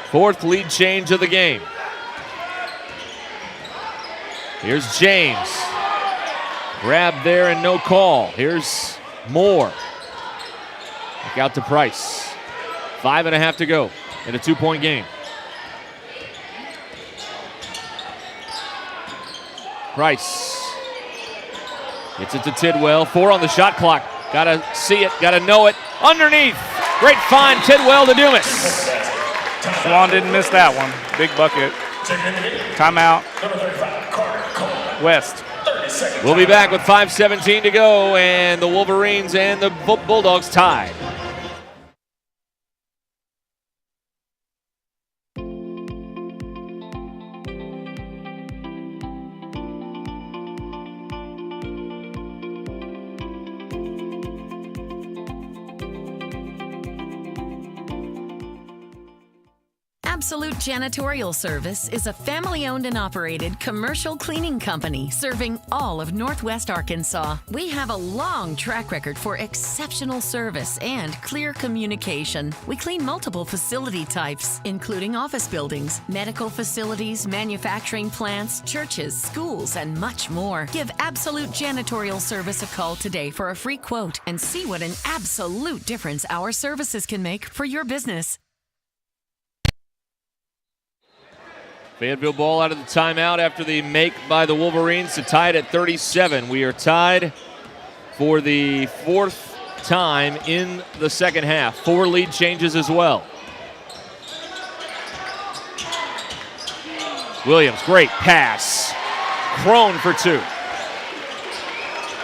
Fourth lead change of the game. Here's James. Grab there and no call. Here's Moore. Back out to Price. 5.5 to go in a 2-point game. Price gets it to Tidwell. 4 on the shot clock. Gotta see it, gotta know it. Underneath. Great find, Tidwell to Dumas.
Swan didn't miss that one. Big bucket. Timeout. West.
We'll be back with 5:17 to go, and the Wolverines and the Bulldogs tied.
Absolute Janitorial Service is a family-owned and operated commercial cleaning company serving all of Northwest Arkansas. We have a long track record for exceptional service and clear communication. We clean multiple facility types, including office buildings, medical facilities, manufacturing plants, churches, schools, and much more. Give Absolute Janitorial Service a call today for a free quote and see what an absolute difference our services can make for your business.
Fayetteville ball out of the timeout after the make by the Wolverines to tie it at 37. We are tied for the 4th time in the second half. 4 lead changes as well. Williams, great pass. Crone for 2.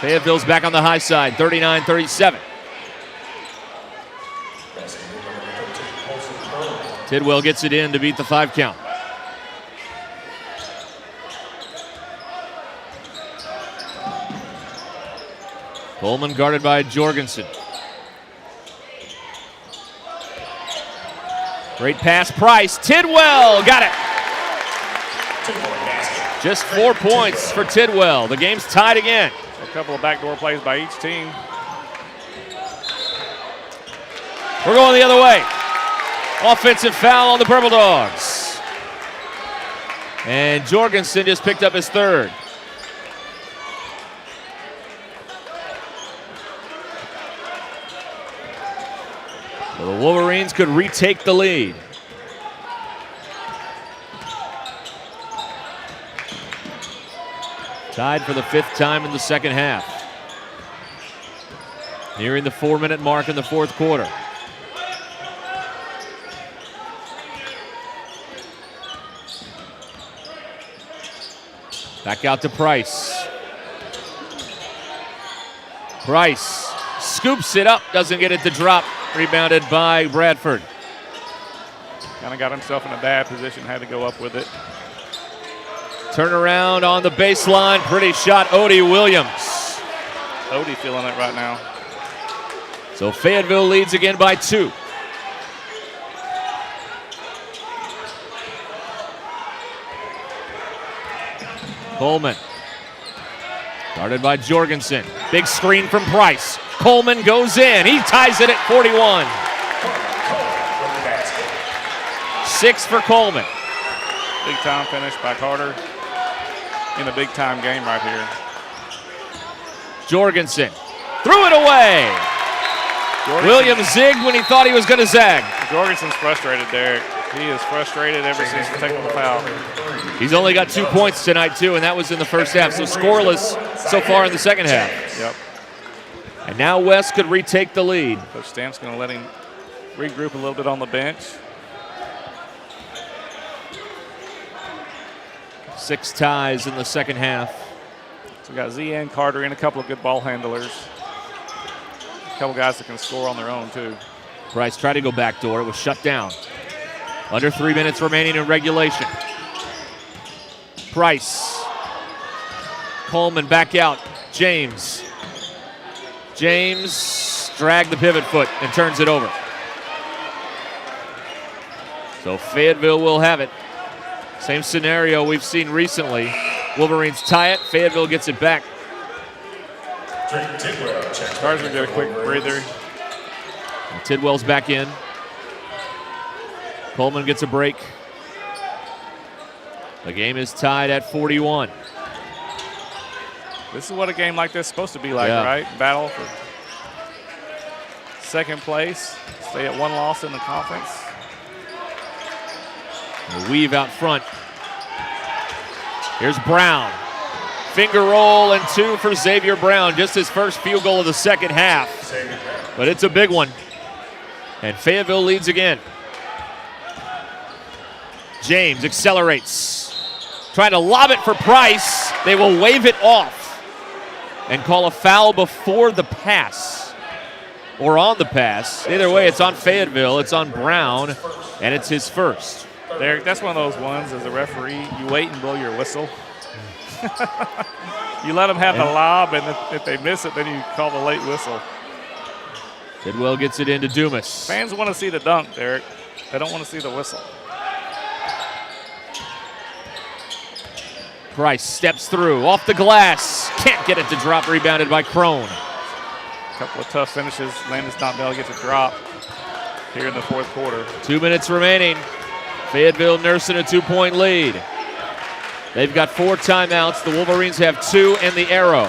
Fayetteville's back on the high side, 39-37. Tidwell gets it in to beat the 5 count. Coleman guarded by Jorgensen. Great pass, Price. Tidwell got it. Just 4 points for Tidwell. The game's tied again.
A couple of backdoor plays by each team.
We're going the other way. Offensive foul on the Purple Dogs. And Jorgensen just picked up his 3rd. So the Wolverines could retake the lead. Tied for the 5th time in the second half. Nearing the 4-minute mark in the 4th quarter. Back out to Price. Price scoops it up, doesn't get it to drop. Rebounded by Bradford.
Kind of got himself in a bad position, had to go up with it.
Turnaround on the baseline, pretty shot, Odie Williams.
Odie feeling it right now.
So Fayetteville leads again by 2. Coleman, guarded by Jorgensen. Big screen from Price. Coleman goes in. He ties it at 41. 6 for Coleman.
Big time finish by Carter in a big time game right here.
Jorgensen threw it away. Williams zigged when he thought he was going to zag.
Jorgensen's frustrated, Derek. He is frustrated ever since taking the foul.
He's only got 2 points tonight, too, and that was in the first half. So scoreless so far in the second half.
Yep.
And now West could retake the lead.
Coach Stamp's going to let him regroup a little bit on the bench.
6 ties in the second half.
So we got Z and Carter in, a couple of good ball handlers. A couple guys that can score on their own, too.
Price tried to go backdoor. It was shut down. Under 3 minutes remaining in regulation. Price. Coleman back out. James. James dragged the pivot foot and turns it over. So Fayetteville will have it. Same scenario we've seen recently. Wolverines tie it. Fayetteville gets it back.
Stars will get a quick breather.
And Tidwell's back in. Coleman gets a break. The game is tied at 41.
This is what a game like this is supposed to be like, right? Battle for second place. Stay at 1 loss in the conference.
The weave out front. Here's Brown. Finger roll and 2 for Xavier Brown. Just his first field goal of the second half. But it's a big one. And Fayetteville leads again. James accelerates. Trying to lob it for Price. They will wave it off and call a foul before the pass. Or on the pass. Either way, it's on Fayetteville. It's on Brown. And it's his first.
Derek, that's one of those ones as a referee, you wait and blow your whistle. You let them have the lob, and if they miss it, then you call the late whistle.
Tidwell gets it into Dumas.
Fans want to see the dunk, Derek. They don't want to see the whistle.
Price steps through, off the glass. Can't get it to drop, rebounded by Crone.
A couple of tough finishes. Landis not be able to get to drop here in the 4th quarter.
2 minutes remaining. Fayetteville nursing a 2-point lead. They've got 4 timeouts. The Wolverines have 2 and the arrow.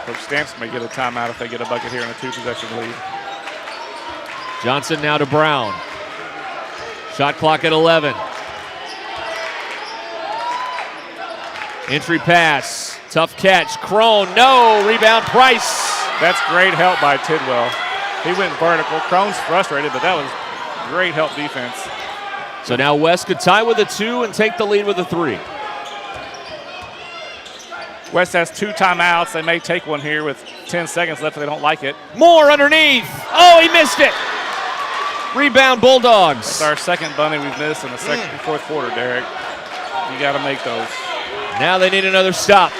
Coach Stamps may get a timeout if they get a bucket here in a 2-possession lead.
Johnson now to Brown. Shot clock at 11. Entry pass. Tough catch. Crone, no. Rebound, Price.
That's great help by Tidwell. He went vertical. Crone's frustrated, but that was great help defense.
So now West could tie with a 2 and take the lead with a 3.
West has 2 timeouts. They may take one here with 10 seconds left if they don't like it.
Moore underneath. Oh, he missed it. Rebound Bulldogs.
That's our second bunny we've missed in the fourth quarter, Derek. You got to make those.
Now they need another stop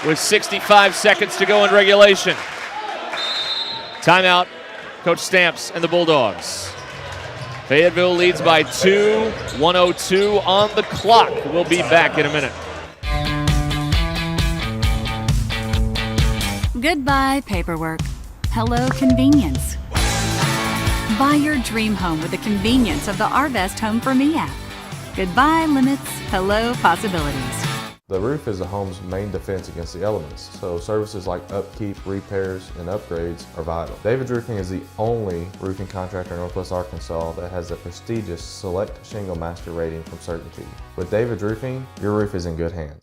with 65 seconds to go in regulation. Timeout, Coach Stamps and the Bulldogs. Fayetteville leads by 2, 1:02 on the clock. We'll be back in a minute.
Goodbye, paperwork. Hello, convenience. Buy your dream home with the convenience of the Arvest Home for Me app. Goodbye, limits. Hello, possibilities.
The roof is a home's main defense against the elements, so services like upkeep, repairs, and upgrades are vital. David's Roofing is the only roofing contractor in Northwest Arkansas that has a prestigious Select Shingle Master rating from Certainty. With David's Roofing, your roof is in good hands.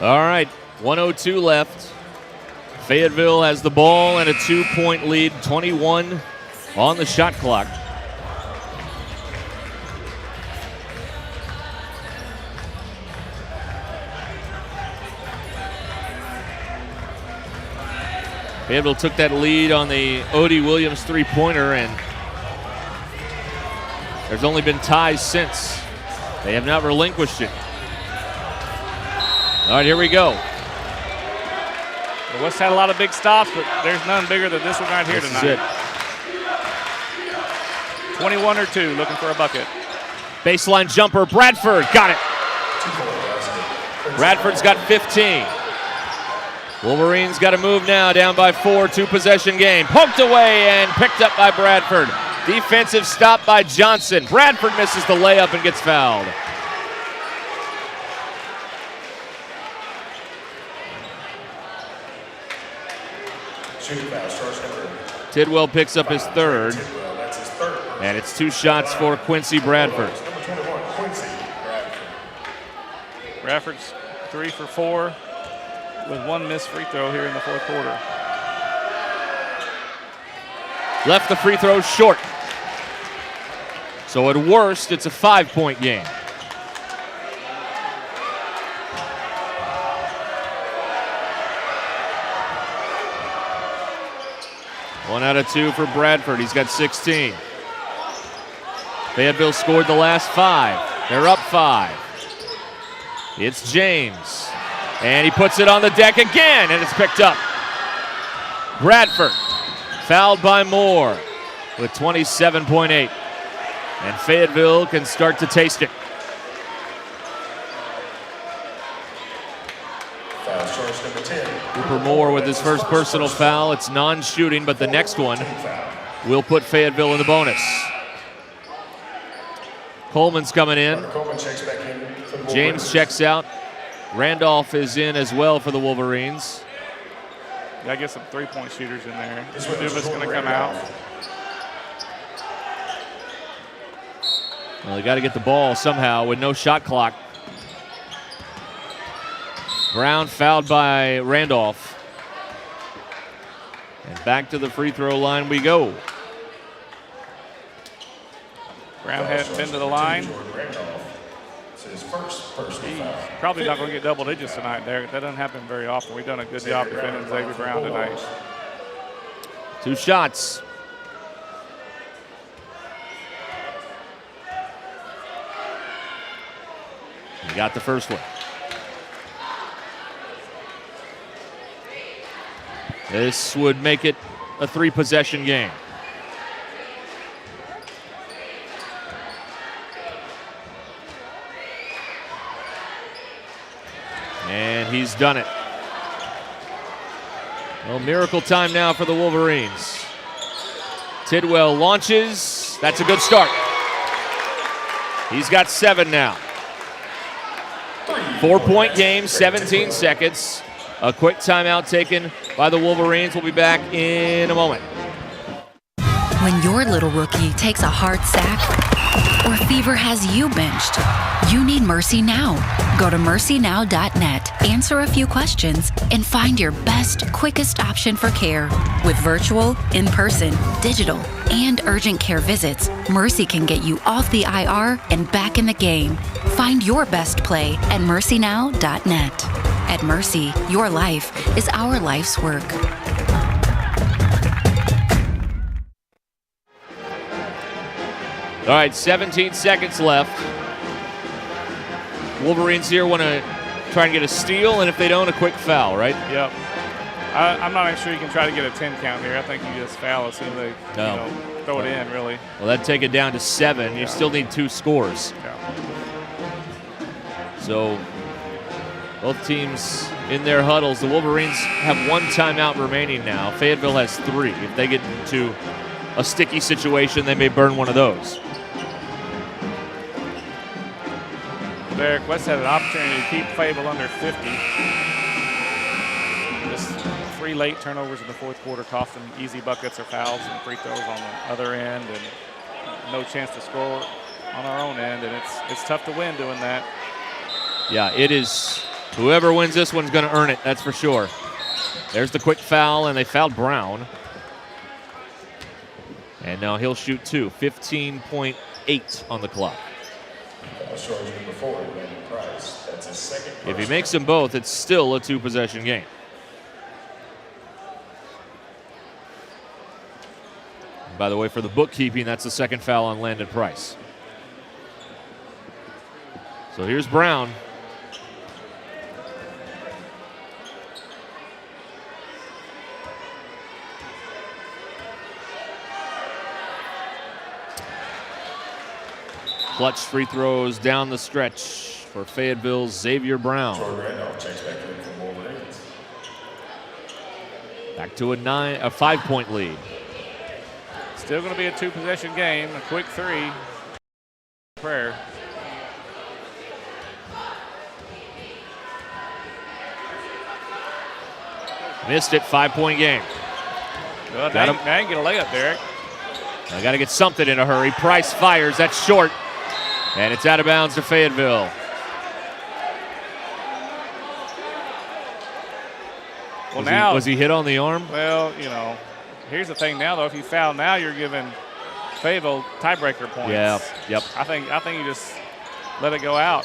All right, 1:02 left. Fayetteville has the ball and a 2-point lead, 21 on the shot clock. Fayetteville took that lead on the Odie Williams three-pointer, and there's only been ties since. They have not relinquished it. All right, here we go.
The West had a lot of big stops, but there's none bigger than this one right here tonight.
This is it.
21 or 2, looking for a bucket.
Baseline jumper, Bradford, got it. Bradford's got 15. Wolverines got to move now, down by 4, 2-possession game. Poked away and picked up by Bradford. Defensive stop by Johnson. Bradford misses the layup and gets fouled.
Shooting foul, starts number.
Tidwell picks up his third.
Tidwell, that's his third.
And it's 2 shots for Quincy Bradford.
Number 21, Quincy Bradford.
Bradford's 3 for 4 with 1 missed free throw here in the fourth quarter.
Left the free throw short. So at worst, it's a 5-point game. One out of 2 for Bradford. He's got 16. Fayetteville scored the last 5. They're up 5. It's James. And he puts it on the deck again, and it's picked up. Bradford fouled by Moore with 27.8. And Fayetteville can start to taste it.
Foul starts number 10.
Cooper Moore with his first personal foul. It's non-shooting, but the next one will put Fayetteville in the bonus. Coleman's coming in.
Coleman checks back in for the
James
Wolverines.
checks out. Randolph is in as well for the Wolverines.
Gotta get some three-point shooters in there. Duva's gonna come out.
Well, they got to get the ball somehow with no shot clock. Brown fouled by Randolph. And back to the free throw line we go.
Brown hadn't been to the line.
It's his first personal foul.
Probably not going to get double digits tonight, Derek. That doesn't happen very often. We've done a good job defending Xavier Brown tonight.
2 shots. He got the first one. This would make it a 3-possession game. And he's done it. Well, miracle time now for the Wolverines. Tidwell launches. That's a good start. He's got 7 now. 4-point game, 17 seconds. A quick timeout taken by the Wolverines. We'll be back in a moment.
When your little rookie takes a hard sack or fever has you benched, you need Mercy Now. Go to mercynow.net, answer a few questions, and find your best, quickest option for care. With virtual, in-person, digital, and urgent care visits, Mercy can get you off the IR and back in the game. Find your best play at mercynow.net. At Mercy, your life is our life's work.
All right, 17 seconds left. Wolverines here want to try and get a steal, and if they don't, a quick foul, right?
Yep. I'm not even sure you can try to get a 10 count here. I think you just foul as soon as they throw it in, really.
Well, that'd take it down to 7. You still need 2 scores.
Yeah.
So both teams in their huddles. The Wolverines have 1 timeout remaining now. Fayetteville has 3. If they get into a sticky situation, they may burn one of those.
Derek West had an opportunity to keep Fayetteville under 50. Just 3 late turnovers in the fourth quarter cost them easy buckets or fouls and free throws on the other end, and no chance to score on our own end, and it's tough to win doing that.
Yeah, it is. Whoever wins this one's going to earn it, that's for sure. There's the quick foul, and they fouled Brown. And now he'll shoot 2. 15.8 on the clock. If he makes them both, it's still a 2-possession game. And by the way, for the bookkeeping, that's the second foul on Landon Price. So here's Brown. Clutch free throws down the stretch for Fayetteville's Xavier Brown. Back to a 5-point lead.
Still going to be a 2-possession game. A quick 3. Prayer.
Missed it. 5-point game.
Well, now you can get a layup, Derek.
I got to get something in a hurry. Price fires. That's short. And it's out of bounds to Fayetteville.
Well,
was he hit on the arm?
Well, here's the thing now, though. If you foul now, you're giving Fayetteville tiebreaker points.
Yeah, yep.
I think you just let it go out.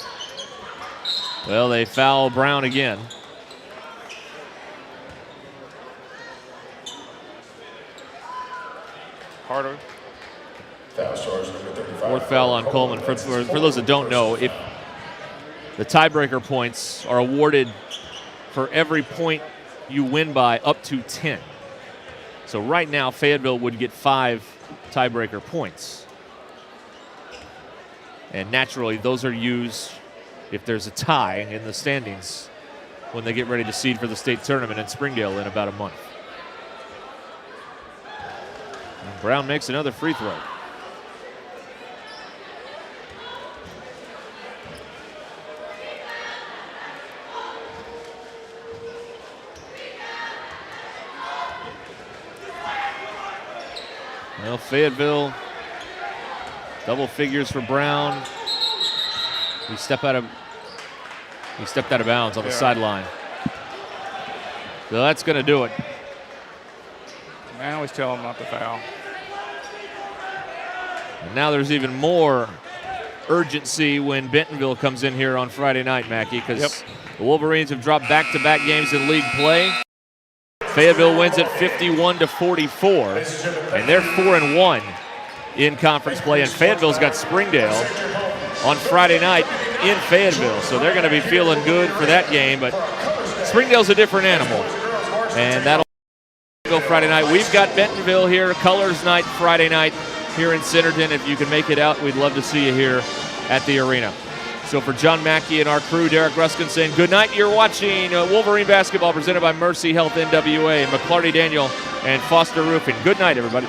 Well, they foul Brown again.
Carter.
Fourth foul on Coleman. For those that don't know, if the tiebreaker points are awarded for every point you win by up to 10. So right now, Fayetteville would get 5 tiebreaker points. And naturally, those are used if there's a tie in the standings when they get ready to seed for the state tournament in Springdale in about a month. And Brown makes another free throw. Well, Fayetteville, double figures for Brown. He stepped out of bounds on the sideline. So that's going to do it.
I always tell him not to foul.
And now there's even more urgency when Bentonville comes in here on Friday night, Mackey, because the Wolverines have dropped back-to-back games in league play. Fayetteville wins it 51-44, and they're 4-1 in conference play. And Fayetteville's got Springdale on Friday night in Fayetteville, so they're going to be feeling good for that game. But Springdale's a different animal, and that'll go Friday night. We've got Bentonville here, Colors Night Friday night here in Centerton. If you can make it out, we'd love to see you here at the arena. So for John Mackey and our crew, Derek Ruskin saying good night. You're watching Wolverine basketball presented by Mercy Health NWA, McClarty Daniel, and Foster Roofing. Good night, everybody.